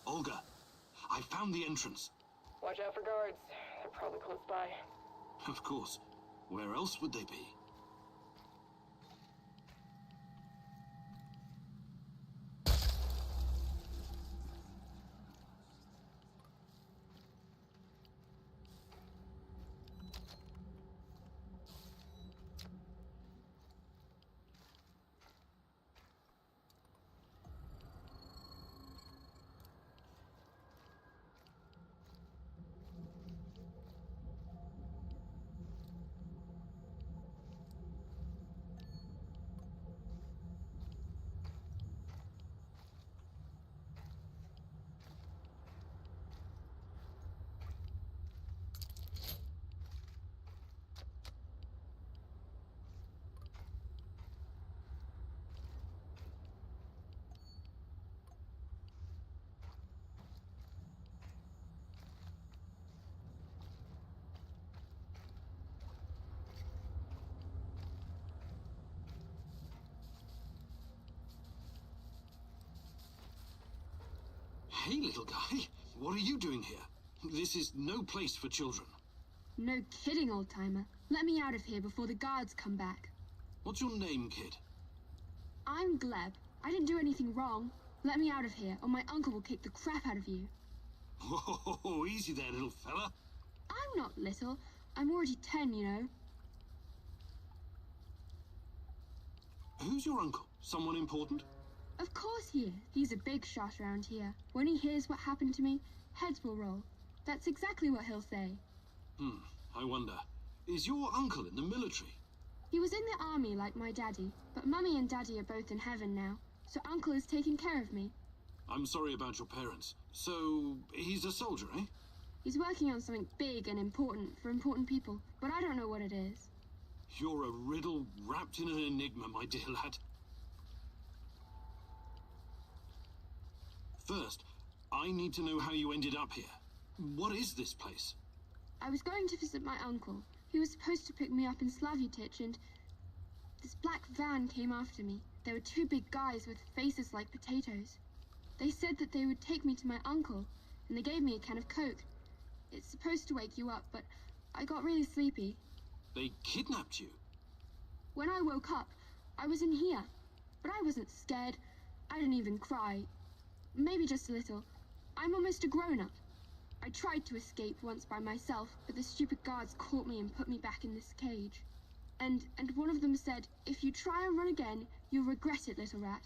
Speaker 12: Olga, I found the entrance.
Speaker 11: Watch out for guards. They're probably close by.
Speaker 12: Of course. Where else would they be? Hey, little guy. What are you doing here? This is no place for children.
Speaker 17: No kidding, old-timer. Let me out of here before the guards come back.
Speaker 12: What's your name, kid?
Speaker 17: I'm Gleb. I didn't do anything wrong. Let me out of here, or my uncle will kick the crap out of you.
Speaker 12: Whoa, easy there, little fella.
Speaker 17: I'm not little. I'm already 10, you know.
Speaker 12: Who's your uncle? Someone important?
Speaker 17: Of course he is. He's a big shot around here. When he hears what happened to me, heads will roll. That's exactly what he'll say.
Speaker 12: I wonder. Is your uncle in the military?
Speaker 17: He was in the army like my daddy, but Mummy and Daddy are both in heaven now, so Uncle is taking care of me.
Speaker 12: I'm sorry about your parents. So, he's a soldier, eh?
Speaker 17: He's working on something big and important for important people, but I don't know what it is.
Speaker 12: You're a riddle wrapped in an enigma, my dear lad. First, I need to know how you ended up here. What is this place?
Speaker 17: I was going to visit my uncle. He was supposed to pick me up in Slavutich, and this black van came after me. There were two big guys with faces like potatoes. They said that they would take me to my uncle, and they gave me a can of Coke. It's supposed to wake you up, but I got really sleepy.
Speaker 12: They kidnapped you?
Speaker 17: When I woke up, I was in here, but I wasn't scared. I didn't even cry. Maybe just a little. I'm almost a grown-up. I tried to escape once by myself, but the stupid guards caught me and put me back in this cage. And one of them said, if you try and run again, you'll regret it, little rat.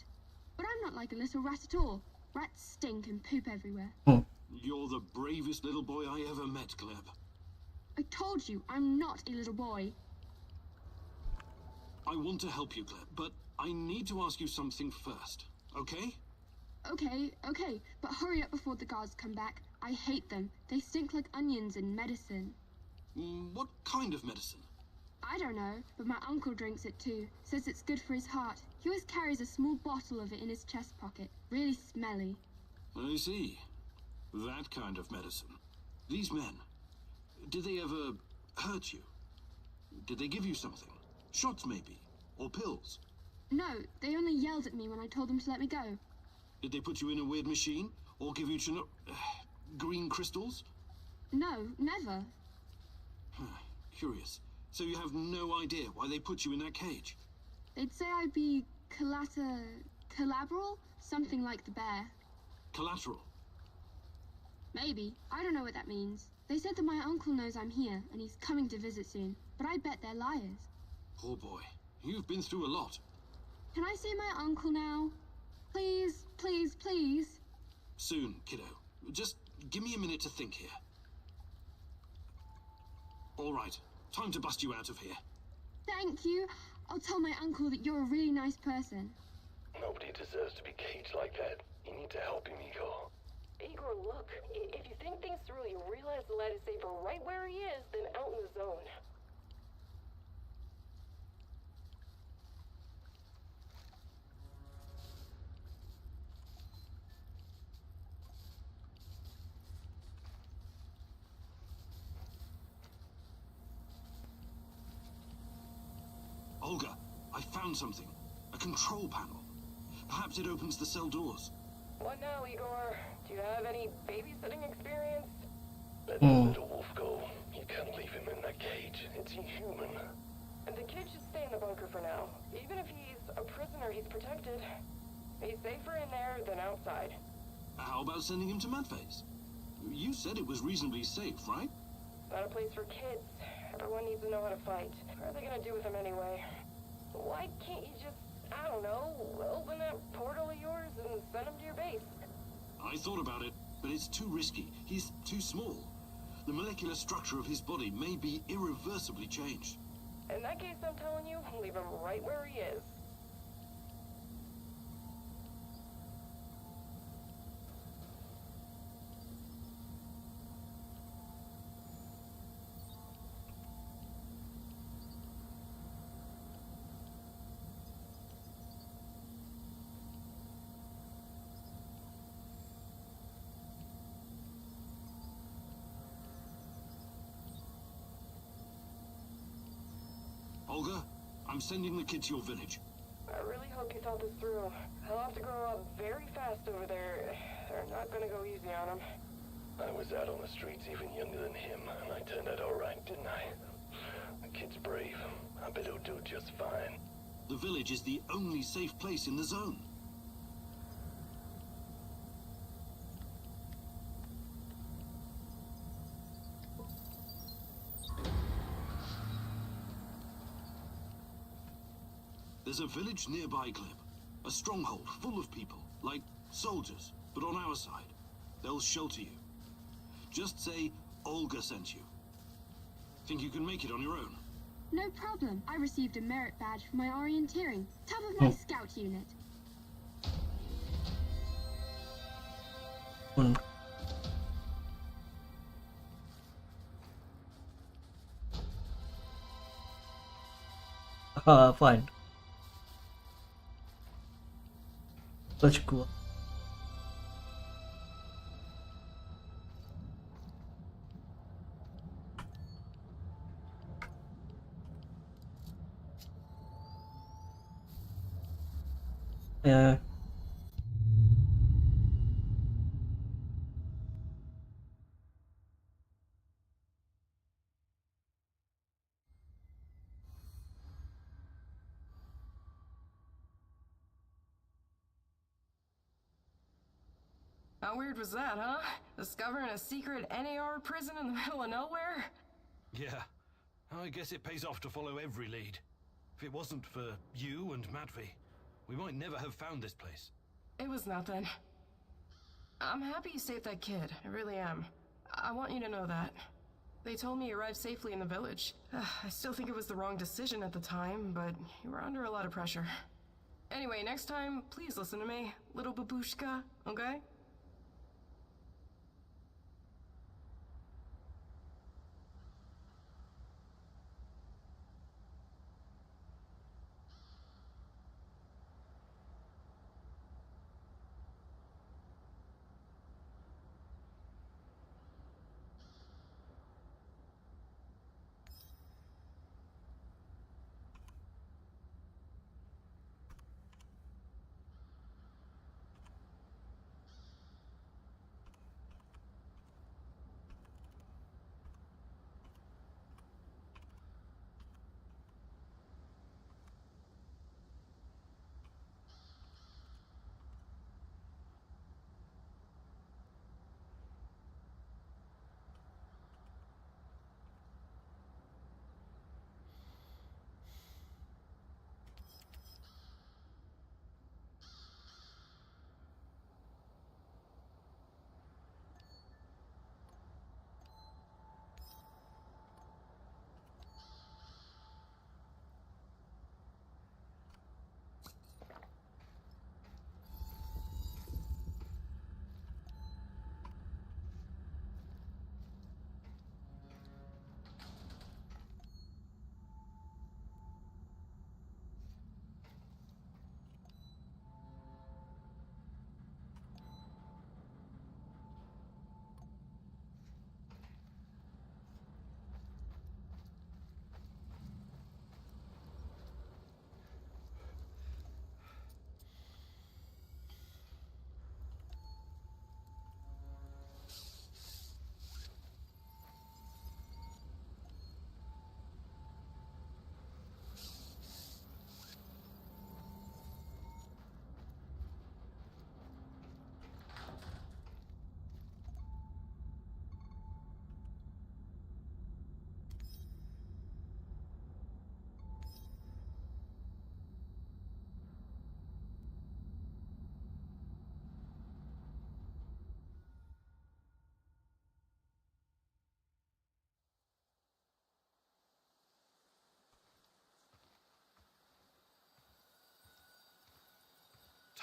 Speaker 17: But I'm not like a little rat at all. Rats stink and poop everywhere.
Speaker 12: You're the bravest little boy I ever met, Gleb.
Speaker 17: I told you, I'm not a little boy.
Speaker 12: I want to help you, Gleb, but I need to ask you something first, okay?
Speaker 17: Okay, but hurry up before the guards come back. I hate them. They stink like onions and medicine.
Speaker 12: What kind of medicine?
Speaker 17: I don't know, but my uncle drinks it too. Says it's good for his heart. He always carries a small bottle of it in his chest pocket. Really smelly.
Speaker 12: I see. That kind of medicine. These men, did they ever hurt you? Did they give you something? Shots, maybe? Or pills?
Speaker 17: No, they only yelled at me when I told them to let me go.
Speaker 12: Did they put you in a weird machine? Or give you green crystals?
Speaker 17: No, never.
Speaker 12: Curious. So you have no idea why they put you in that cage?
Speaker 17: They'd say I'd be collateral? Something like the bear.
Speaker 12: Collateral?
Speaker 17: Maybe. I don't know what that means. They said that my uncle knows I'm here, and he's coming to visit soon. But I bet they're liars.
Speaker 12: Poor boy. You've been through a lot.
Speaker 17: Can I see my uncle now? Please, please, please.
Speaker 12: Soon, kiddo. Just give me a minute to think here. All right. Time to bust you out of here.
Speaker 17: Thank you. I'll tell my uncle that you're a really nice person.
Speaker 7: Nobody deserves to be caged like that. You need to help him, Igor.
Speaker 11: Igor, look. If you think things through, you realize the lad is safer right where he is than out in the zone.
Speaker 12: Olga, I found something. A control panel. Perhaps it opens the cell doors.
Speaker 11: What now, Igor? Do you have any babysitting experience?
Speaker 7: Let the little wolf go. You can't leave him in that cage. It's inhuman.
Speaker 11: And the kid should stay in the bunker for now. Even if he's a prisoner, he's protected. He's safer in there than outside.
Speaker 12: How about sending him to Madface? You said it was reasonably safe, right?
Speaker 11: Not a place for kids. Everyone needs to know how to fight. What are they gonna do with him anyway? Why can't you just, I don't know, open that portal of yours and send him to your base?
Speaker 12: I thought about it, but it's too risky. He's too small. The molecular structure of his body may be irreversibly changed.
Speaker 11: In that case, I'm telling you, leave him right where he is.
Speaker 12: Olga, I'm sending the kid to your village.
Speaker 11: I really hope you thought this through. He'll have to grow up very fast over there. They're not gonna go easy on him.
Speaker 7: I was out on the streets even younger than him, and I turned out alright, didn't I? The kid's brave. I bet he'll do just fine.
Speaker 12: The village is the only safe place in the zone. There's a village nearby, Gleb. A stronghold full of people, like soldiers, but on our side. They'll shelter you. Just say Olga sent you. Think you can make it on your own?
Speaker 17: No problem. I received a merit badge for my orienteering. Top of my scout unit.
Speaker 5: Fine. That's cool. Yeah.
Speaker 11: How weird was that, huh? Discovering a secret NAR prison in the middle of nowhere?
Speaker 3: Yeah. I guess it pays off to follow every lead. If it wasn't for you and Matvey, we might never have found this place.
Speaker 11: It was nothing. I'm happy you saved that kid. I really am. I want you to know that. They told me you arrived safely in the village. I still think it was the wrong decision at the time, but you were under a lot of pressure. Anyway, next time, please listen to me, little babushka, okay?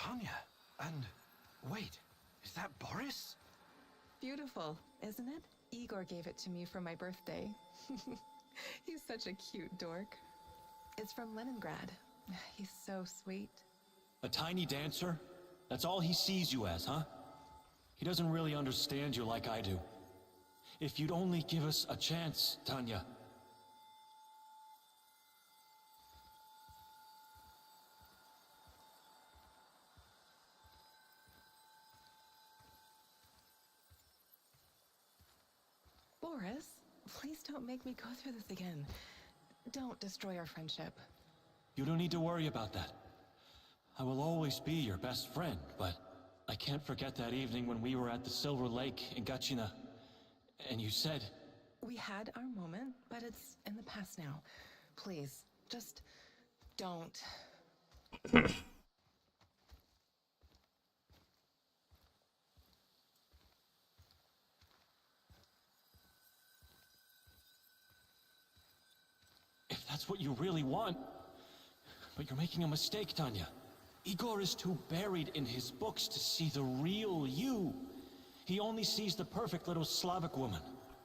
Speaker 3: Tanya, and wait, is that Boris?
Speaker 6: Beautiful, isn't it? Igor gave it to me for my birthday. He's such a cute dork. It's from Leningrad. He's so sweet.
Speaker 15: A tiny dancer? That's all he sees you as, huh? He doesn't really understand you like I do. If you'd only give us a chance, Tanya.
Speaker 6: Boris, please don't make me go through this again. Don't destroy our friendship.
Speaker 15: You don't need to worry about that. I will always be your best friend, but I can't forget that evening when we were at the Silver Lake in Gachina, and you said...
Speaker 6: We had our moment, but it's in the past now. Please, just don't.
Speaker 15: If that's what you really want... But you're making a mistake, Tanya. Igor is too buried in his books to see the real you. He only sees the perfect little Slavic woman.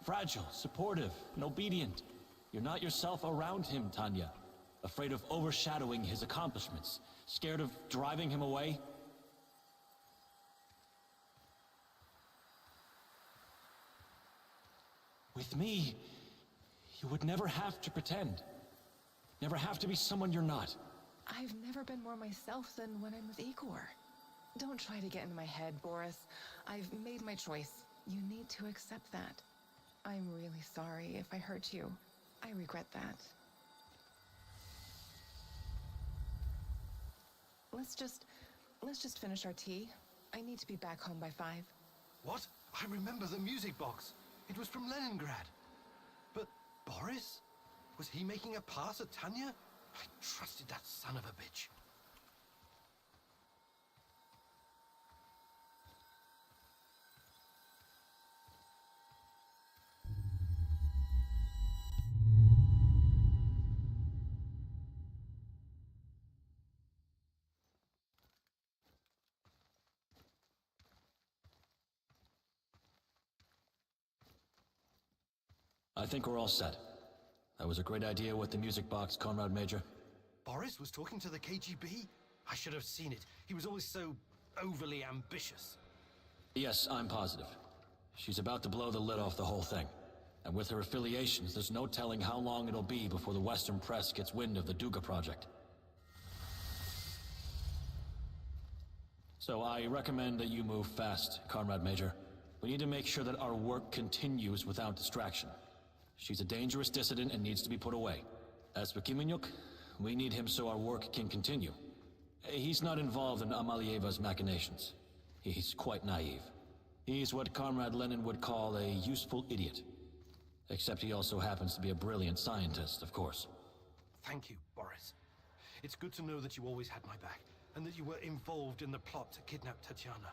Speaker 15: Fragile, supportive, and obedient. You're not yourself around him, Tanya. Afraid of overshadowing his accomplishments. Scared of driving him away. With me, you would never have to pretend. Never have to be someone you're not.
Speaker 6: I've never been more myself than when I'm with Igor. Don't try to get into my head, Boris. I've made my choice. You need to accept that. I'm really sorry if I hurt you. I regret that. Let's just finish our tea. I need to be back home by 5.
Speaker 3: What? I remember the music box. It was from Leningrad. But Boris? Was he making a pass at Tanya? I trusted that son of a bitch.
Speaker 15: I think we're all set. That was a great idea with the music box, Comrade Major.
Speaker 3: Boris was talking to the KGB? I should have seen it. He was always so overly ambitious.
Speaker 15: Yes, I'm positive. She's about to blow the lid off the whole thing. And with her affiliations, there's no telling how long it'll be before the Western press gets wind of the Duga project. So I recommend that you move fast, Comrade Major. We need to make sure that our work continues without distraction. She's a dangerous dissident and needs to be put away. As for Kimenyuk, we need him so our work can continue. He's not involved in Amalieva's machinations. He's quite naive. He's what Comrade Lenin would call a useful idiot. Except he also happens to be a brilliant scientist, of course.
Speaker 3: Thank you, Boris. It's good to know that you always had my back, and that you were involved in the plot to kidnap Tatiana.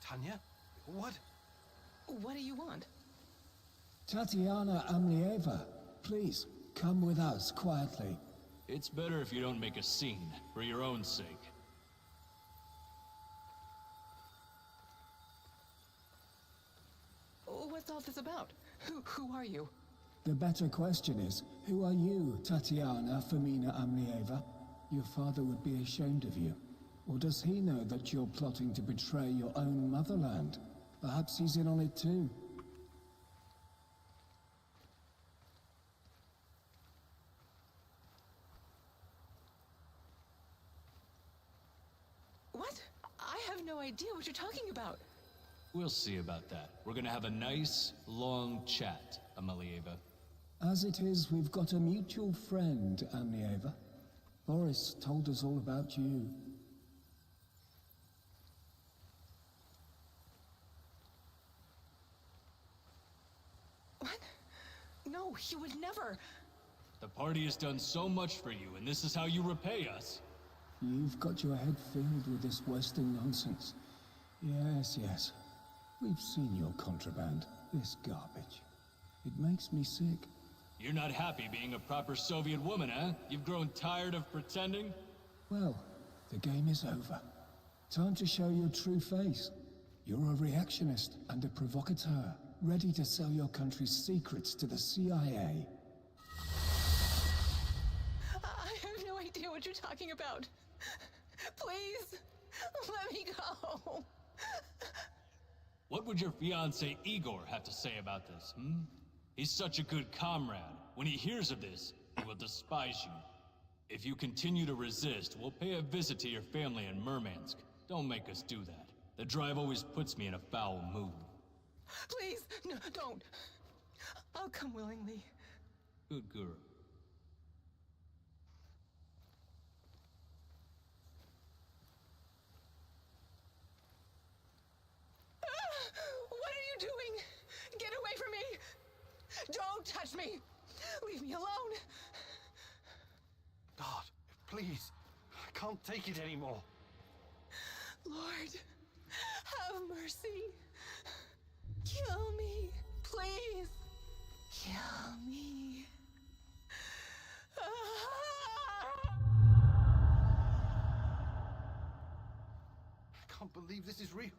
Speaker 3: Tanya? What?
Speaker 6: What do you want?
Speaker 8: Tatiana Amlieva, please, come with us quietly.
Speaker 18: It's better if you don't make a scene, for your own sake.
Speaker 6: What's all this about? Who are you?
Speaker 8: The better question is, who are you, Tatiana Femina Amlieva? Your father would be ashamed of you. Or does he know that you're plotting to betray your own motherland? Perhaps he's in on it too.
Speaker 6: What? I have no idea what you're talking about.
Speaker 18: We'll see about that. We're gonna have a nice, long chat, Amalieva.
Speaker 8: As it is, we've got a mutual friend, Amlieva. Boris told us all about you.
Speaker 6: What? No, he would never.
Speaker 18: The party has done so much for you, and this is how you repay us.
Speaker 8: You've got your head filled with this Western nonsense. Yes. We've seen your contraband, this garbage. It makes me sick.
Speaker 18: You're not happy being a proper Soviet woman, huh? You've grown tired of pretending?
Speaker 8: Well, the game is over. Time to show your true face. You're a reactionist and a provocateur, ready to sell your country's secrets to the CIA.
Speaker 6: I have no idea what you're talking about. Please, let me go.
Speaker 18: What would your fiancé Igor have to say about this, hmm? He's such a good comrade. When he hears of this, he will despise you. If you continue to resist, we'll pay a visit to your family in Murmansk. Don't make us do that. The drive always puts me in a foul mood.
Speaker 6: Please, no, don't. I'll come willingly.
Speaker 18: Good girl.
Speaker 6: What are you doing? Get away from me! Don't touch me! Leave me alone!
Speaker 3: God, please. I can't take it anymore.
Speaker 6: Lord, have mercy. Kill me, please. Kill me.
Speaker 3: I can't believe this is real.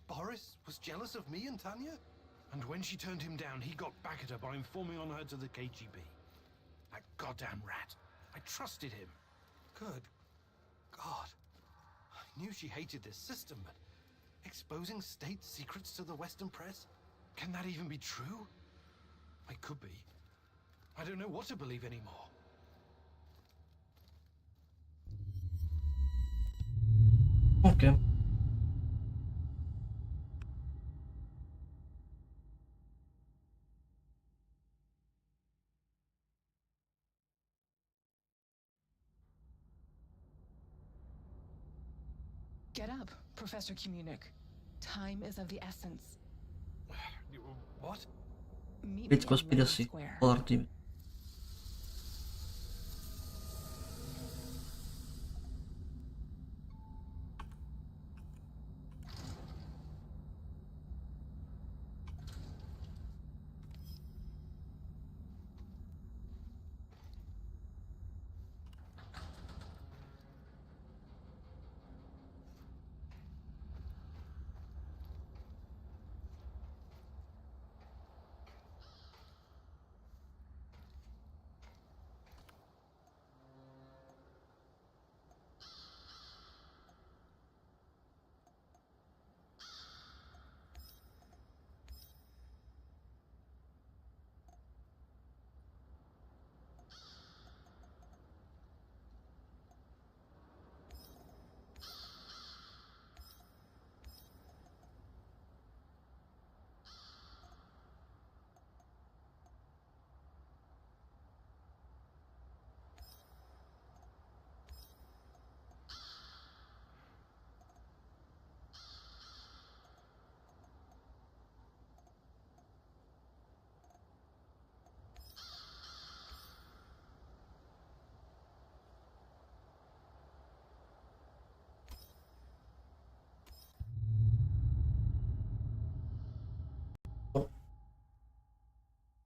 Speaker 3: Boris was jealous of me and Tanya? And when she turned him down, he got back at her by informing on her to the KGB. That goddamn rat. I trusted him. Good God. I knew she hated this system, but exposing state secrets to the Western press? Can that even be true? It could be. I don't know what to believe anymore.
Speaker 5: Okay.
Speaker 6: Get up, Professor Kommunik. Time is of the essence.
Speaker 3: What?
Speaker 6: Meet
Speaker 5: It's
Speaker 6: me in
Speaker 5: conspiracy.
Speaker 6: Lenin Square.
Speaker 5: Party.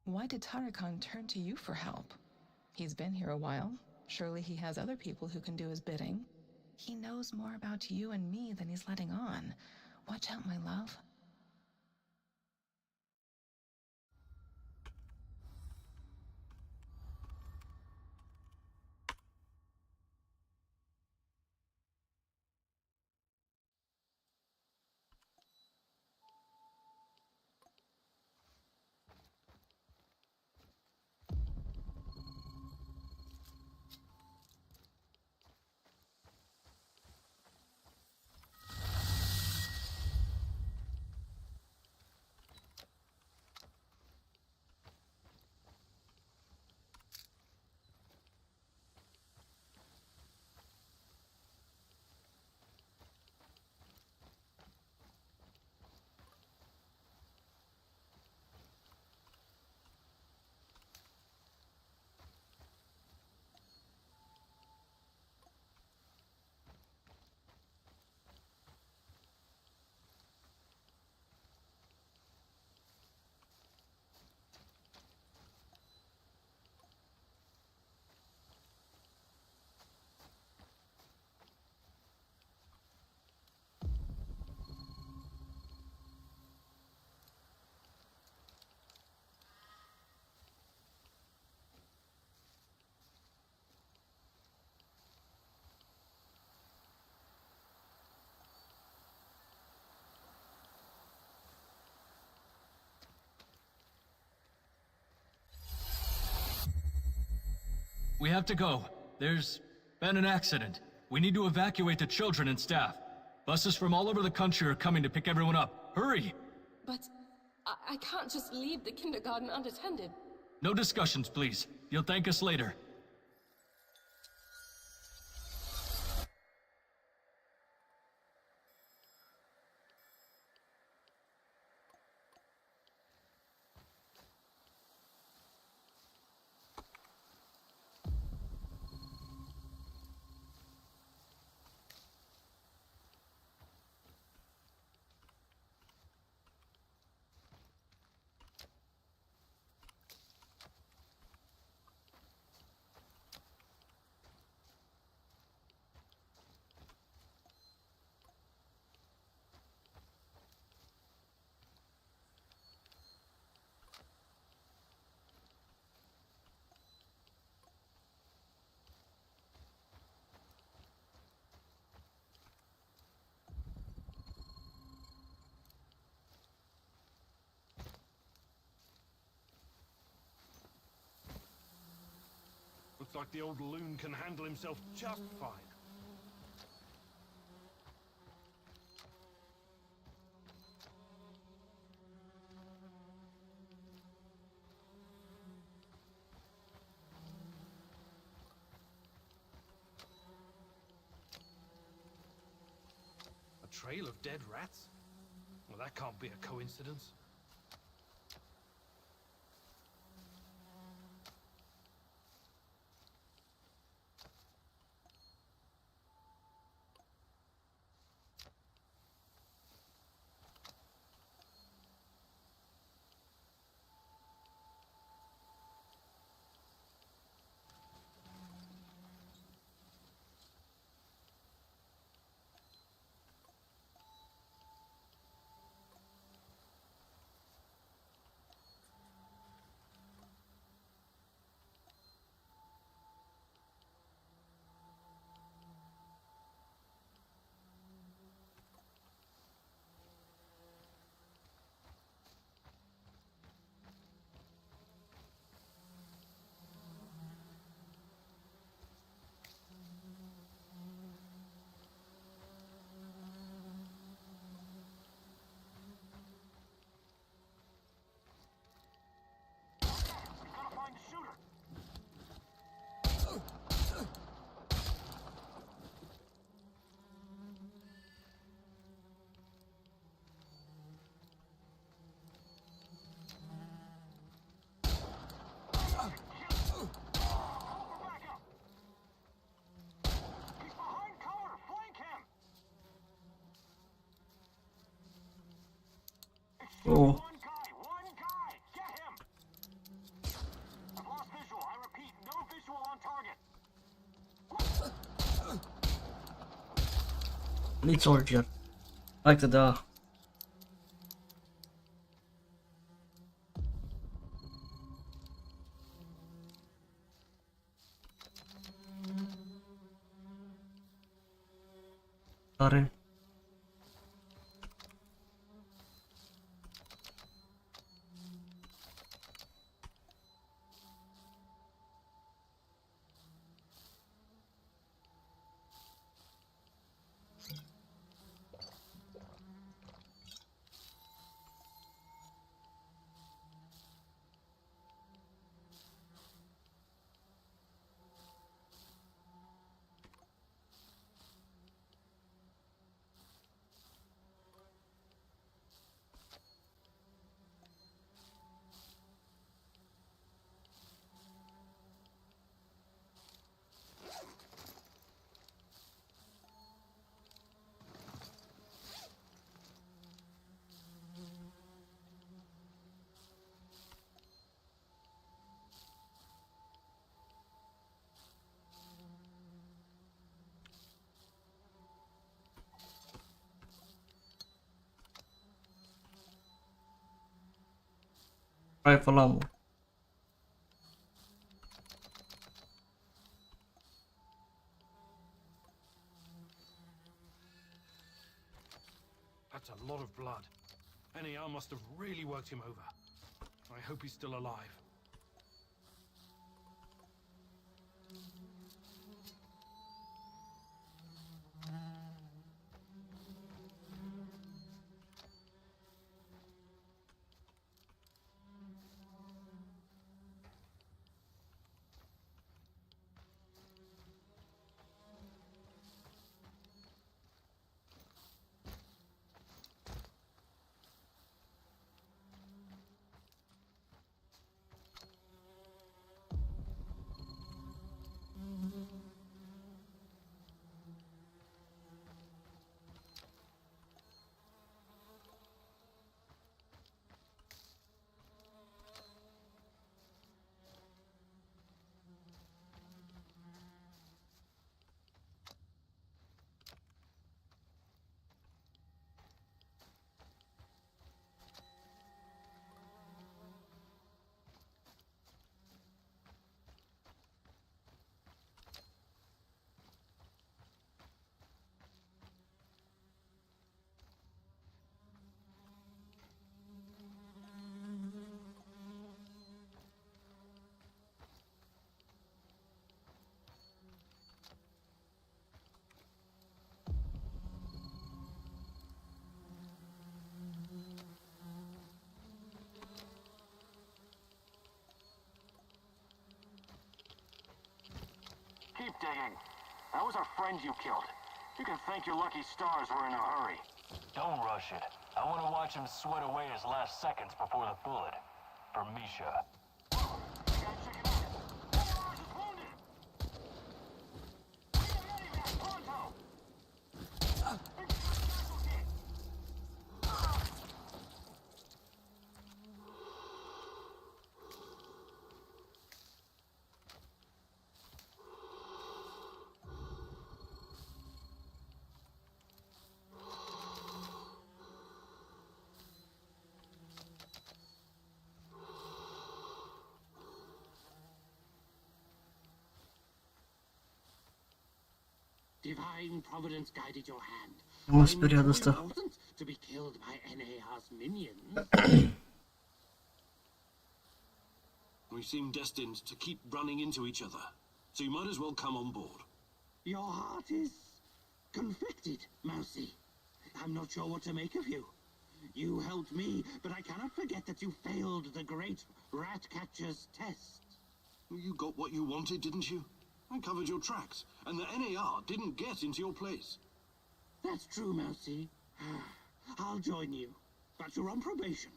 Speaker 6: Why did Tarakan turn to you for help? He's been here a while. Surely he has other people who can do his bidding. He knows more about you and me than he's letting on. Watch out, my love.
Speaker 18: We have to go. There's been an accident. We need to evacuate the children and staff. Buses from all over the country are coming to pick everyone up. Hurry!
Speaker 11: But I can't just leave the kindergarten unattended.
Speaker 18: No discussions, please. You'll thank us later.
Speaker 3: Looks like the old loon can handle himself just fine. A trail of dead rats? Well, that can't be a coincidence.
Speaker 5: Oh.
Speaker 9: One guy! Get him! I've lost visual. I repeat, no visual on target.
Speaker 5: Lead soldier. Like the Sorry. Rifle ammo.
Speaker 3: That's a lot of blood. NAR must have really worked him over. I hope he's still alive.
Speaker 1: digging. That was our friend you killed. You can thank your lucky stars we're in a hurry. Don't rush it. I want to watch him sweat away his last seconds before the bullet. For Misha.
Speaker 19: Divine providence guided your hand.
Speaker 5: M-am speriat de asta.
Speaker 19: Important to be killed by NAR's minions.
Speaker 12: We seem destined to keep running into each other, so you might as well come on board.
Speaker 19: Your heart is conflicted, Mousy. I'm not sure what to make of you. You helped me, but I cannot forget that you failed the great rat catcher's test.
Speaker 12: You got what you wanted, didn't you? I covered your tracks, and the NAR didn't get into your place.
Speaker 19: That's true, Mousy. I'll join you, but you're on probation.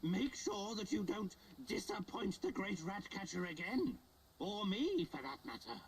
Speaker 19: Make sure that you don't disappoint the great rat catcher again. Or me, for that matter.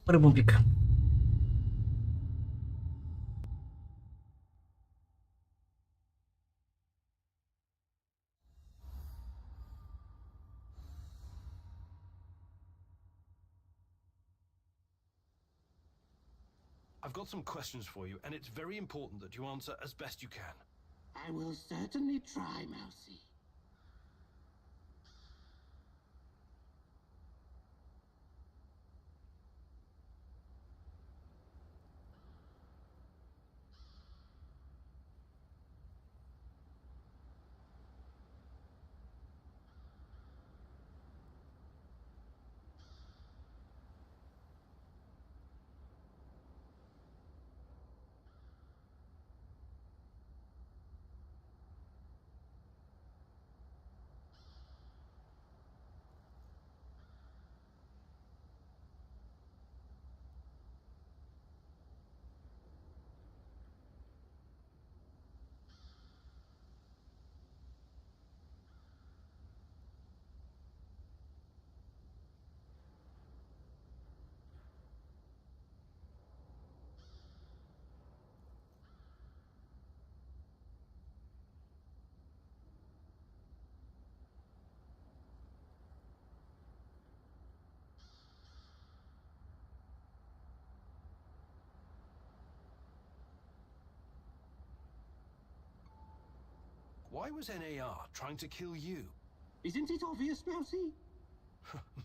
Speaker 5: Părem un pic.
Speaker 3: I've got some questions for you, and it's very important that you answer as best you can.
Speaker 19: I will certainly try, Mousy.
Speaker 3: Why was NAR trying to kill you?
Speaker 19: Isn't it obvious, Mousy?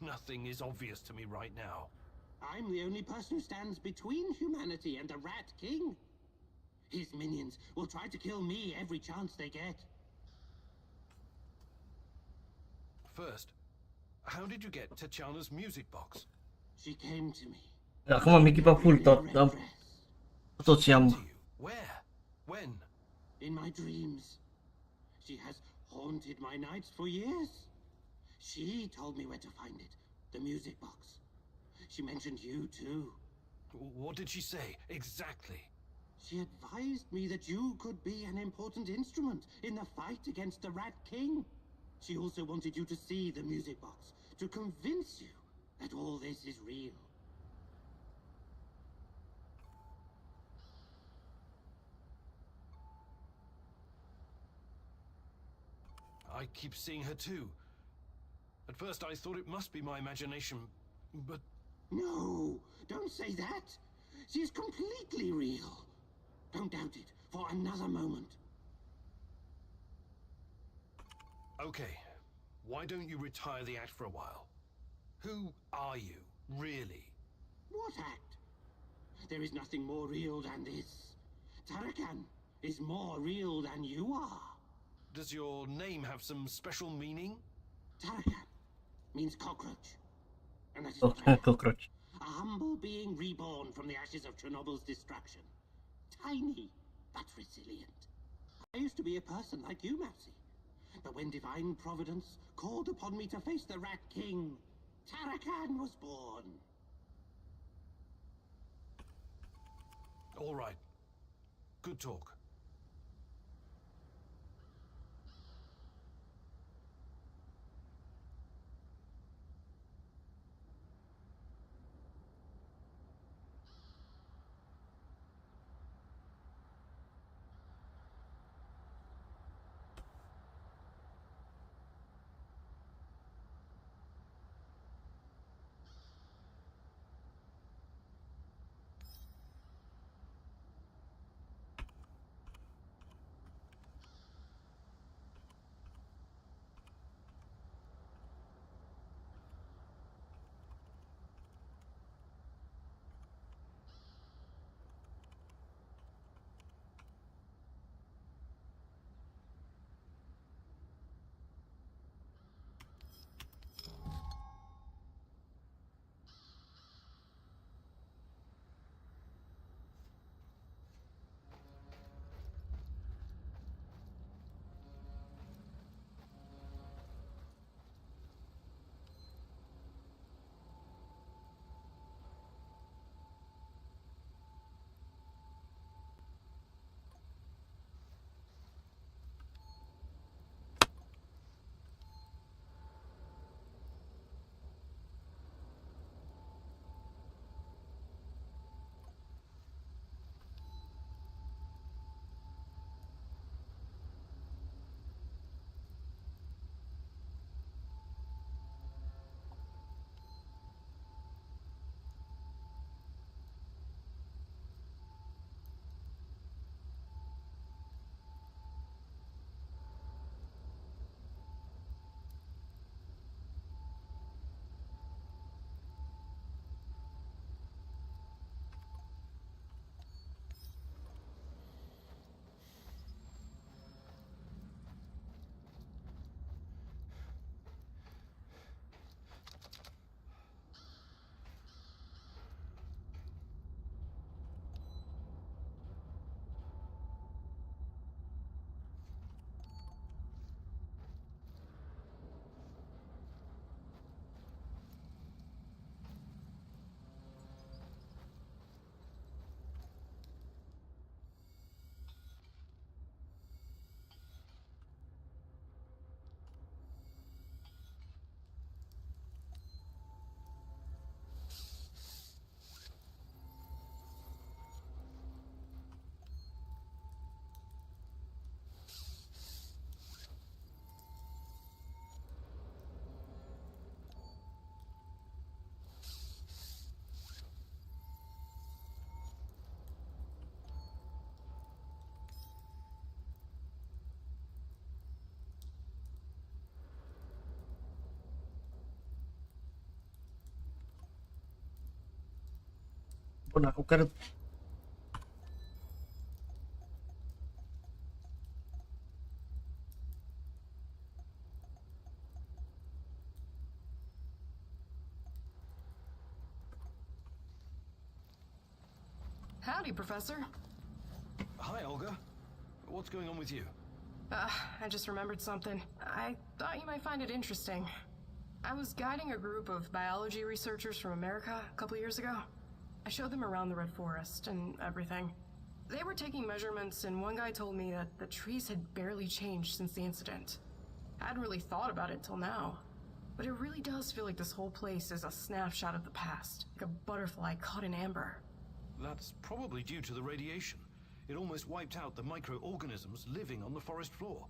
Speaker 3: Nothing is obvious to me right now.
Speaker 19: I'm the only person who stands between humanity and the Rat King. His minions will try to kill me every chance they get.
Speaker 3: First, how did you get Tatiana's music box?
Speaker 19: She came to me.
Speaker 5: Acum am echipat full tot ce am.
Speaker 3: Where? When?
Speaker 19: In my dreams. She has haunted my nights for years. She told me where to find it. The music box. She mentioned you too.
Speaker 3: What did she say, exactly?
Speaker 19: She advised me that you could be an important instrument in the fight against the Rat King. She also wanted you to see the music box, to convince you that all this is real.
Speaker 3: I keep seeing her too. At first I thought it must be my imagination, but
Speaker 19: No, don't say that. She is completely real. Don't doubt it for another moment.
Speaker 3: Okay, why don't you retire the act for a while? Who are you, really?
Speaker 19: What act? There is nothing more real than this. Tarakan is more real than you are.
Speaker 3: Does your name have some special meaning?
Speaker 19: Tarakan means cockroach. And that is what I am.
Speaker 5: Cockroach.
Speaker 19: A humble being reborn from the ashes of Chernobyl's destruction. Tiny, but resilient. I used to be a person like you, Maxie. But when divine providence called upon me to face the Rat King, Tarakan was born.
Speaker 3: All right. Good talk.
Speaker 5: Bun, acum care...
Speaker 11: Howdy, Professor.
Speaker 3: Hi, Olga. What's going on with you?
Speaker 11: I just remembered something. I thought you might find it interesting. I was guiding a group of biology researchers from America a couple years ago. I showed them around the Red Forest and everything. They were taking measurements, and one guy told me that the trees had barely changed since the incident. I hadn't really thought about it till now. But it really does feel like this whole place is a snapshot of the past, like a butterfly caught in amber.
Speaker 3: That's probably due to the radiation. It almost wiped out the microorganisms living on the forest floor.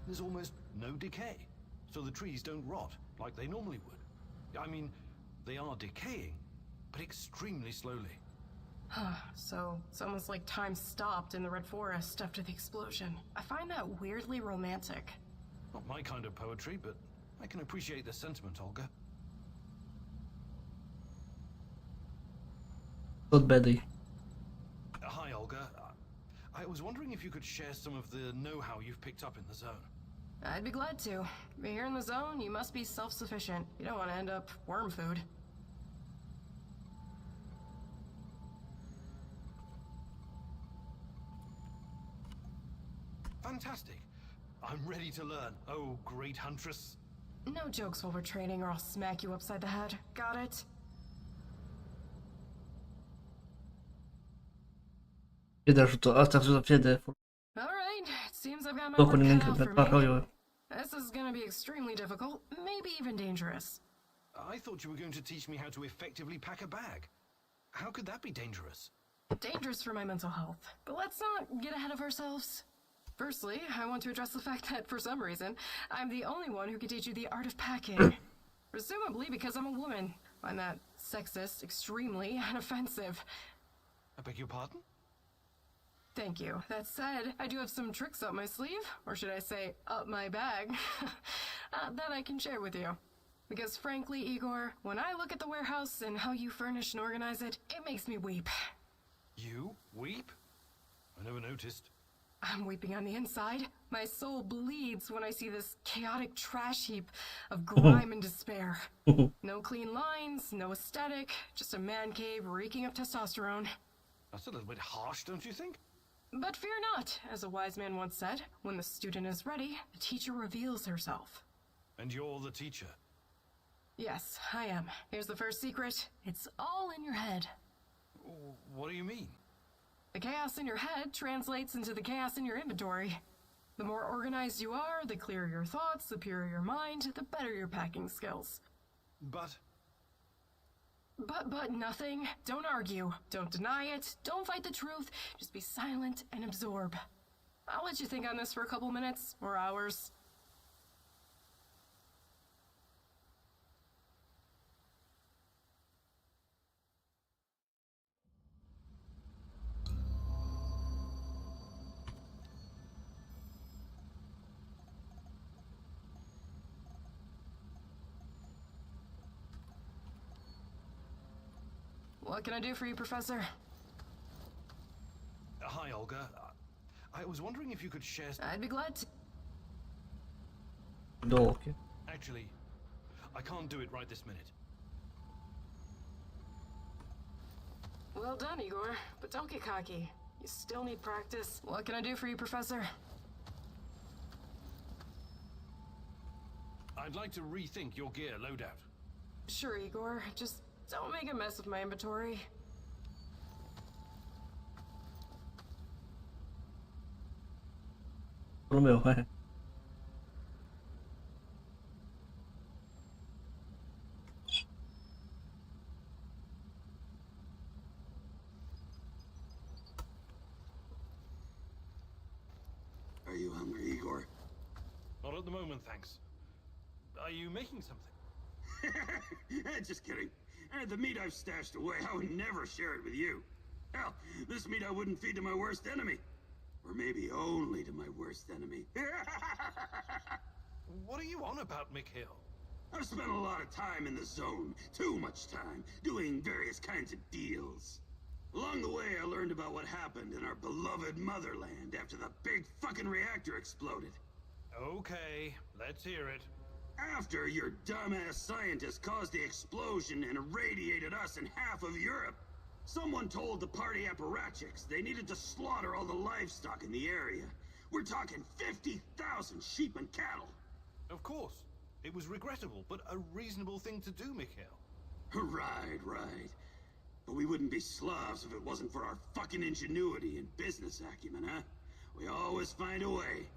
Speaker 3: There's almost no decay, so the trees don't rot like they normally would. I mean, they are decaying, but extremely slowly.
Speaker 11: So it's almost like time stopped in the Red Forest after the explosion. I find that weirdly romantic.
Speaker 3: Not my kind of poetry, but I can appreciate the sentiment, Olga.
Speaker 5: Good Betty.
Speaker 3: Hi, Olga. I was wondering if you could share some of the know-how you've picked up in the zone.
Speaker 11: I'd be glad to. But here in the zone, you must be self-sufficient. You don't want to end up worm food.
Speaker 3: Fantastic. I'm ready to learn. Oh, great huntress.
Speaker 11: No jokes while we're training or I'll smack you upside the head. Got it?
Speaker 5: Asta să fie de
Speaker 11: Alright, it seems I've got my
Speaker 5: locul
Speaker 11: work
Speaker 5: în
Speaker 11: cut out for
Speaker 5: inventar.
Speaker 11: me. This is gonna be extremely difficult, maybe even dangerous.
Speaker 3: I thought you were going to teach me how to effectively pack a bag. How could that be dangerous?
Speaker 11: Dangerous for my mental health. But let's not get ahead of ourselves. Firstly, I want to address the fact that, for some reason, I'm the only one who can teach you the art of packing. Presumably because I'm a woman. I find that sexist, extremely, and offensive.
Speaker 3: I beg your pardon?
Speaker 11: Thank you. That said, I do have some tricks up my sleeve, or should I say, up my bag, that I can share with you. Because frankly, Igor, when I look at the warehouse and how you furnish and organize it, it makes me weep.
Speaker 3: You weep? I never noticed.
Speaker 11: I'm weeping on the inside. My soul bleeds when I see this chaotic trash heap of grime and despair. No clean lines, no aesthetic, just a man cave reeking of testosterone.
Speaker 3: That's a little bit harsh, don't you think?
Speaker 11: But fear not, as a wise man once said, when the student is ready, the teacher reveals herself.
Speaker 3: And you're the teacher?
Speaker 11: Yes, I am. Here's the first secret. It's all in your head.
Speaker 3: What do you mean?
Speaker 11: The chaos in your head translates into the chaos in your inventory. The more organized you are, the clearer your thoughts, the purer your mind, the better your packing skills.
Speaker 3: But
Speaker 11: nothing. Don't argue. Don't deny it. Don't fight the truth. Just be silent and absorb. I'll let you think on this for a couple minutes or hours. What can I do for you, Professor?
Speaker 3: Hi, Olga. I was wondering if you could share...
Speaker 11: I'd be glad to.
Speaker 5: No, okay.
Speaker 3: Actually, I can't do it right this minute.
Speaker 11: Well done, Igor. But don't get cocky. You still need practice. What can I do for you, Professor?
Speaker 3: I'd like to rethink your gear loadout.
Speaker 11: Sure, Igor. Just don't make a mess of my inventory.
Speaker 5: Romeo,
Speaker 2: Are you hungry, Igor?
Speaker 3: Not at the moment, thanks. Are you making something?
Speaker 2: Just kidding. The meat I've stashed away, I would never share it with you. Hell, this meat I wouldn't feed to my worst enemy. Or maybe only to my worst enemy.
Speaker 3: What are you on about, Mikhail?
Speaker 2: I've spent a lot of time in the zone. Too much time. Doing various kinds of deals. Along the way, I learned about what happened in our beloved motherland after the big fucking reactor exploded.
Speaker 3: Okay, let's hear it.
Speaker 2: After your dumbass scientists caused the explosion and irradiated us and half of Europe, someone told the party apparatchiks they needed to slaughter all the livestock in the area. We're talking 50,000 sheep and cattle.
Speaker 3: Of course. It was regrettable, but a reasonable thing to do, Mikhail.
Speaker 2: Right. But we wouldn't be Slavs if it wasn't for our fucking ingenuity and business acumen, huh? We always find a way.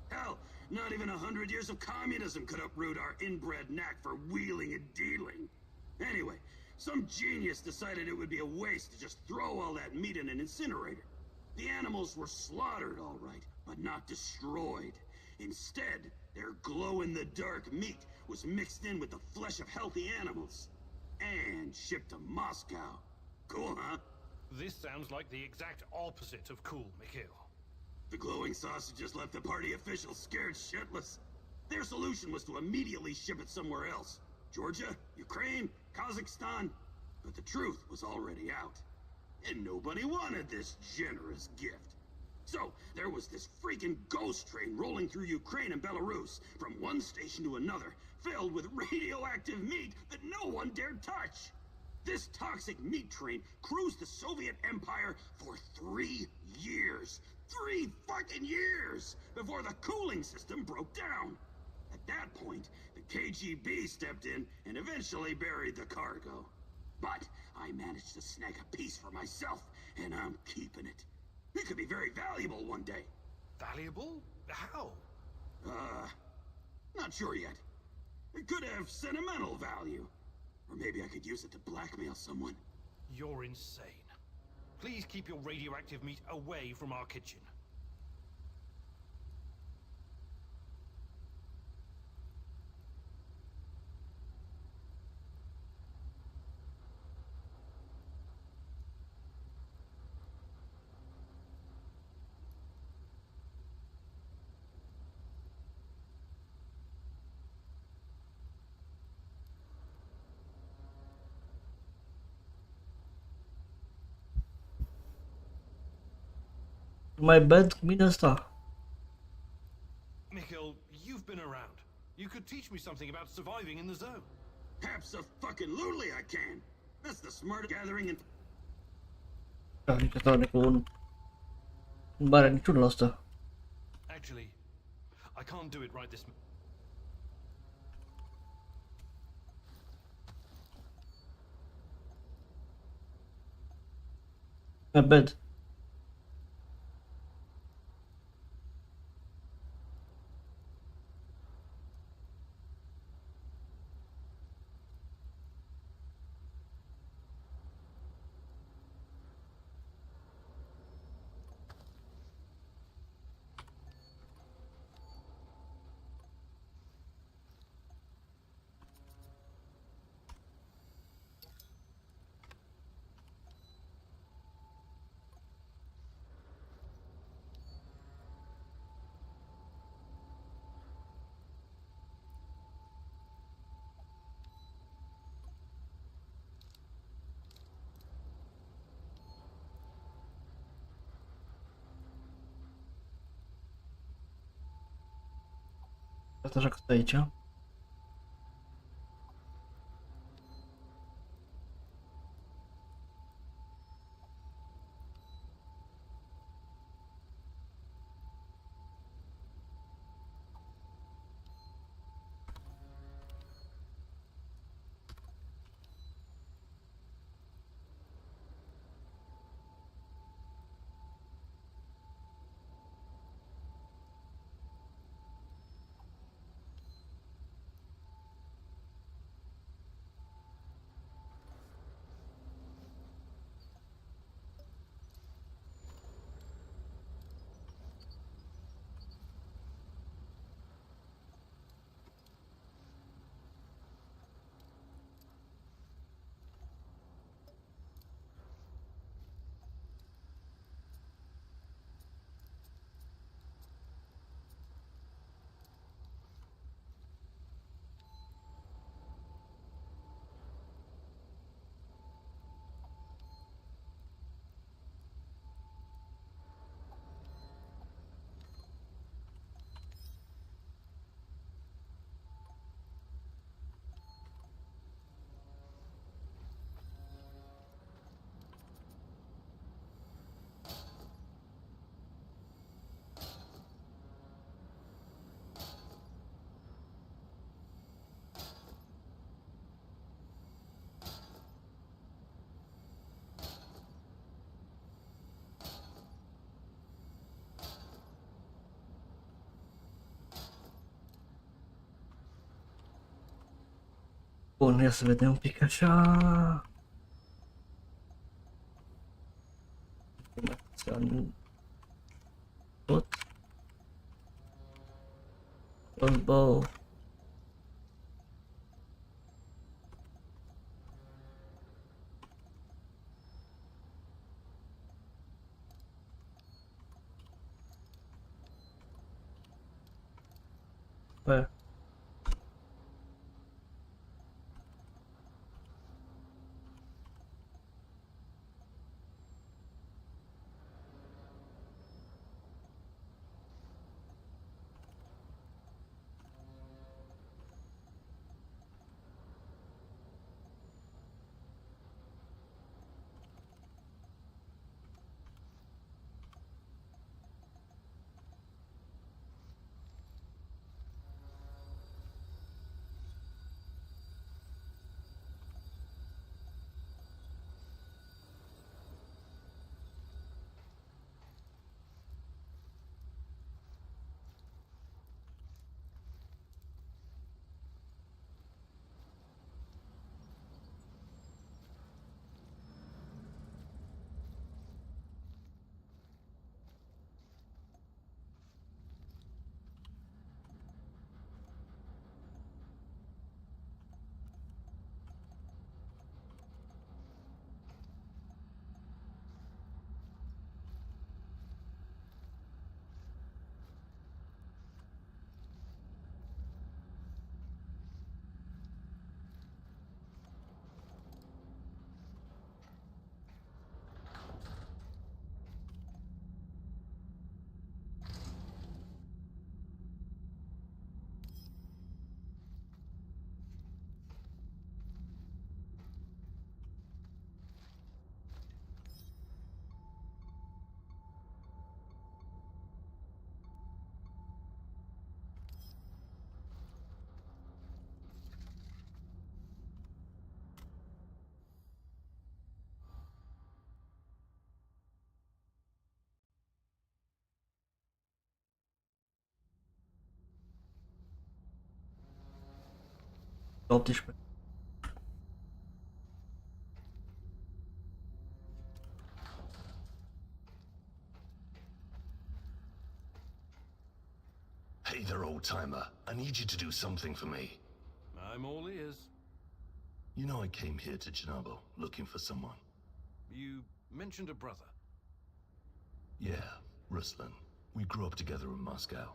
Speaker 2: Hell, not even 100 years of communism could uproot our inbred knack for wheeling and dealing. Anyway, some genius decided it would be a waste to just throw all that meat in an incinerator. The animals were slaughtered, all right, but not destroyed. Instead, their glow-in-the-dark meat was mixed in with the flesh of healthy animals. and shipped to Moscow. Cool, huh?
Speaker 3: This sounds like the exact opposite of cool, Mikhail.
Speaker 2: The glowing sausages left the party officials scared shitless. Their solution was to immediately ship it somewhere else. Georgia, Ukraine, Kazakhstan. But the truth was already out. And nobody wanted this generous gift. So, there was this freaking ghost train rolling through Ukraine and Belarus, from one station to another, filled with radioactive meat that no one dared touch. This toxic meat train cruised the Soviet Empire for 3 years. 3 fucking years! Before the cooling system broke down. At that point, the KGB stepped in and eventually buried the cargo. But I managed to snag a piece for myself, and I'm keeping it. It could be very valuable one day.
Speaker 3: Valuable? How?
Speaker 2: Not sure yet. It could have sentimental value. Or maybe I could use it to blackmail someone.
Speaker 3: You're insane. Please keep your radioactive meat away from our kitchen.
Speaker 5: My bed, Minister.
Speaker 3: Mikhail, you've been around. You could teach me something about surviving in the zone.
Speaker 2: Abso-fucking-lutely I can. That's the smart gathering and...
Speaker 3: Actually, I can't do it right this minute.
Speaker 5: My bed. Asta așa că stă aici. Bun, ia să vedem un pic așa. Tot. Crossbow. 18.
Speaker 16: Hey there, old-timer. I need you to do something for me.
Speaker 3: I'm all ears.
Speaker 16: You know I came here to Chernobyl looking for someone.
Speaker 3: You mentioned a brother.
Speaker 16: Yeah, Ruslan. We grew up together in Moscow.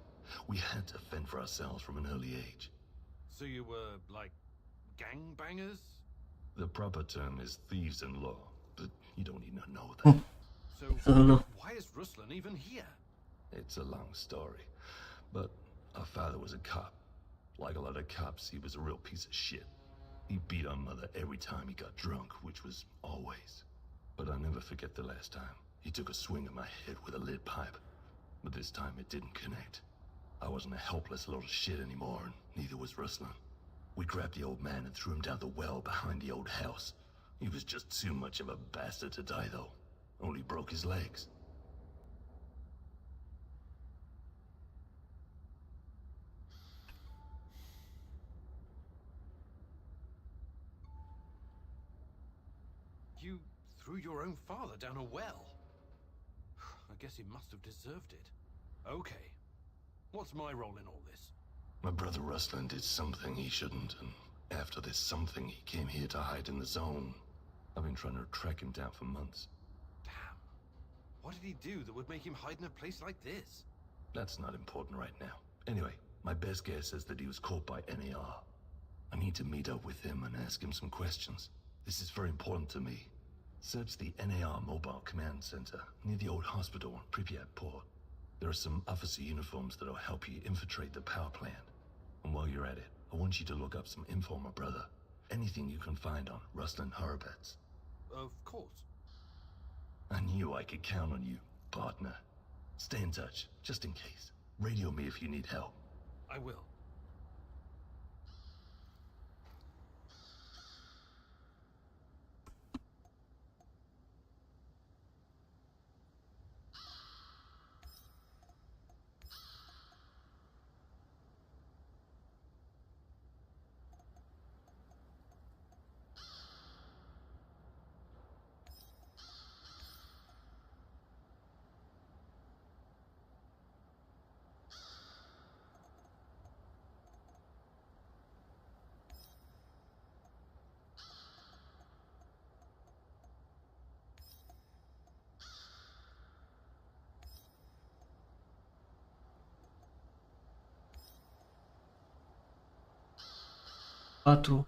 Speaker 16: We had to fend for ourselves from an early age.
Speaker 3: So you were, like, gangbangers?
Speaker 16: The proper term is thieves in law, but you don't need to know that.
Speaker 3: So why is Ruslan even here?
Speaker 16: It's a long story, but our father was a cop. Like a lot of cops, he was a real piece of shit. He beat our mother every time he got drunk, which was always. But I'll never forget the last time. He took a swing at my head with a lead pipe. But this time it didn't connect. I wasn't a helpless little shit anymore, and neither was Ruslan. We grabbed the old man and threw him down the well behind the old house. He was just too much of a bastard to die, though. Only broke his legs.
Speaker 3: You threw your own father down a well. I guess he must have deserved it. Okay. What's my role in all this?
Speaker 16: My brother Ruslan did something he shouldn't, and after this something, he came here to hide in the zone. I've been trying to track him down for months.
Speaker 3: Damn. What did he do that would make him hide in a place like this?
Speaker 16: That's not important right now. Anyway, my best guess is that he was caught by NAR. I need to meet up with him and ask him some questions. This is very important to me. Search the NAR Mobile Command Center near the old hospital on Pripyat Port. There are some officer uniforms that'll help you infiltrate the power plant. And while you're at it, I want you to look up some info on my brother. Anything you can find on Ruslan Horobets.
Speaker 3: Of course.
Speaker 16: I knew I could count on you, partner. Stay in touch, just in case. Radio me if you need help.
Speaker 3: I will.
Speaker 5: Patru.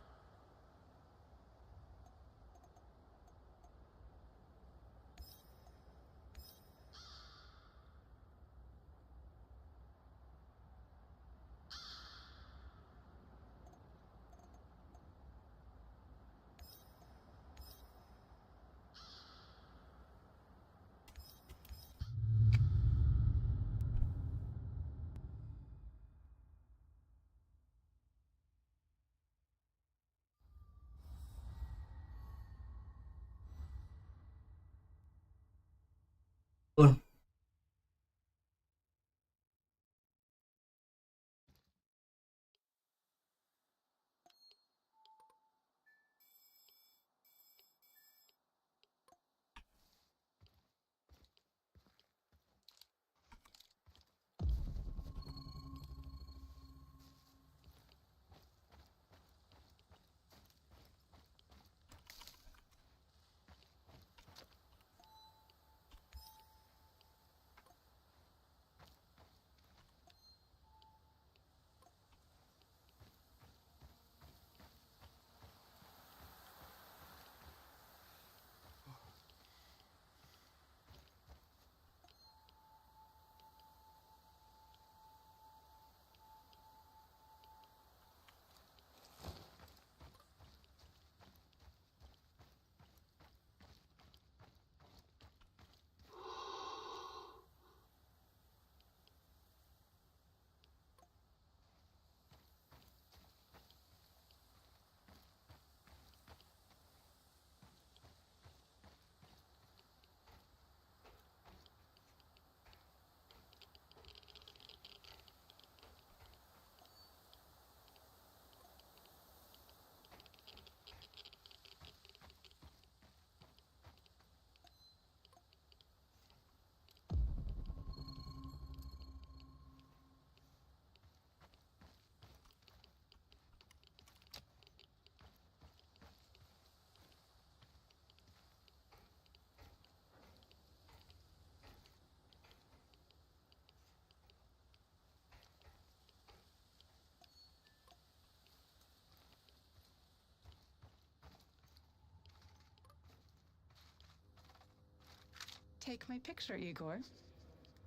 Speaker 6: Take my picture, Igor.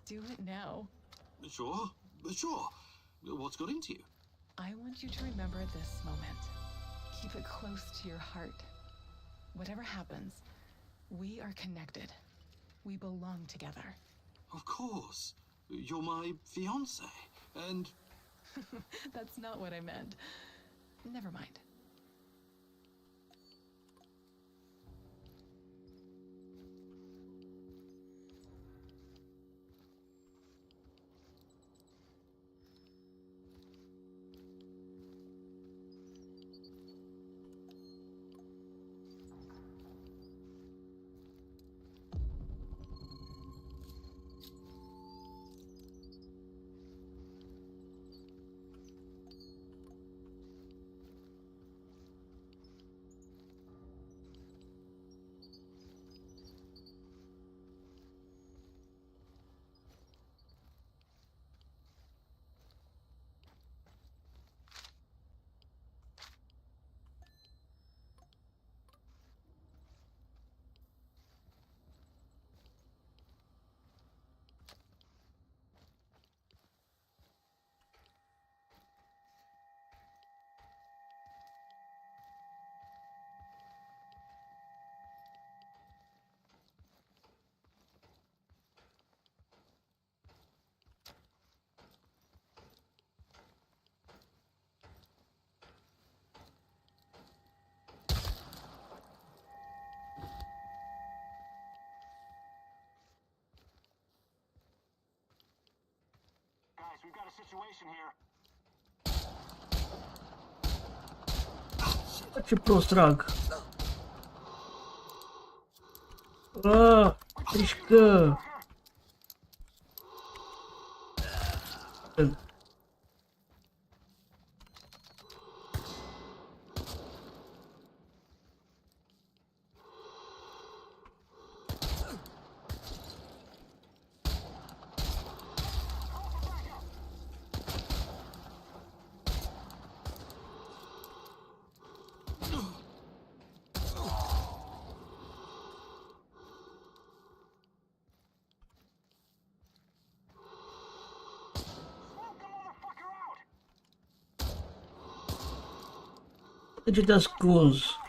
Speaker 6: Do it now.
Speaker 12: Sure, sure. What's got into you?
Speaker 6: I want you to remember this moment. Keep it close to your heart. Whatever happens, we are connected. We belong together.
Speaker 12: Of course. You're my fiancé, and...
Speaker 6: That's not what I meant. Never mind.
Speaker 1: We've got a situation here.
Speaker 5: Ce prost trag. Trișcă. Ce te ascunzi?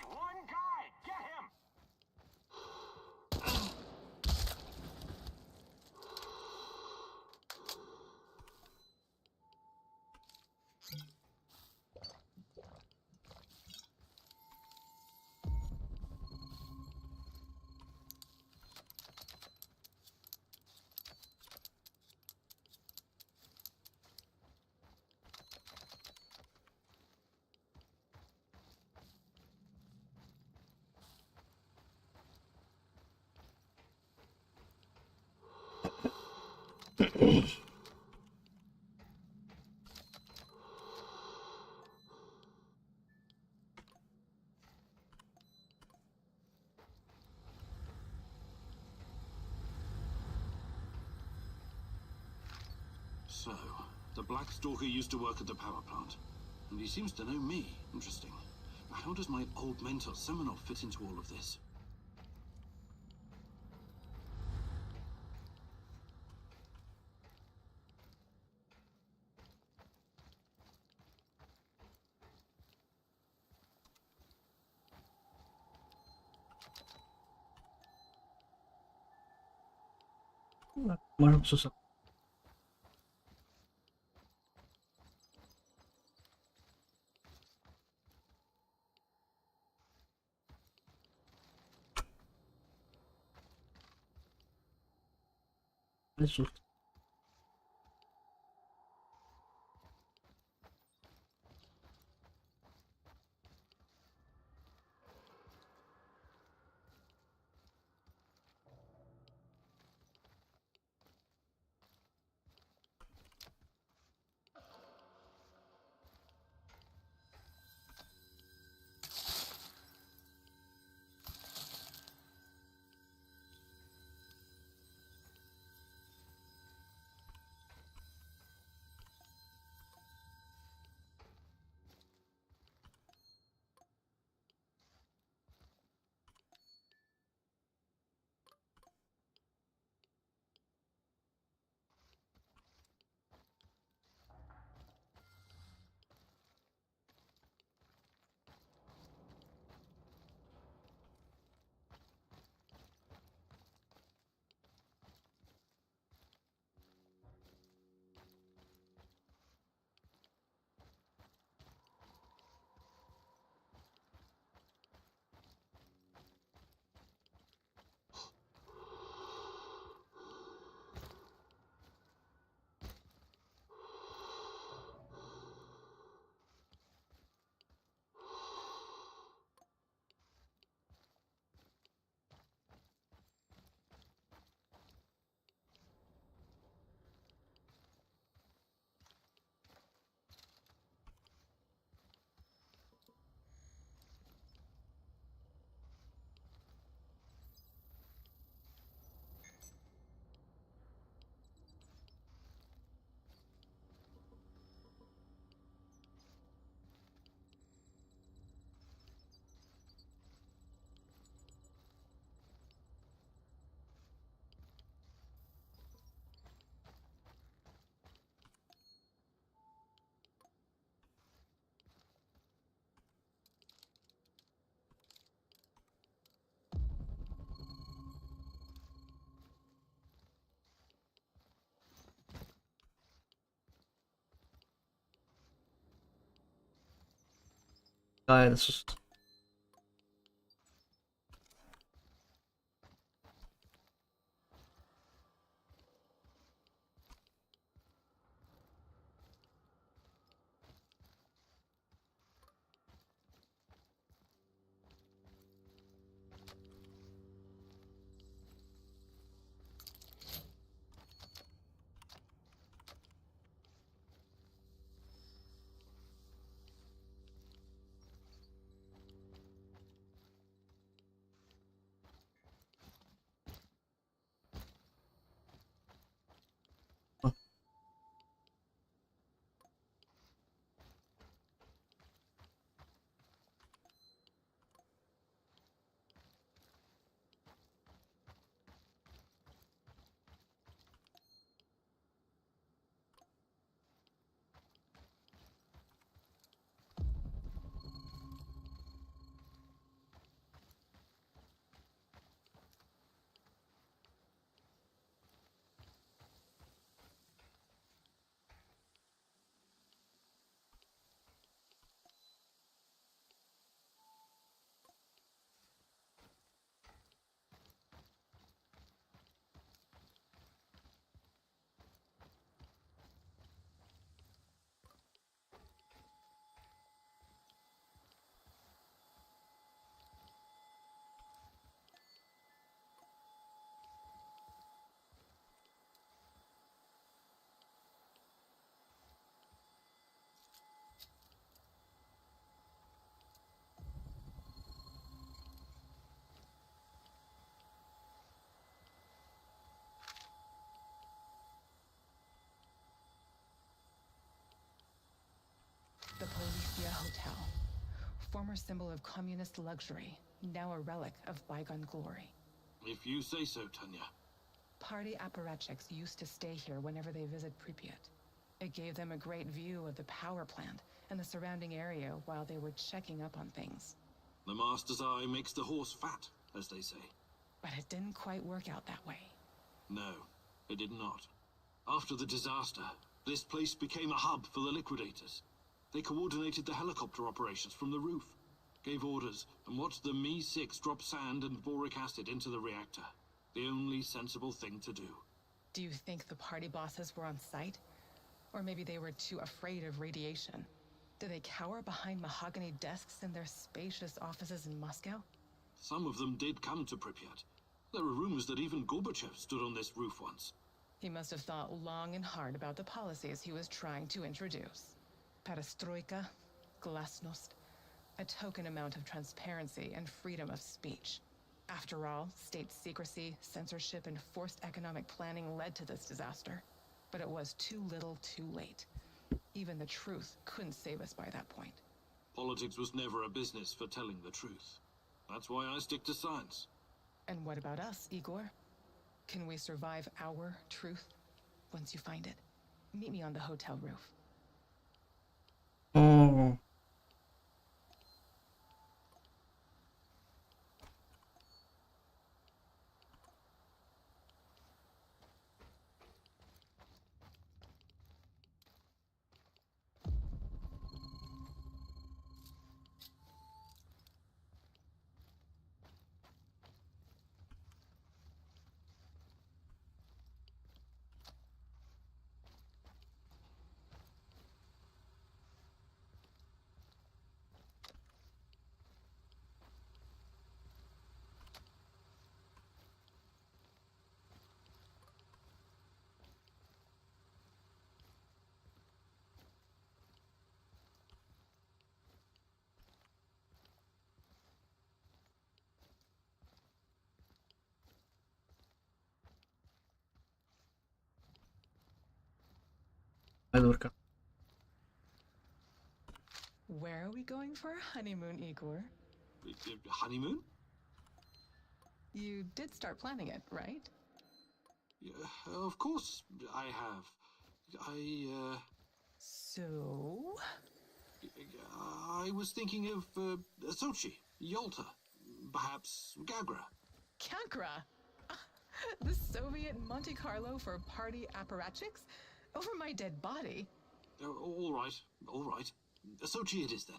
Speaker 12: So, the Black Stalker used to work at the power plant, and he seems to know me. Interesting. How does my old mentor Semenov fit into all of this?
Speaker 5: Mă ajung sus. De sus. Aia de sus.
Speaker 6: The Povestea Hotel, former symbol of communist luxury, now a relic of bygone glory.
Speaker 12: If you say so, Tanya.
Speaker 6: Party apparatchiks used to stay here whenever they visit Pripyat. It gave them a great view of the power plant and the surrounding area while they were checking up on things.
Speaker 12: The master's eye makes the horse fat, as they say.
Speaker 6: But it didn't quite work out that way.
Speaker 12: No, it did not. After the disaster, this place became a hub for the liquidators. They coordinated the helicopter operations from the roof, gave orders, and watched the Mi-6 drop sand and boric acid into the reactor. The only sensible thing to do.
Speaker 6: Do you think the party bosses were on site? Or maybe they were too afraid of radiation? Did they cower behind mahogany desks in their spacious offices in Moscow?
Speaker 12: Some of them did come to Pripyat. There are rumors that even Gorbachev stood on this roof once.
Speaker 6: He must have thought long and hard about the policies he was trying to introduce. Perestroika, glasnost, a token amount of transparency and freedom of speech. After all, state secrecy, censorship, and forced economic planning led to this disaster. But it was too little, too late. Even the truth couldn't save us by that point.
Speaker 12: Politics was never a business for telling the truth. That's why I stick to science.
Speaker 6: And what about us, Igor? Can we survive our truth once you find it? Meet me on the hotel roof. Where are we going for a honeymoon, Igor?
Speaker 12: Honeymoon?
Speaker 6: You did start planning it, right?
Speaker 12: Yeah, of course I have.
Speaker 6: So?
Speaker 12: I was thinking of Sochi, Yalta, perhaps Gagra.
Speaker 6: Gagra? The Soviet Monte Carlo for party apparatchiks? Over my dead body?
Speaker 12: All right. Sochi it is then.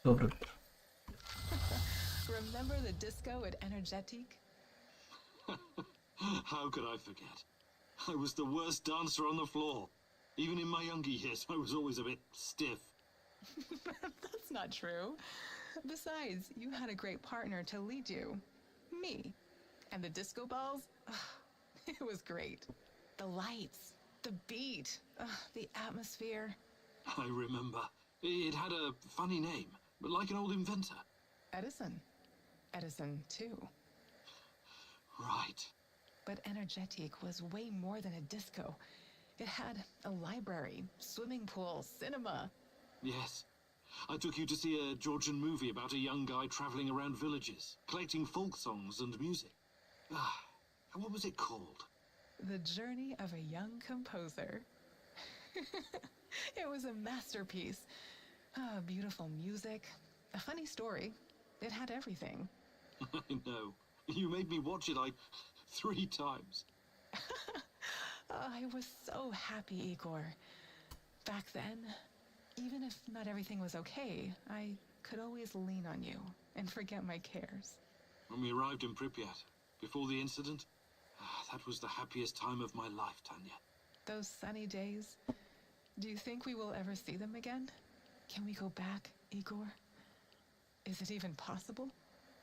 Speaker 6: Remember the disco at Energetic?
Speaker 12: How could I forget? I was the worst dancer on the floor. Even in my younger years, I was always a bit stiff.
Speaker 6: That's not true. Besides, you had a great partner to lead you. Me. And the disco balls? It was great. The lights, the beat, the atmosphere.
Speaker 12: I remember. It had a funny name, but like an old inventor.
Speaker 6: Edison. Edison, too.
Speaker 12: Right.
Speaker 6: But Energetic was way more than a disco. It had a library, swimming pool, cinema.
Speaker 12: Yes. I took you to see a Georgian movie about a young guy traveling around villages, collecting folk songs and music. What was it called?
Speaker 6: The Journey of a Young Composer. It was a masterpiece. Beautiful music, a funny story. It had everything.
Speaker 12: I know. You made me watch it like 3 times.
Speaker 6: I was so happy, Igor. Back then, even if not everything was okay, I could always lean on you and forget my cares.
Speaker 12: When we arrived in Pripyat, before the incident, that was the happiest time of my life, Tanya.
Speaker 6: Those sunny days, do you think we will ever see them again? Can we go back, Igor? Is it even possible?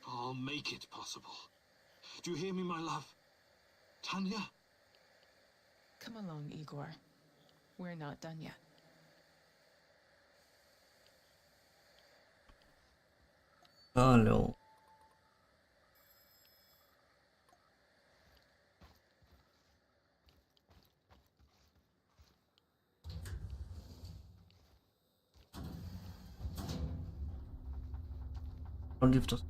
Speaker 12: I'll make it possible. Do you hear me, my love? Tanya?
Speaker 6: Come along, Igor. We're not done yet.
Speaker 5: Hello. Don't lift us.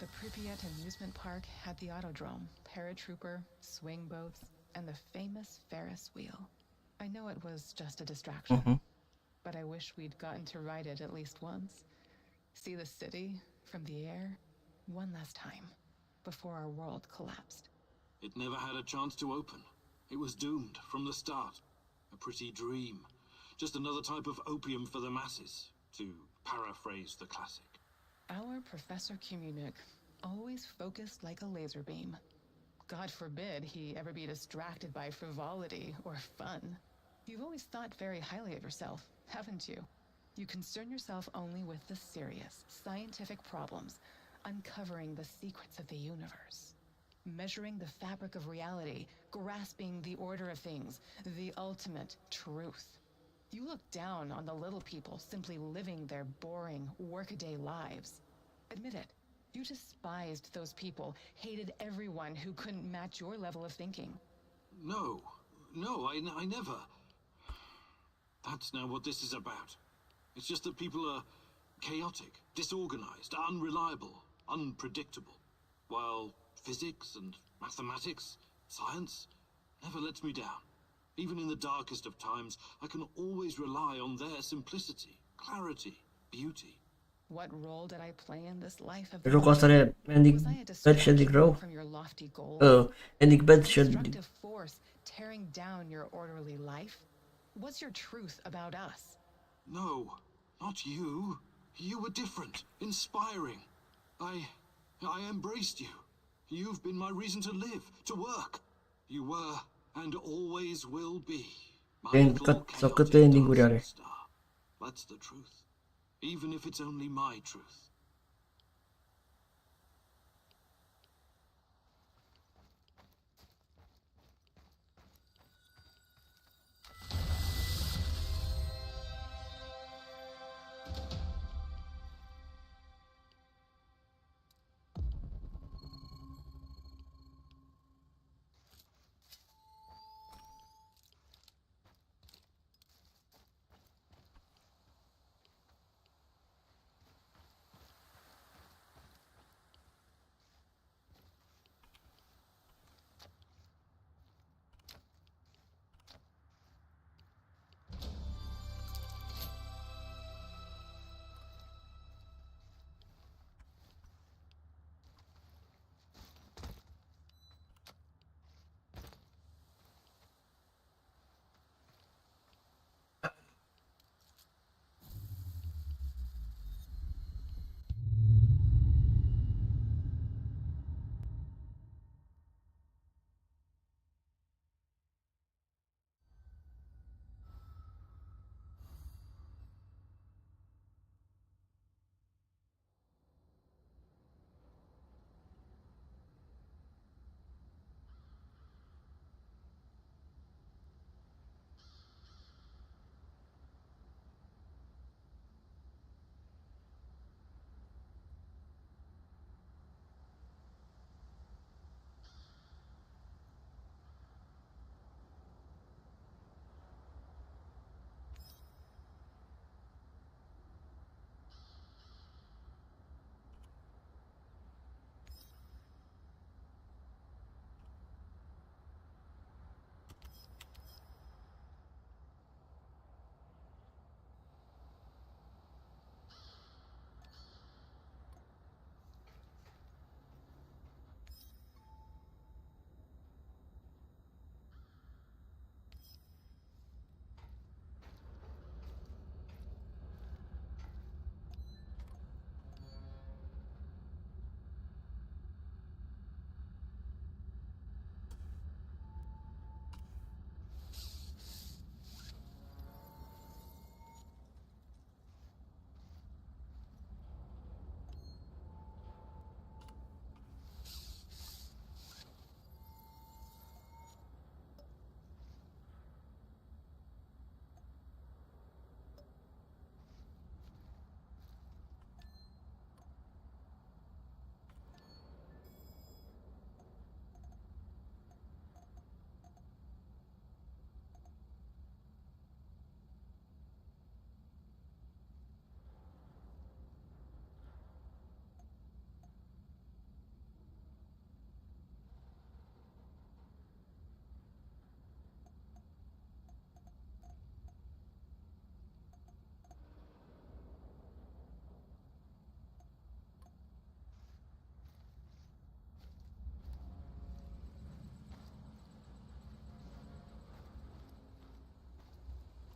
Speaker 6: The Pripyat amusement park had the autodrome, paratrooper, swing boats, and the famous Ferris wheel. I know it was just a distraction, but I wish we'd gotten to ride it at least once. See the city from the air one last time before our world collapsed.
Speaker 12: It never had a chance to open. It was doomed from the start. A pretty dream. Just another type of opium for the masses, to paraphrase the classic.
Speaker 6: Our Professor Komunuk always focused like a laser beam. God forbid he ever be distracted by frivolity or fun. You've always thought very highly of yourself, haven't you? You concern yourself only with the serious, scientific problems uncovering the secrets of the universe, measuring the fabric of reality, grasping the order of things, the ultimate truth. You look down on the little people simply living their boring, workaday lives. Admit it, you despised those people, hated everyone who couldn't match your level of thinking.
Speaker 12: No, I never. That's now what this is about. It's just that people are chaotic, disorganized, unreliable, unpredictable. While physics and mathematics, science, never lets me down. Even in the darkest of times, I can always rely on their simplicity, clarity, beauty.
Speaker 6: What role did I play in this life of
Speaker 5: Jocul ăsta are ending bad și ending rău. Ending bad și ending.
Speaker 6: Force tearing down your orderly life? What's your truth about us?
Speaker 12: No, not you. You were different, inspiring. I embraced you. You've been my reason to live, to work. You were and always will be my little chaotic star. That's the truth. Even if it's only my truth.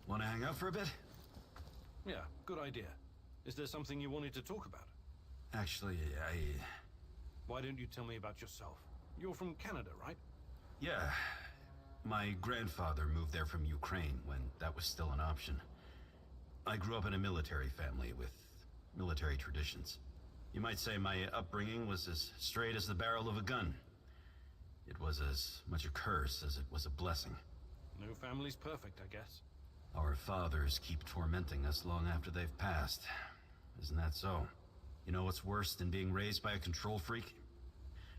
Speaker 4: Want to hang out for a bit?
Speaker 3: Yeah, good idea. Is there something you wanted to talk about?
Speaker 4: Actually,
Speaker 3: Why don't you tell me about yourself? You're from Canada, right?
Speaker 4: Yeah. My grandfather moved there from Ukraine when that was still an option. I grew up in a military family with military traditions. You might say my upbringing was as straight as the barrel of a gun. It was as much a curse as it was a blessing.
Speaker 3: No family's perfect, I guess.
Speaker 4: Our fathers keep tormenting us long after they've passed. Isn't that so? You know what's worse than being raised by a control freak?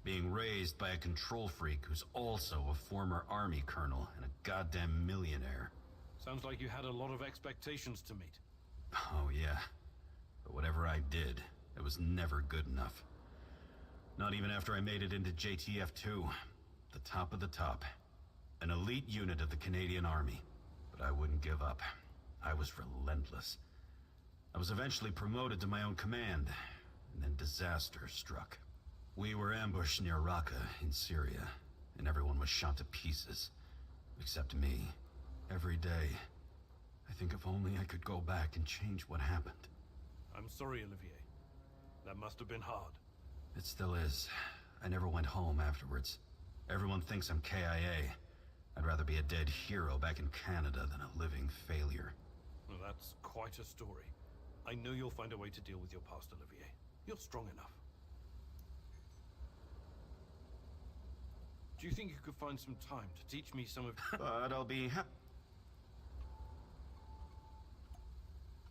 Speaker 4: Being raised by a control freak who's also a former army colonel and a goddamn millionaire.
Speaker 3: Sounds like you had a lot of expectations to meet.
Speaker 4: Oh yeah. But whatever I did, it was never good enough. Not even after I made it into JTF-2. The top of the top. An elite unit of the Canadian Army. But I wouldn't give up. I was relentless. I was eventually promoted to my own command, and then disaster struck. We were ambushed near Raqqa in Syria, and everyone was shot to pieces. Except me. Every day. I think if only I could go back and change what happened.
Speaker 3: I'm sorry, Olivier. That must have been hard.
Speaker 4: It still is. I never went home afterwards. Everyone thinks I'm KIA. I'd rather be a dead hero back in Canada than a living failure.
Speaker 3: Well, that's quite a story. I know you'll find a way to deal with your past, Olivier. You're strong enough. Do you think you could find some time to teach me some of...
Speaker 4: But I'll be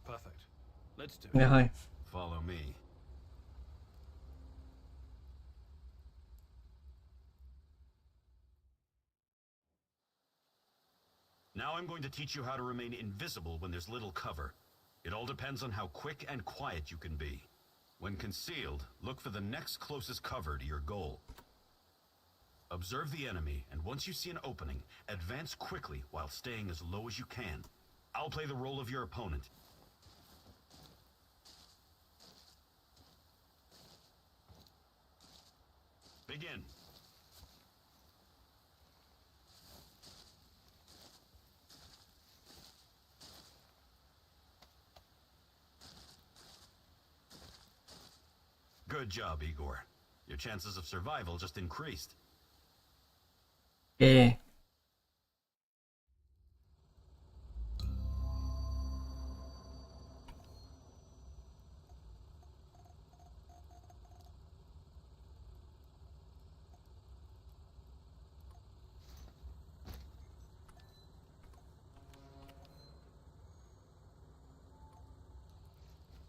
Speaker 3: Perfect. Let's do it.
Speaker 5: Yeah, hi.
Speaker 4: Follow me. Now I'm going to teach you how to remain invisible when there's little cover. It all depends on how quick and quiet you can be. When concealed, look for the next closest cover to your goal. Observe the enemy, and once you see an opening, advance quickly while staying as low as you can. I'll play the role of your opponent. Begin. Good job, Igor. Your chances of survival just increased.
Speaker 5: Okay.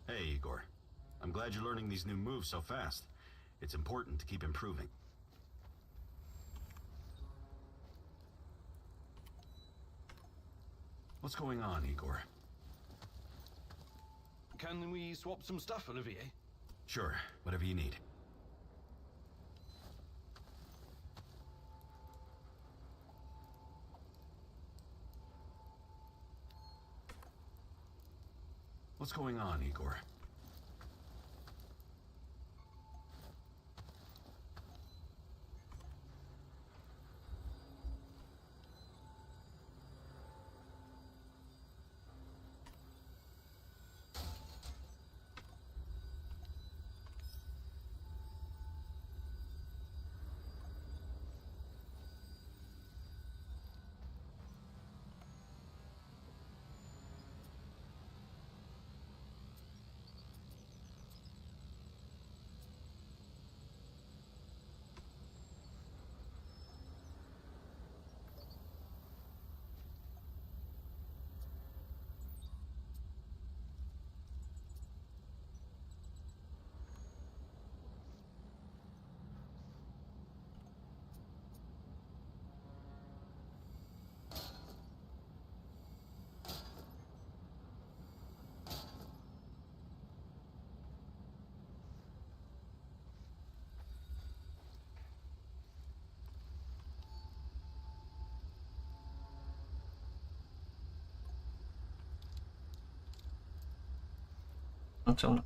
Speaker 4: Hey, Igor. I'm glad you're learning these new moves so fast. It's important to keep improving. What's going on, Igor?
Speaker 3: Can we swap some stuff, Olivier?
Speaker 4: Sure, whatever you need. What's going on, Igor?
Speaker 5: That's all.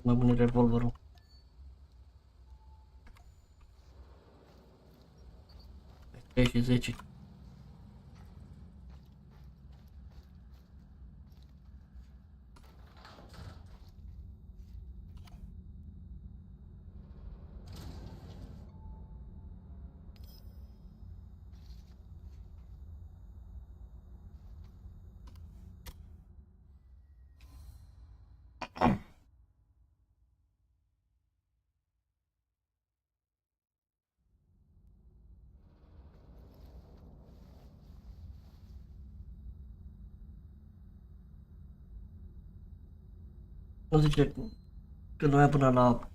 Speaker 5: Mai bun e revolverul. Pe 3 și 10. Nu zice că nu mai până la...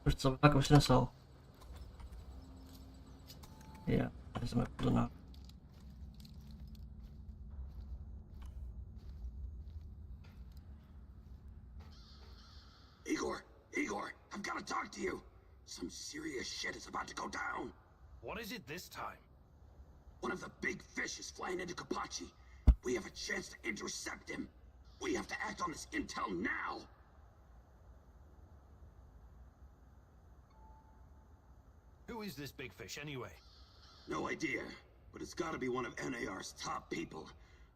Speaker 5: Nu știu să fac mașină sau... Ia, hai să mai pun una.
Speaker 2: Igor, I've got to talk to you. Some serious shit is about to go down.
Speaker 3: What is it this time?
Speaker 2: One of the big fish is flying into Kapachi. We have a chance to intercept him. We have to act on this intel now.
Speaker 3: Who is this big fish anyway?
Speaker 2: No idea, but it's gotta be one of NAR's top people.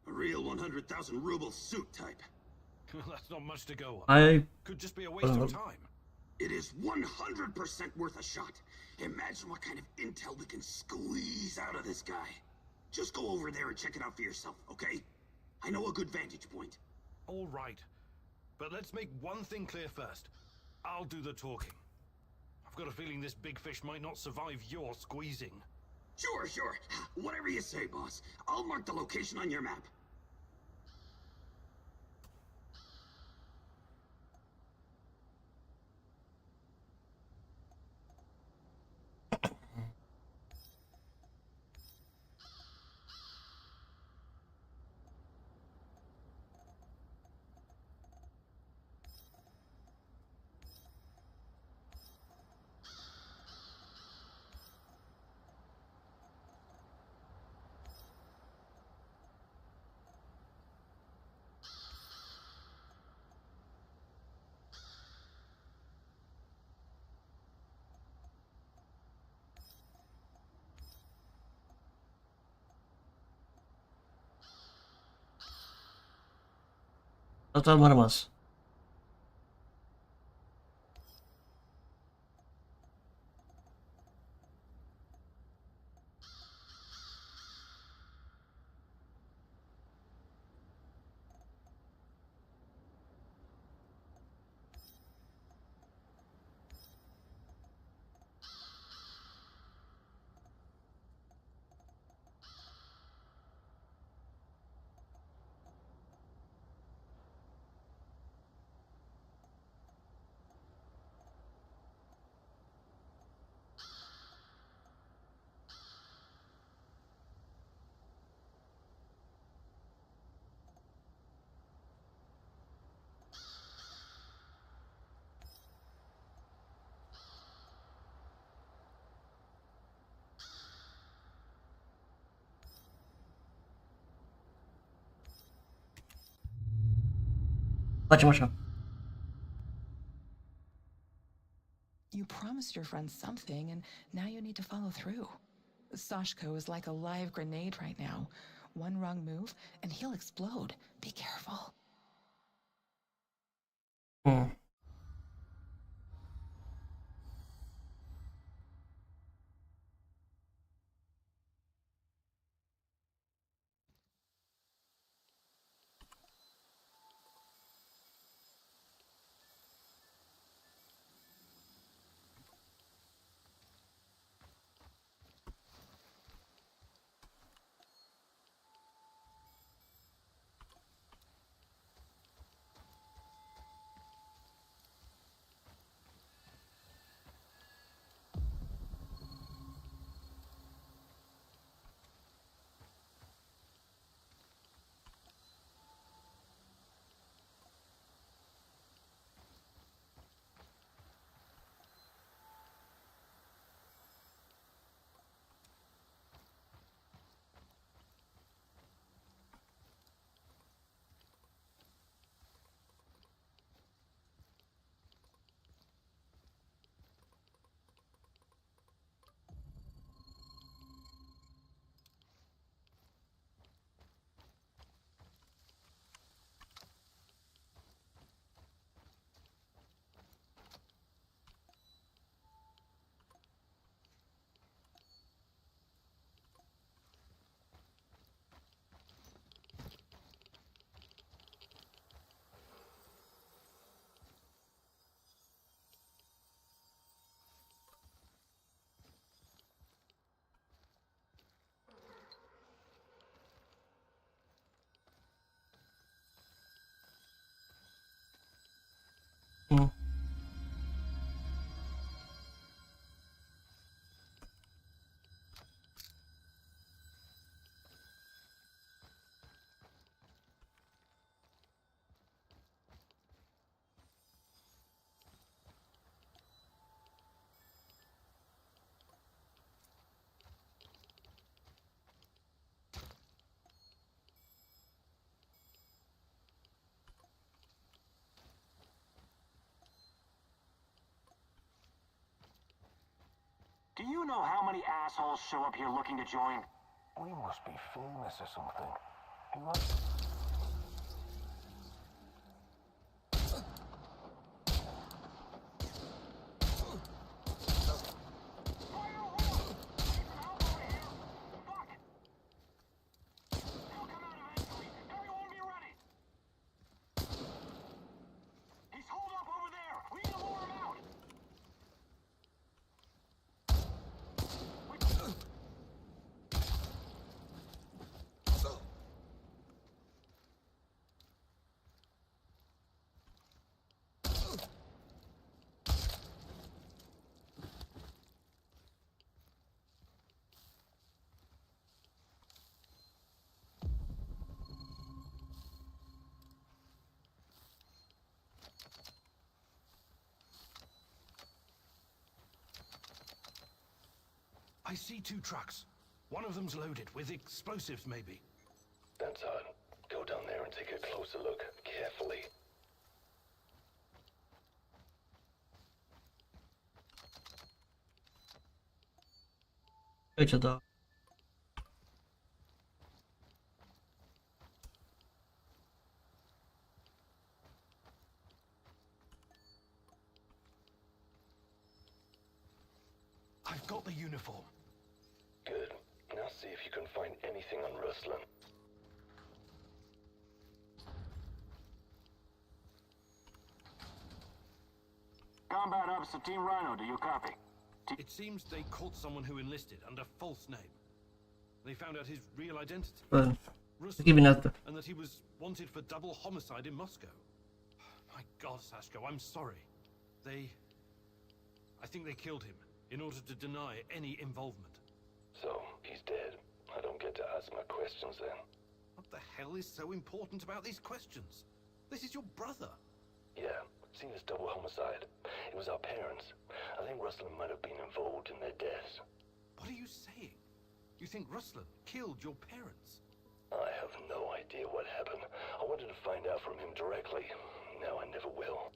Speaker 2: A real 100,000 ruble suit type.
Speaker 3: That's not much to go on.
Speaker 5: I...
Speaker 3: Could just be a waste of time.
Speaker 2: It is 100% worth a shot. Imagine what kind of intel we can squeeze out of this guy. Just go over there and check it out for yourself, okay? I know a good vantage point.
Speaker 3: All right. But let's make one thing clear first. I'll do the talking. I've got a feeling this big fish might not survive your squeezing.
Speaker 2: Sure. Whatever you say, boss. I'll mark the location on your map.
Speaker 5: Total am rămas. Facem așa.
Speaker 6: You promised your friend something, and now you need to follow through. Sashko is like a live grenade right now. One wrong move, and he'll explode. Be careful.
Speaker 1: Do you know how many assholes show up here looking to join? We must be famous or something.
Speaker 3: I see 2 trucks. One of them's loaded with explosives, maybe.
Speaker 7: That's odd. Go down there and take a closer look, carefully.
Speaker 5: Aici, da.
Speaker 3: got the uniform.
Speaker 7: Good. Now see if you can find anything on Ruslan.
Speaker 1: Combat Ops to Team Rhino, do you copy?
Speaker 3: It seems they caught someone who enlisted under false name. They found out his real identity.
Speaker 5: Ruslan,
Speaker 3: and that he was wanted for double homicide in Moscow. My God, Sashko, I'm sorry. I think they killed him in order to deny any involvement.
Speaker 7: So, he's dead. I don't get to ask my questions then.
Speaker 3: What the hell is so important about these questions? This is your brother.
Speaker 7: Yeah, seen as double homicide. It was our parents. I think Ruslan might have been involved in their deaths.
Speaker 3: What are you saying? You think Ruslan killed your parents?
Speaker 7: I have no idea what happened. I wanted to find out from him directly. Now I never will.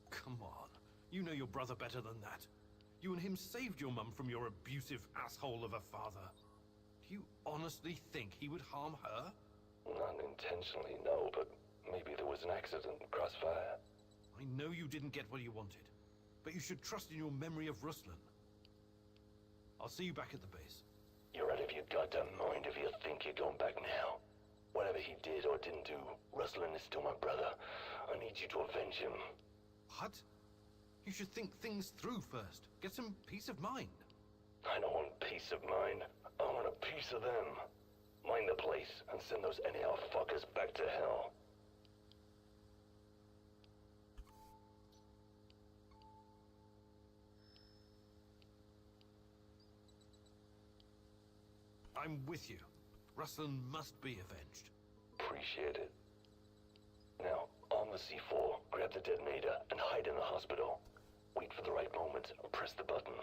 Speaker 3: Come on. You know your brother better than that. You and him saved your mum from your abusive asshole of a father. Do you honestly think he would harm her?
Speaker 7: Not intentionally, no, but maybe there was an accident, crossfire.
Speaker 3: I know you didn't get what you wanted, but you should trust in your memory of Ruslan. I'll see you back at the base.
Speaker 7: You're out of your goddamn mind if you think you're going back now. Whatever he did or didn't do, Ruslan is still my brother. I need you to avenge him.
Speaker 3: What? You should think things through first. Get some peace of mind.
Speaker 7: I don't want peace of mind. I want a piece of them. Mind the place and send those NAR fuckers back to hell.
Speaker 3: I'm with you. Ruslan must be avenged.
Speaker 7: Appreciate it. Now, on the C4, grab the detonator and hide in the hospital. Wait for the right moment and press the button.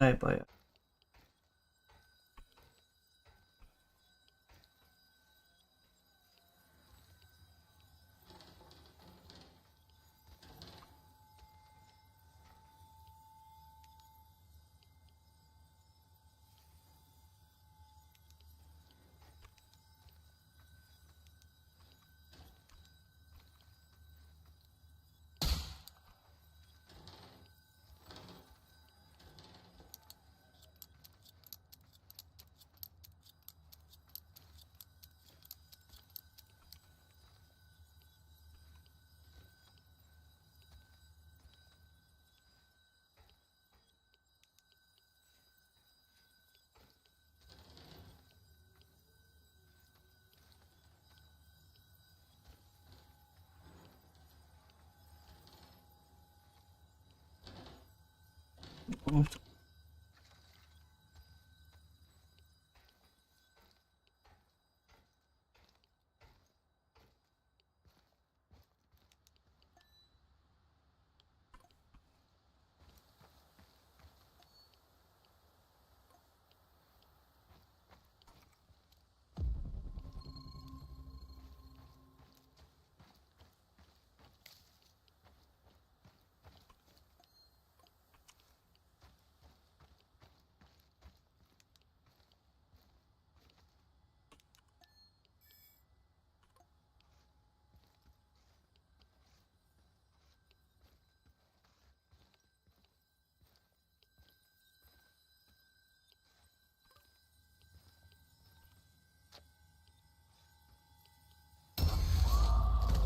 Speaker 5: Hai pe aia. Nu știu.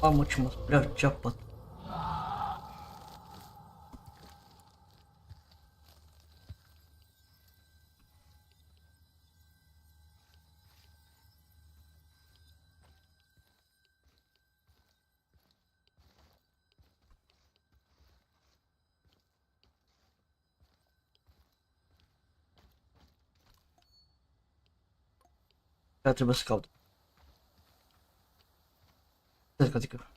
Speaker 5: Mamă, ce mă prea ceapă. Dar trebuie să caut. Adică.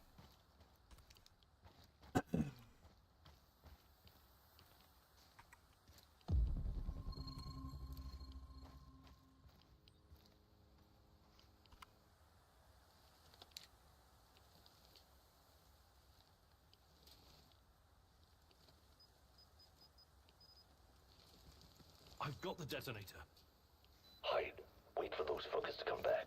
Speaker 3: I've got the detonator.
Speaker 7: Hide. Wait for those fuckers to come back.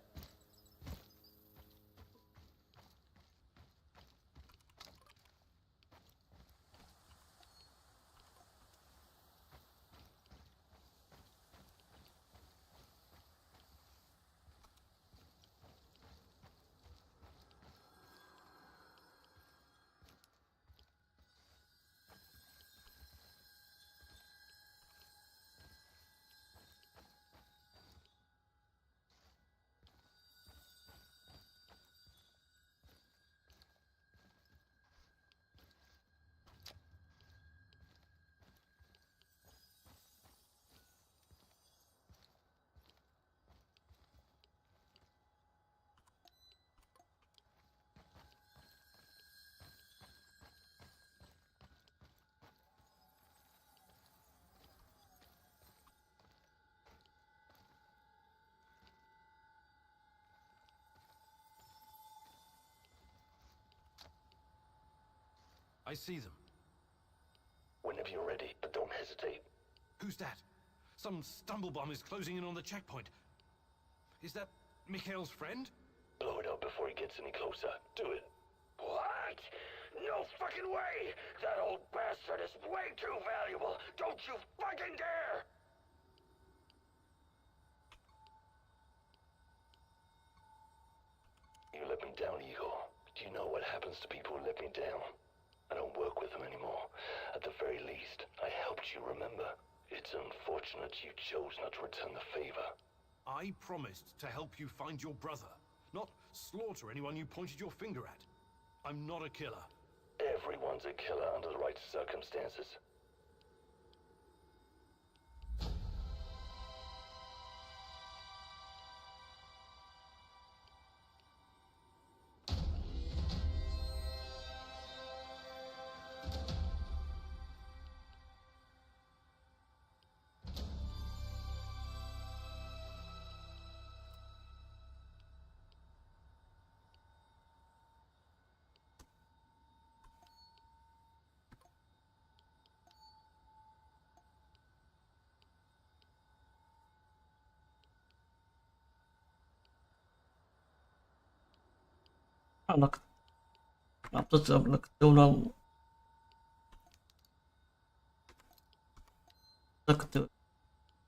Speaker 3: I see them.
Speaker 7: Whenever you're ready, but don't hesitate.
Speaker 3: Who's that? Some stumblebum is closing in on the checkpoint. Is that Mikhail's friend?
Speaker 7: Blow it up before he gets any closer. Do it. What? No fucking way! That old bastard is way too valuable! Don't you fucking dare! You let me down, Igor. Do you know what happens to people who let me down? I don't work with them anymore. At the very least, I helped you remember. It's unfortunate you chose not to return the favor.
Speaker 3: I promised to help you find your brother, not slaughter anyone you pointed your finger at. I'm not a killer.
Speaker 7: Everyone's a killer under the right circumstances.
Speaker 5: Am tot la câte unul la câte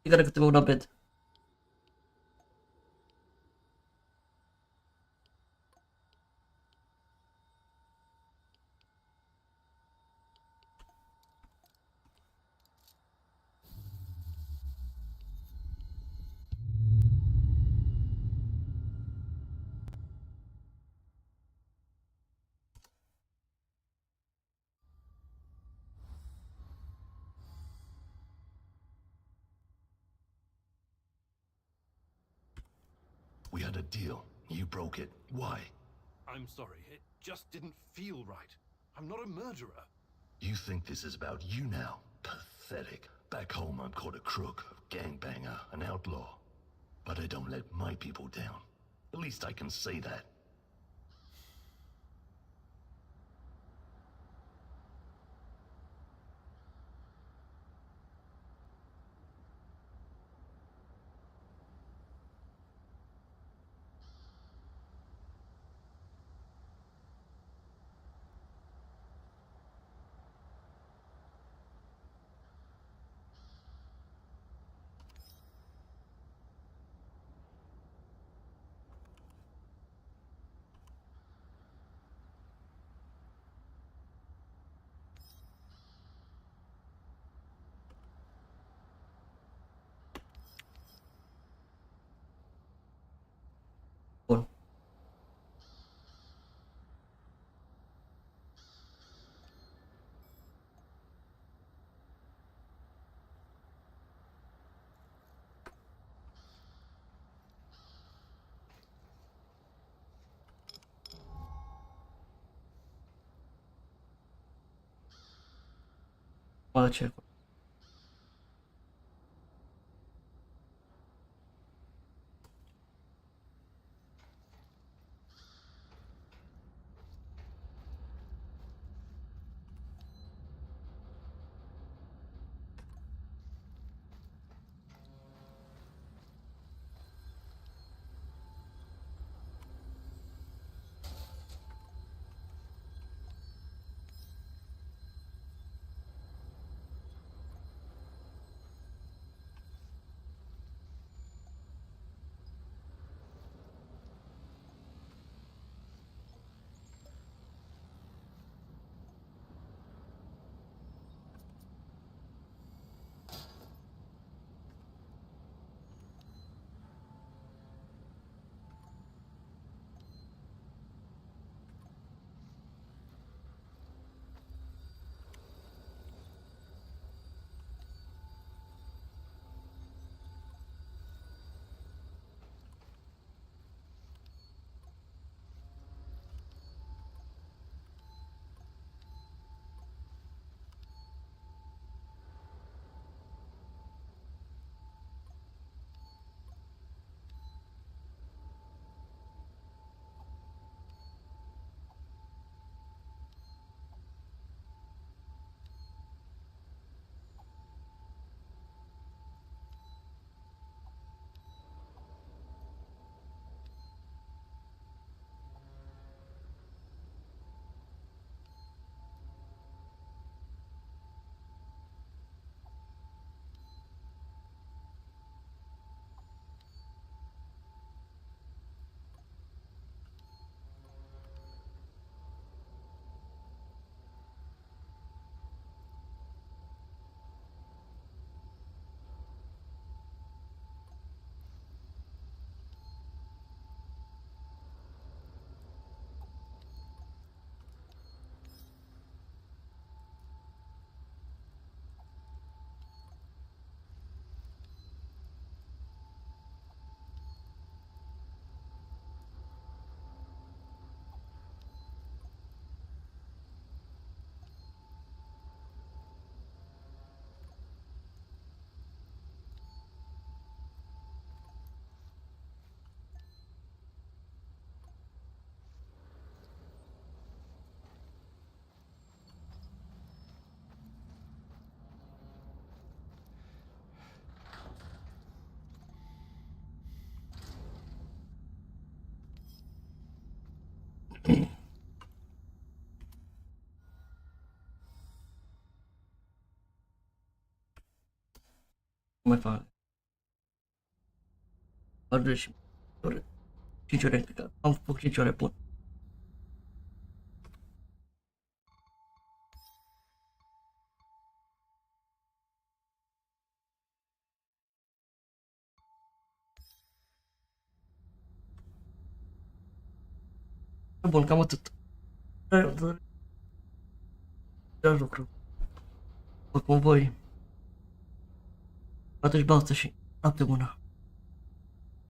Speaker 5: fiecare câte un abet.
Speaker 16: We had a deal. You broke it. Why?
Speaker 3: I'm sorry, it just didn't feel right. I'm not a murderer.
Speaker 16: You think this is about you now? Pathetic. Back home I'm called a crook, a gangbanger, an outlaw. But I don't let my people down. At least I can say that.
Speaker 5: Bun. Mă ce mai fac. Ar și 5 ore, cred că am făcut 5 ore bun. Bun, cam atât. Dar lucru. Oricum voi. Atunci basta și noapte bună.